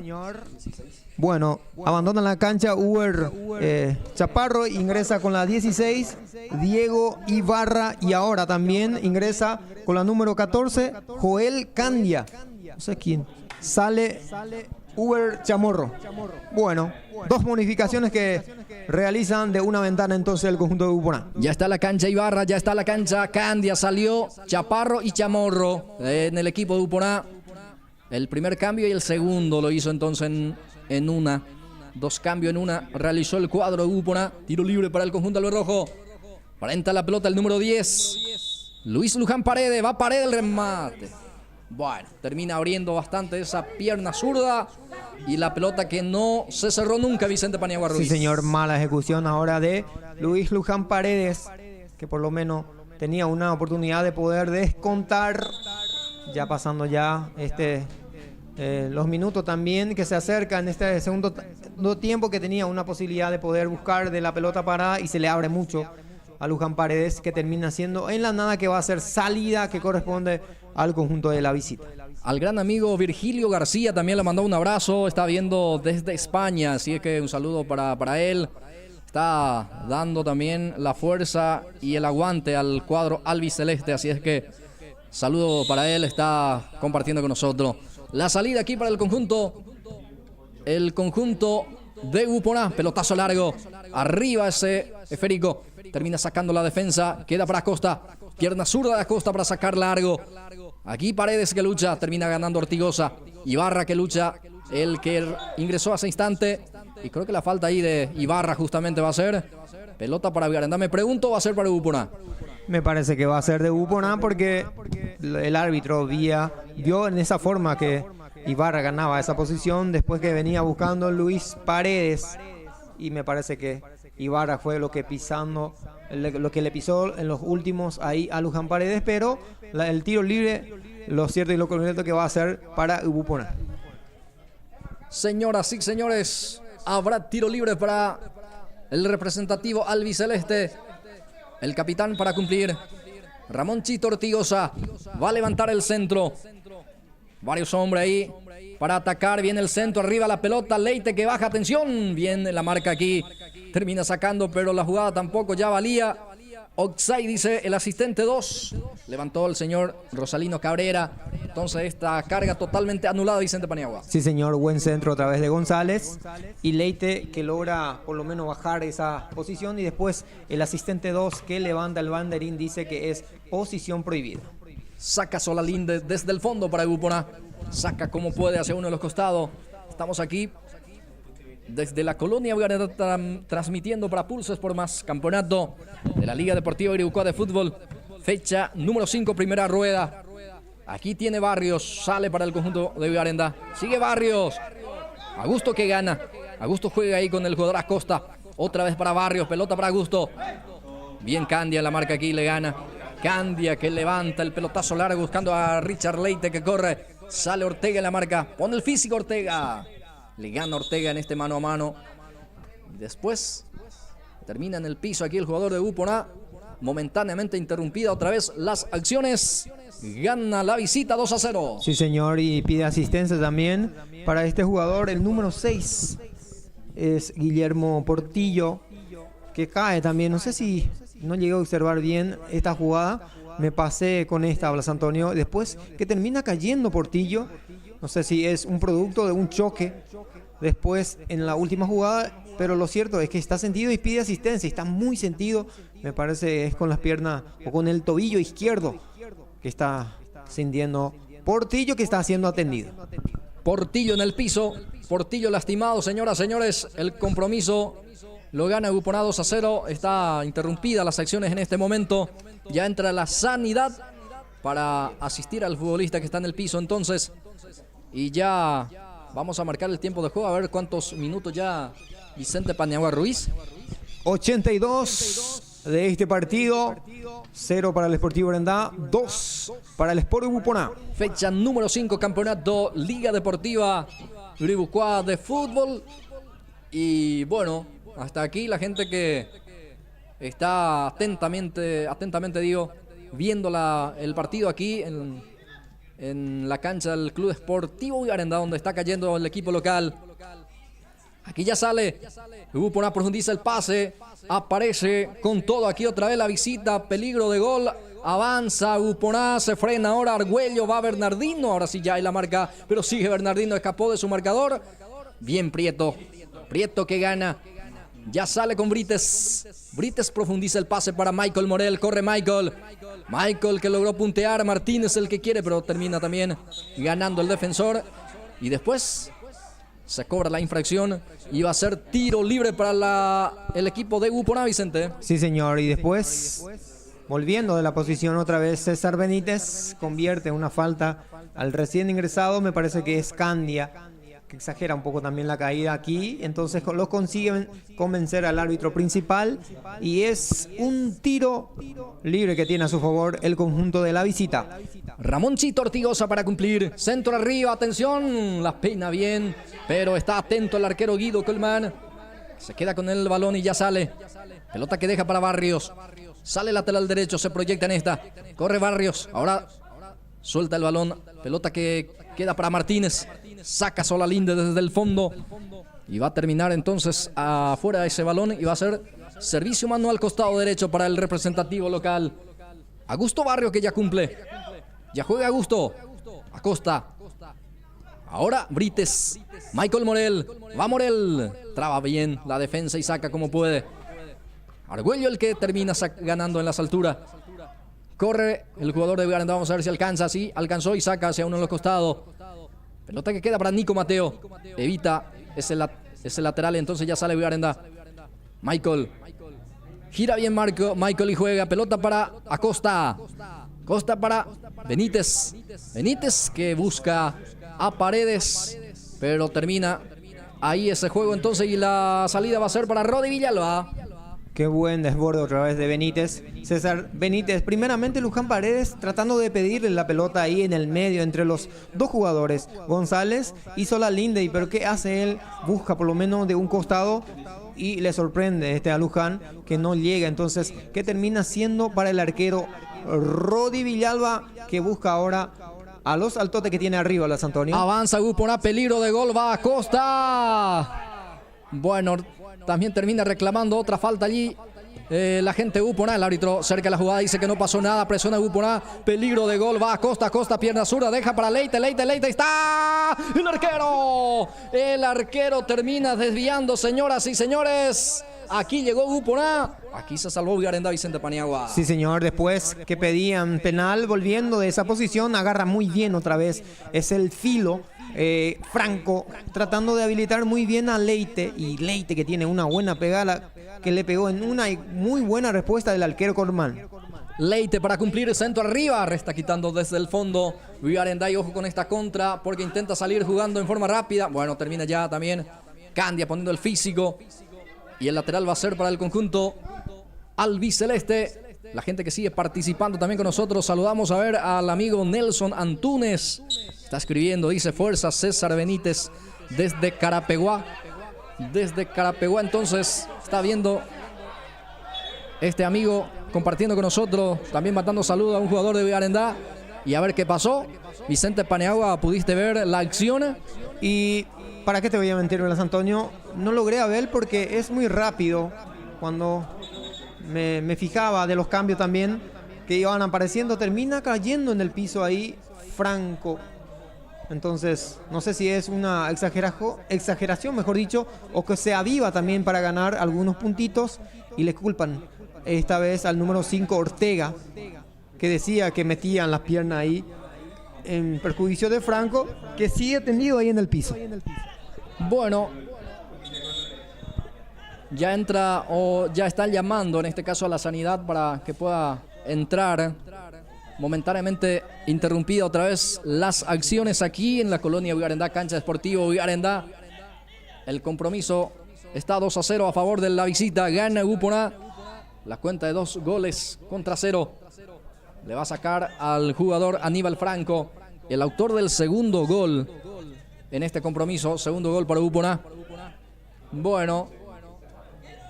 Speaker 3: Bueno, abandona la cancha Uber Chaparro, ingresa con la 16, Diego Ibarra, y ahora también ingresa con la número 14, Joel Candia. No sé quién. Sale Uber Chamorro. Bueno, 2 modificaciones que realizan de una ventana entonces el conjunto de Grupo A.
Speaker 1: Ya está la cancha Ibarra, ya está la cancha Candia, salió Chaparro y Chamorro en el equipo de Grupo A. El primer cambio y el segundo lo hizo entonces en una. 2 cambios en una. Realizó el cuadro de Grupo A. Tiro libre para el conjunto albirrojo. Parenta la pelota el número 10. Luis Luján Paredes. Va Paredes el remate. Bueno, termina abriendo bastante esa pierna zurda. Y la pelota que no se cerró nunca, Vicente Paniagua Ruiz.
Speaker 3: Sí, señor. Mala ejecución ahora de Luis Luján Paredes, que por lo menos tenía una oportunidad de poder descontar. Ya pasando ya los minutos también que se acercan en este segundo tiempo, que tenía una posibilidad de poder buscar de la pelota parada y se le abre mucho a Luján Paredes, que termina siendo en la nada, que va a ser salida que corresponde al conjunto de la visita.
Speaker 1: Al gran amigo Virgilio García también le mandó un abrazo, está viendo desde España, así es que un saludo para él. Está dando también la fuerza y el aguante al cuadro albiceleste, así es que saludo para él, está compartiendo con nosotros. La salida aquí para el conjunto de Grupo A, pelotazo largo, arriba ese esférico, termina sacando la defensa, queda para Acosta, pierna zurda de Acosta para sacar largo. Aquí Paredes que lucha, termina ganando Ortigosa. Ibarra que lucha, el que ingresó hace instante. Y creo que la falta ahí de Ibarra justamente va a ser pelota para Vigaranda. Me pregunto, ¿va a ser para Grupo A?
Speaker 3: Me parece que va a ser de Grupo A, porque el árbitro vio en esa forma que Ibarra ganaba esa posición después que venía buscando Luis Paredes. Y me parece que Ibarra fue lo que le pisó en los últimos ahí a Luján Paredes, pero el tiro libre, lo cierto y lo correcto que va a ser para Grupo A.
Speaker 1: Señoras y señores, habrá tiro libre para el representativo albiceleste. El capitán para cumplir, Ramón Chito Ortigosa, va a levantar el centro. Varios hombres ahí para atacar. Viene el centro, arriba la pelota. Leite que baja, atención. Bien la marca aquí. Termina sacando, pero la jugada tampoco ya valía. Oxide, dice el asistente 2. Levantó el señor Rosalino Cabrera. Entonces esta carga totalmente anulada, Vicente Paniagua.
Speaker 3: Sí, señor. Buen centro a través de González. Y Leite que logra por lo menos bajar esa posición. Y después el asistente 2 que levanta el banderín dice que es posición prohibida.
Speaker 1: Saca Solalín desde el fondo para Grupo A. Saca como puede hacia uno de los costados. Estamos aquí desde la colonia transmitiendo para Pulso Sport Más, campeonato de la Liga Deportiva Iribucá de Fútbol, fecha número 5, primera rueda. Aquí tiene Barrios, sale para el conjunto de Vigarenda. Sigue Barrios. Augusto que gana. Augusto juega ahí con el jugador Acosta. Otra vez para Barrios, pelota para Augusto. Bien Candia, la marca aquí le gana. Candia que levanta el pelotazo largo buscando a Richard Leite que corre. Sale Ortega en la marca. Pone el físico Ortega. Le gana Ortega en este mano a mano. Y después termina en el piso aquí el jugador de Grupo A. Momentáneamente interrumpida otra vez las acciones. Gana la visita 2-0.
Speaker 3: Sí, señor, y pide asistencia también para este jugador. El número 6 es Guillermo Portillo, que cae también. No sé si no llegué a observar bien esta jugada. Me pasé con esta, Blas Antonio. Después que termina cayendo Portillo. No sé si es un producto de un choque después en la última jugada, pero lo cierto es que está sentido y pide asistencia. Está muy sentido. Me parece es con las piernas o con el tobillo izquierdo que está sintiendo Portillo, que está siendo atendido.
Speaker 1: Portillo en el piso. Portillo lastimado, señoras, señores. El compromiso lo gana Grupo A 2-0. Está interrumpida las acciones en este momento. Ya entra la sanidad para asistir al futbolista que está en el piso entonces. Y ya vamos a marcar el tiempo de juego. A ver cuántos minutos ya Vicente Paniagua Ruiz.
Speaker 3: 82 de este partido. 0 para el Sportivo Brendá, 2 para el Sport Grupo A.
Speaker 1: Fecha número 5, campeonato Liga Deportiva Bribucois de fútbol. Y bueno, hasta aquí la gente que está atentamente digo, viendo el partido aquí en la cancha del Club Esportivo Viarendá, donde está cayendo el equipo local. Aquí ya sale, Upona profundiza el pase, aparece con todo aquí otra vez la visita, peligro de gol, avanza Upona, se frena ahora Argüello, va Bernardino, ahora sí ya hay la marca, pero sigue Bernardino, escapó de su marcador. Bien Prieto que gana, ya sale con Brites profundiza el pase para Michael Morel, corre Michael que logró puntear, Martínez el que quiere, pero termina también ganando el defensor, y después se cobra la infracción y va a ser tiro libre para el equipo de Upona, Vicente.
Speaker 3: Sí, señor. Y después, volviendo de la posición otra vez, César Benítez convierte una falta al recién ingresado. Me parece que es Candia, que exagera un poco también la caída aquí. Entonces lo consiguen convencer al árbitro principal. Y es un tiro libre que tiene a su favor el conjunto de la visita.
Speaker 1: Ramonchito Ortigosa para cumplir. Centro arriba, atención. La peina bien, pero está atento el arquero Guido Colman. Se queda con el balón y ya sale. Pelota que deja para Barrios. Sale lateral derecho, se proyecta en esta. Corre Barrios. Ahora suelta el balón. Pelota que queda para Martínez. Saca Sola Linde desde el fondo. Y va a terminar entonces afuera ese balón. Y va a ser servicio mano al costado derecho para el representativo local. Augusto Barrio, que ya cumple. Ya juega Augusto. Acosta. Ahora Brites. Michael Morel. Va Morel. Traba bien la defensa y saca como puede. Argüello el que termina ganando en las alturas. Corre el jugador de Viarendá. Vamos a ver si alcanza. Sí, alcanzó y saca hacia uno de los costados. Pelota que queda para Nico Mateo. Evita ese lateral. Entonces ya sale Viarendá. Michael. Gira bien Michael y juega. Pelota para Acosta. Costa para Benítez. Benítez que busca a Paredes, pero termina ahí ese juego entonces, y la salida va a ser para Rodi Villalba.
Speaker 3: Qué buen desborde otra vez de Benítez. César Benítez, primeramente Luján Paredes tratando de pedirle la pelota ahí en el medio entre los dos jugadores, González y Sola Linde, pero ¿qué hace él? Busca por lo menos de un costado y le sorprende a Luján que no llega. Entonces, ¿qué termina siendo para el arquero Rodi Villalba, que busca ahora a los altotes que tiene arriba las Antonio?
Speaker 1: Avanza Upona, peligro de gol, va Acosta. Bueno, también termina reclamando otra falta allí. La gente Upona, el árbitro cerca de la jugada dice que no pasó nada, presiona Upona, peligro de gol, va Acosta, pierna zurda, deja para Leite, está el arquero termina desviando, señoras y señores. Aquí llegó Upona. Aquí se salvó Viarendá, Vicente Paniagua.
Speaker 3: Sí, señor. Después que pedían penal, volviendo de esa posición, agarra muy bien otra vez. Es el filo. Franco tratando de habilitar muy bien a Leite. Y Leite, que tiene una buena pegada, que le pegó en una muy buena respuesta del arquero Corman.
Speaker 1: Leite para cumplir, centro arriba. Resta quitando desde el fondo Viarendá. Y ojo con esta contra, porque intenta salir jugando en forma rápida. Bueno, termina ya también Candia poniendo el físico. Y el lateral va a ser para el conjunto albiceleste. La gente que sigue participando también con nosotros. Saludamos a ver al amigo Nelson Antunes. Está escribiendo, dice: fuerza César Benítez desde Carapeguá. Desde Carapeguá, entonces está viendo este amigo compartiendo con nosotros. También mandando saludos a un jugador de Viarendá. Y a ver qué pasó. Vicente Paniagua, ¿pudiste ver la acción?
Speaker 3: Y ¿para qué te voy a mentir, Blas Antonio? No logré a ver porque es muy rápido. Cuando me fijaba de los cambios también que iban apareciendo, termina cayendo en el piso ahí Franco. Entonces, no sé si es una exageración, mejor dicho, o que se aviva también para ganar algunos puntitos y le culpan esta vez al número 5 Ortega, que decía que metían las piernas ahí en perjuicio de Franco, que sigue tendido ahí en el piso.
Speaker 1: Bueno, ya entra o ya están llamando en este caso a la sanidad para que pueda entrar. Momentáneamente interrumpida otra vez las acciones aquí en la colonia Viarendá, cancha Deportivo Viarendá. El compromiso está 2-0 a favor de la visita. Gana Upona. La cuenta de 2-0. Le va a sacar al jugador Aníbal Franco, el autor del segundo gol en este compromiso. Segundo gol para Upona. Bueno,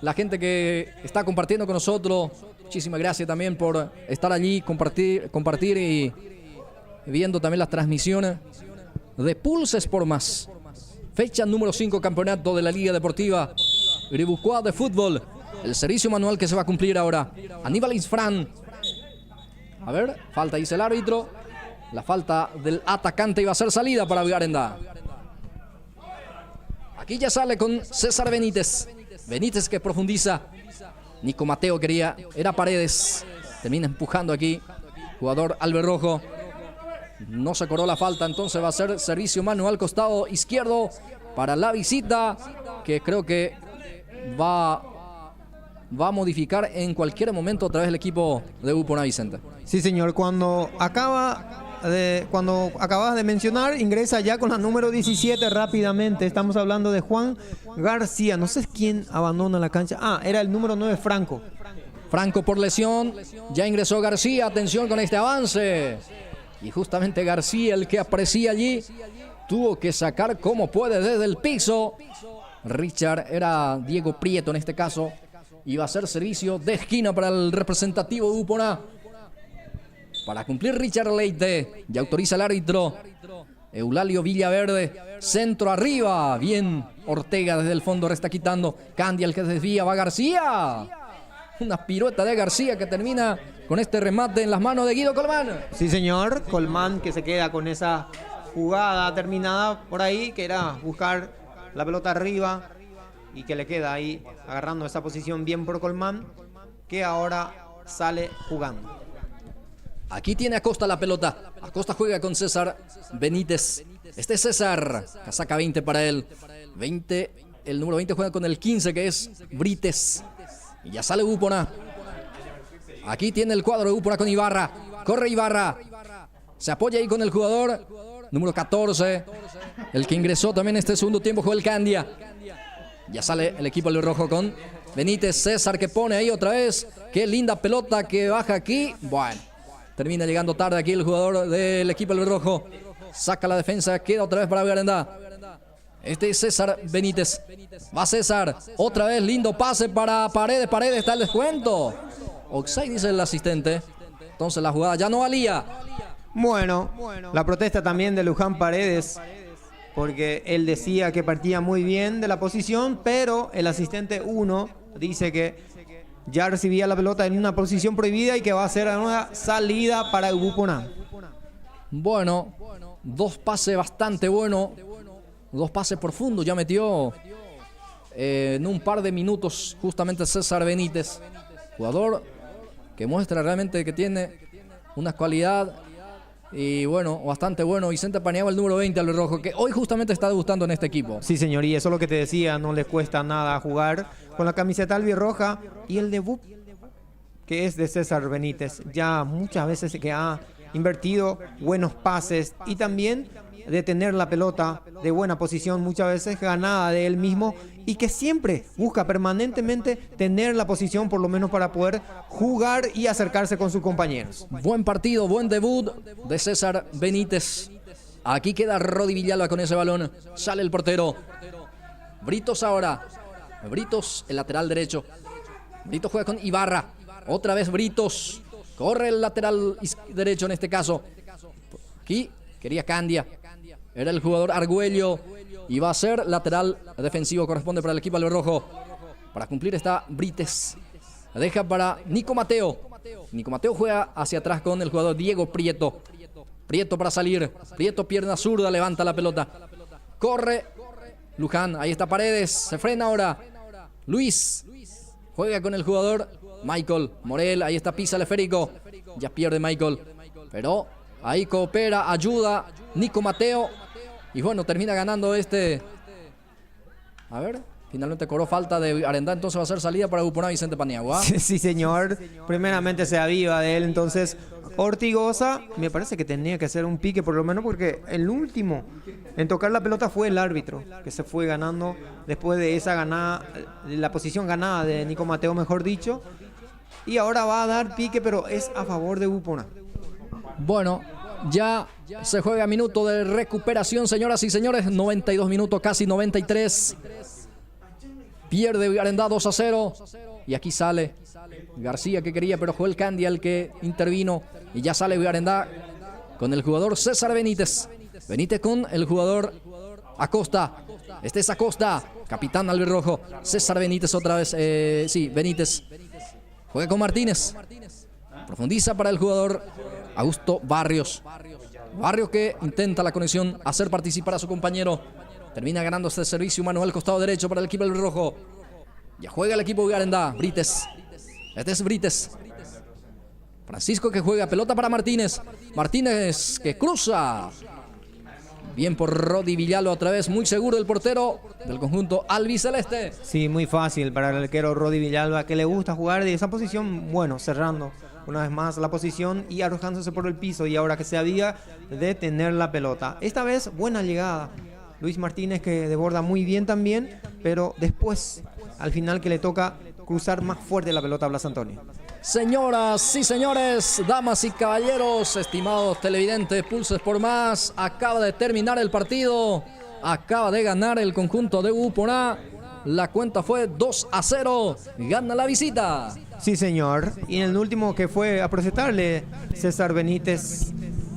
Speaker 1: la gente que está compartiendo con nosotros, muchísimas gracias también por estar allí, compartir y viendo también las transmisiones de Pulse Sport Más. Fecha número 5, campeonato de la Liga Deportiva Guipúzcoa de fútbol. El servicio manual que se va a cumplir ahora. Aníbal Isfran. A ver, falta dice el árbitro. La falta del atacante iba a ser salida para Vigarenda. Aquí ya sale con César Benítez. Benítez que profundiza. Nico Mateo quería, era Paredes. Termina empujando aquí. Jugador Alberrojo. No se cobró la falta, entonces va a ser servicio manual costado izquierdo para la visita, que creo que va a modificar en cualquier momento otra vez el equipo de Upona, Vicente.
Speaker 3: Sí, señor. Cuando acabas de mencionar, ingresa ya con la número 17 rápidamente. Estamos hablando de Juan García. No sé quién abandona la cancha. Era el número 9, Franco.
Speaker 1: Franco por lesión. Ya ingresó García. Atención con este avance. Y justamente García, el que aparecía allí, tuvo que sacar como puede desde el piso. Richard, era Diego Prieto en este caso. Iba a ser servicio de esquina para el representativo de Upona. Para cumplir Richard Leite. Y autoriza el árbitro Eulalio Villaverde. Centro arriba. Bien, Ortega desde el fondo está quitando. Candia el que desvía. Va García. Una pirueta de García que termina con este remate en las manos de Guido Colmán.
Speaker 3: Sí, señor. Colmán que se queda con esa jugada terminada por ahí, que era buscar la pelota arriba y que le queda ahí agarrando esa posición bien por Colmán, que ahora sale jugando.
Speaker 1: Aquí tiene Acosta la pelota. Acosta juega con César Benítez. Este es César. Casaca 20 para él. 20, el número 20 juega con el 15 que es Brites. Y ya sale Upona. Aquí tiene el cuadro de Upona con Ibarra. Corre Ibarra. Se apoya ahí con el jugador número 14. El que ingresó también este segundo tiempo fue el Candia. Ya sale el equipo rojo con Benítez. César que pone ahí otra vez. Qué linda pelota que baja aquí. Bueno, termina llegando tarde aquí el jugador del equipo rojo. Saca la defensa. Queda otra vez para Vigarenda. Este es César Benítez. Va César. Otra vez lindo pase para Paredes. Paredes está el descuento. Oxide dice el asistente. Entonces la jugada ya no valía.
Speaker 3: Bueno, la protesta también de Luján Paredes, porque él decía que partía muy bien de la posición, pero el asistente 1 dice que ya recibía la pelota en una posición prohibida y que va a ser una salida para Upona.
Speaker 1: Bueno, dos pases bastante buenos. Dos pases profundos. Ya metió en un par de minutos justamente César Benítez. Jugador que muestra realmente que tiene una cualidad. Y bueno, bastante bueno. Vicente Paniagua, el número 20 al rojo, que hoy justamente está debutando en este equipo.
Speaker 3: Sí, señor, y eso es lo que te decía, no le cuesta nada jugar con la camiseta albirroja. Y el debut que es de César Benítez, ya muchas veces que ha invertido buenos pases y también de tener la pelota de buena posición, muchas veces ganada de él mismo, y que siempre busca permanentemente tener la posición por lo menos para poder jugar y acercarse con sus compañeros.
Speaker 1: Buen partido, buen debut de César Benítez. Aquí queda Rodi Villalba con ese balón. Sale el portero. Britos ahora. Britos, el lateral derecho. Britos juega con Ibarra. Otra vez Britos. Corre el lateral derecho en este caso. Aquí quería Candia. Era el jugador Argüello. Y va a ser lateral defensivo. Corresponde para el equipo albirrojo. Para cumplir está Brites. La deja para Nico Mateo. Nico Mateo juega hacia atrás con el jugador Diego Prieto. Prieto para salir. Prieto, pierna zurda, levanta la pelota. Corre Luján. Ahí está Paredes. Se frena ahora. Luis. Juega con el jugador Michael Morel. Ahí está, pisa el esférico. Ya pierde Michael. Pero ahí coopera, ayuda Nico Mateo. Y bueno, termina ganando este. A ver, finalmente cobró falta de Arendá. Entonces va a ser salida para Upona Vicente Paniagua.
Speaker 3: Sí, señor. Primeramente se aviva de él. Entonces Ortigosa, me parece que tenía que hacer un pique por lo menos, porque el último en tocar la pelota fue el árbitro, que se fue ganando después de esa ganada, la posición ganada de Nico Mateo, mejor dicho. Y ahora va a dar pique, pero es a favor de Upona.
Speaker 1: Bueno, Ya se juega minuto de recuperación, señoras y señores. 92 minutos, casi 93. Pierde Villarendá 2-0. Y aquí sale García, que quería, pero Joel Candia el que intervino. Y ya sale Villarendá con el jugador César Benítez. Benítez con el jugador Acosta. Este es Acosta, capitán albirrojo. César Benítez otra vez. Benítez. Juega con Martínez. Profundiza para el jugador Augusto Barrios. Barrios que intenta la conexión, hacer participar a su compañero. Termina ganando este servicio humano al costado derecho para el equipo albirrojo. Ya juega el equipo Villarendá. Brites. Este es Brites. Francisco que juega, pelota para Martínez. Martínez que cruza. Bien por Rodi Villalba otra vez, muy seguro el portero del conjunto albiceleste.
Speaker 3: Sí, muy fácil para el arquero Rodi Villalba, que le gusta jugar de esa posición, bueno, cerrando una vez más la posición y arrojándose por el piso, y ahora que se había de tener la pelota. Esta vez buena llegada. Luis Martínez que desborda muy bien también, pero después, al final que le toca cruzar más fuerte la pelota a Blas Antonio.
Speaker 1: Señoras y señores, damas y caballeros, estimados televidentes, Pulses por Más, acaba de terminar el partido, acaba de ganar el conjunto de Uporá. La cuenta fue 2-0, gana la visita.
Speaker 3: Sí, señor. Y en el último que fue a protestarle César Benítez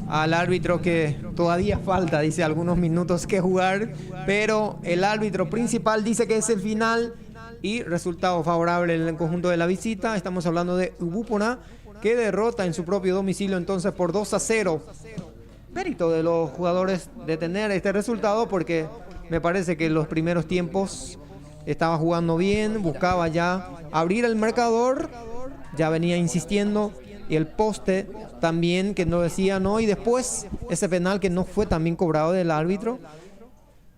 Speaker 3: al árbitro, que todavía falta, dice, algunos minutos que jugar, pero el árbitro principal dice que es el final y resultado favorable en el conjunto de la visita. Estamos hablando de Ubupona, que derrota en su propio domicilio entonces por 2-0. Mérito de los jugadores de tener este resultado, porque me parece que en los primeros tiempos estaba jugando bien, buscaba ya abrir el marcador, ya venía insistiendo, y el poste también que no decía no, y después ese penal que no fue también cobrado del árbitro,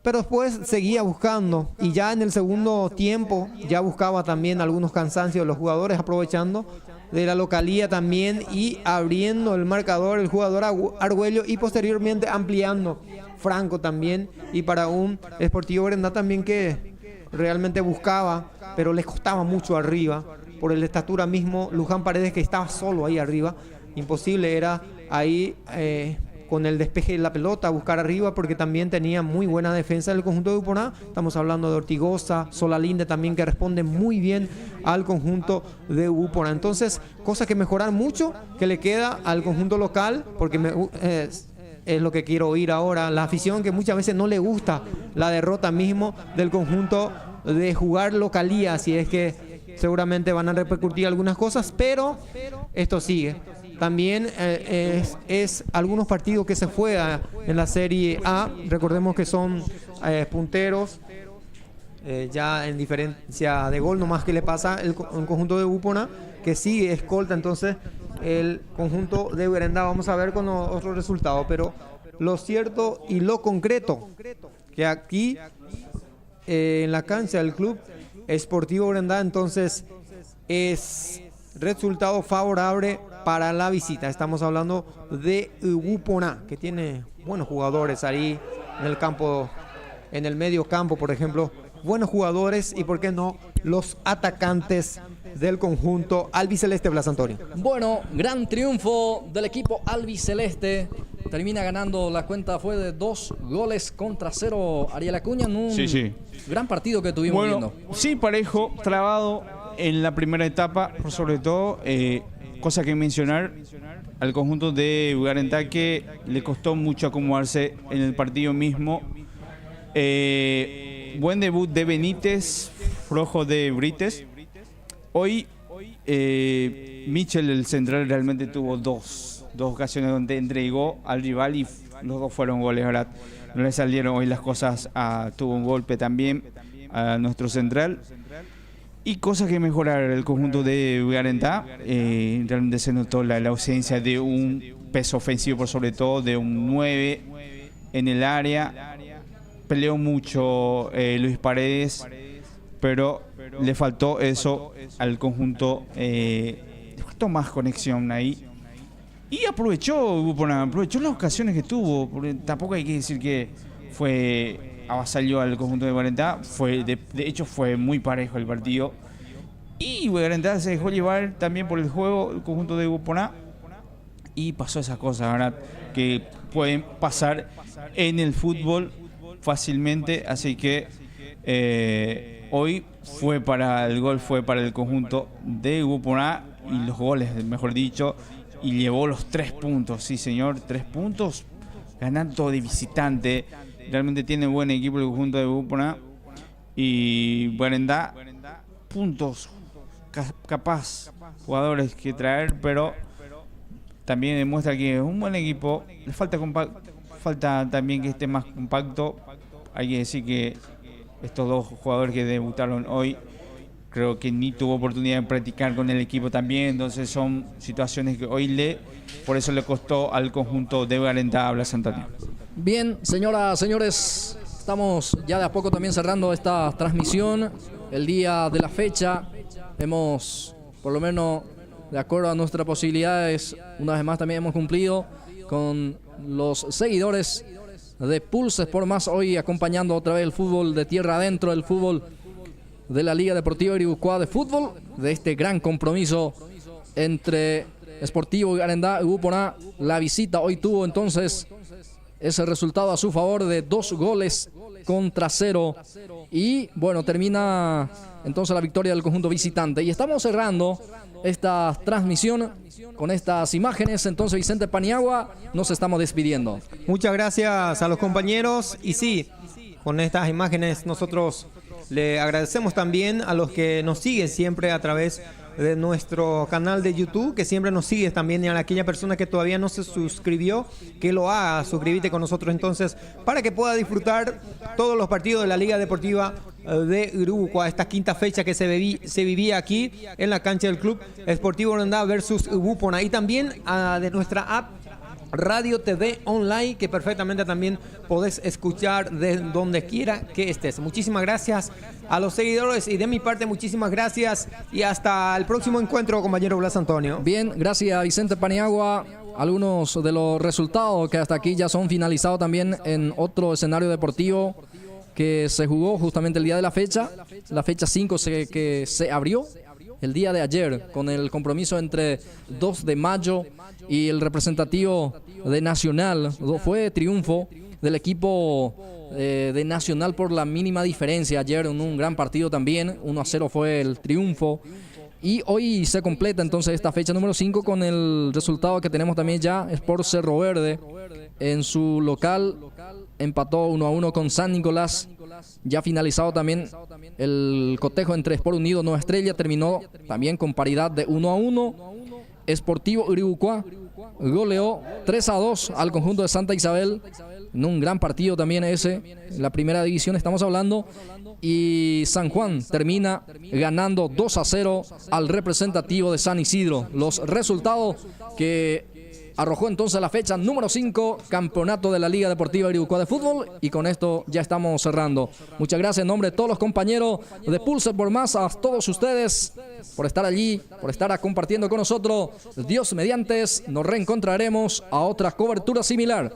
Speaker 3: pero después seguía buscando, y ya en el segundo tiempo ya buscaba también algunos cansancios de los jugadores, aprovechando de la localía también y abriendo el marcador el jugador Argüello, y posteriormente ampliando Franco también, y para un Sportivo Brenda también que realmente buscaba, pero les costaba mucho arriba, por la estatura mismo, Luján Paredes, que estaba solo ahí arriba, imposible era ahí con el despeje de la pelota buscar arriba, porque también tenía muy buena defensa del conjunto de Uponá. Estamos hablando de Ortigosa, Solalinde también, que responde muy bien al conjunto de Uponá. Entonces, cosa que mejorar mucho, que le queda al conjunto local, porque es lo que quiero oír ahora, la afición, que muchas veces no le gusta la derrota mismo del conjunto de jugar localía, así es que seguramente van a repercutir algunas cosas, pero esto sigue. También es algunos partidos que se juegan en la Serie A, recordemos que son punteros, ya en diferencia de gol, nomás que le pasa el conjunto de Upona, que sigue escolta entonces el conjunto de Villarendá. Vamos a ver con los otros resultados, pero lo cierto y lo concreto, que aquí en la cancha del Club Sportivo Villarendá entonces es resultado favorable para la visita. Estamos hablando de Ubuponá, que tiene buenos jugadores ahí en el campo, en el medio campo, por ejemplo, buenos jugadores, y por qué no los atacantes del conjunto albiceleste. Blas Antonio.
Speaker 1: Bueno, gran triunfo del equipo albiceleste. Termina ganando, la cuenta fue de 2-0 Ariel Acuña en un gran partido que tuvimos viendo.
Speaker 2: Sí, parejo, trabado en la primera etapa, por sobre todo, cosa que mencionar al conjunto de Villarendá, que le costó mucho acomodarse en el partido mismo. Buen debut de Benítez, flojo de Brites. Hoy Michel, el central, realmente tuvo dos ocasiones donde entregó al rival y los dos fueron goles. Ahora no le salieron hoy las cosas. Tuvo un golpe también a nuestro central. Y cosas que mejorar el conjunto de Villarendá. Realmente se notó la ausencia de un peso ofensivo, por sobre todo de un 9 en el área. Peleó mucho Luis Paredes, pero le faltó eso al conjunto. Le faltó más conexión ahí. Y aprovechó las ocasiones que tuvo. Porque tampoco hay que decir que avasalló al conjunto de Villarendá. De hecho, fue muy parejo el partido. Y Villarendá se dejó llevar también por el juego, el conjunto de Uponá. Y pasó esa cosa, ¿verdad? que pueden pasar en el fútbol fácilmente, así que hoy el gol fue para el conjunto de Gupona y los goles, mejor dicho, y llevó los 3 puntos, sí señor, 3 puntos, ganando de visitante. Realmente tiene buen equipo el conjunto de Gupona y Guarendá, puntos capaz, jugadores que traer, pero también demuestra que es un buen equipo. Le falta también que esté más compacto. Hay que decir que estos 2 jugadores que debutaron hoy creo que ni tuvo oportunidad de practicar con el equipo también, entonces son situaciones que hoy por eso le costó al conjunto de Guarendá Blas Antonio.
Speaker 1: Bien, señoras, señores, estamos ya de a poco también cerrando esta transmisión. El día de la fecha hemos, por lo menos de acuerdo a nuestras posibilidades, una vez más también hemos cumplido con los seguidores de Pulse Sport Más, hoy acompañando otra vez el fútbol de tierra adentro, el fútbol de la Liga Deportiva Iribucuá de fútbol, de este gran compromiso entre Sportivo Guarendá y Gupona. La visita hoy tuvo entonces ese resultado a su favor de 2-0 y bueno, termina entonces la victoria del conjunto visitante. Y estamos cerrando esta transmisión con estas imágenes. Entonces, Vicente Paniagua, nos estamos despidiendo.
Speaker 3: Muchas gracias a los compañeros y sí, con estas imágenes nosotros le agradecemos también a los que nos siguen siempre a través de nuestro canal de YouTube, que siempre nos sigue también, y a aquella persona que todavía no se suscribió, que lo haga, suscríbete con nosotros entonces, para que pueda disfrutar todos los partidos de la Liga Deportiva de Iribucuá, esta quinta fecha que se vivía aquí en la cancha del Club Sportivo Guarendá versus Gupona, y también de nuestra app Radio TV Online, que perfectamente también podés escuchar de donde quiera que estés. Muchísimas gracias a los seguidores y de mi parte muchísimas gracias y hasta el próximo encuentro, compañero Blas Antonio.
Speaker 1: Bien, gracias Vicente Paniagua. Algunos de los resultados que hasta aquí ya son finalizados también en otro escenario deportivo que se jugó justamente el día de la fecha. La fecha 5 que se abrió el día de ayer con el compromiso entre 2 de mayo y el representativo de Nacional. Fue triunfo del equipo de Nacional por la mínima diferencia ayer en un gran partido también. 1-0 fue el triunfo. Y hoy se completa entonces esta fecha número 5 con el resultado que tenemos también ya. Sport Cerro Verde en su local empató 1-1 con San Nicolás. Ya finalizado también el cotejo entre Sport Unido Nueva Estrella, terminó también con paridad de 1-1. Sportivo Iribucuá goleó 3-2 al conjunto de Santa Isabel en un gran partido también ese, la primera división estamos hablando, y San Juan termina ganando 2-0 al representativo de San Isidro. Los resultados que arrojó entonces la fecha número 5, campeonato de la Liga Deportiva Iribucuá de fútbol, y con esto ya estamos cerrando. Muchas gracias en nombre de todos los compañeros de Pulse por Más, a todos ustedes por estar allí, por estar compartiendo con nosotros. Dios mediante, nos reencontraremos a otra cobertura similar.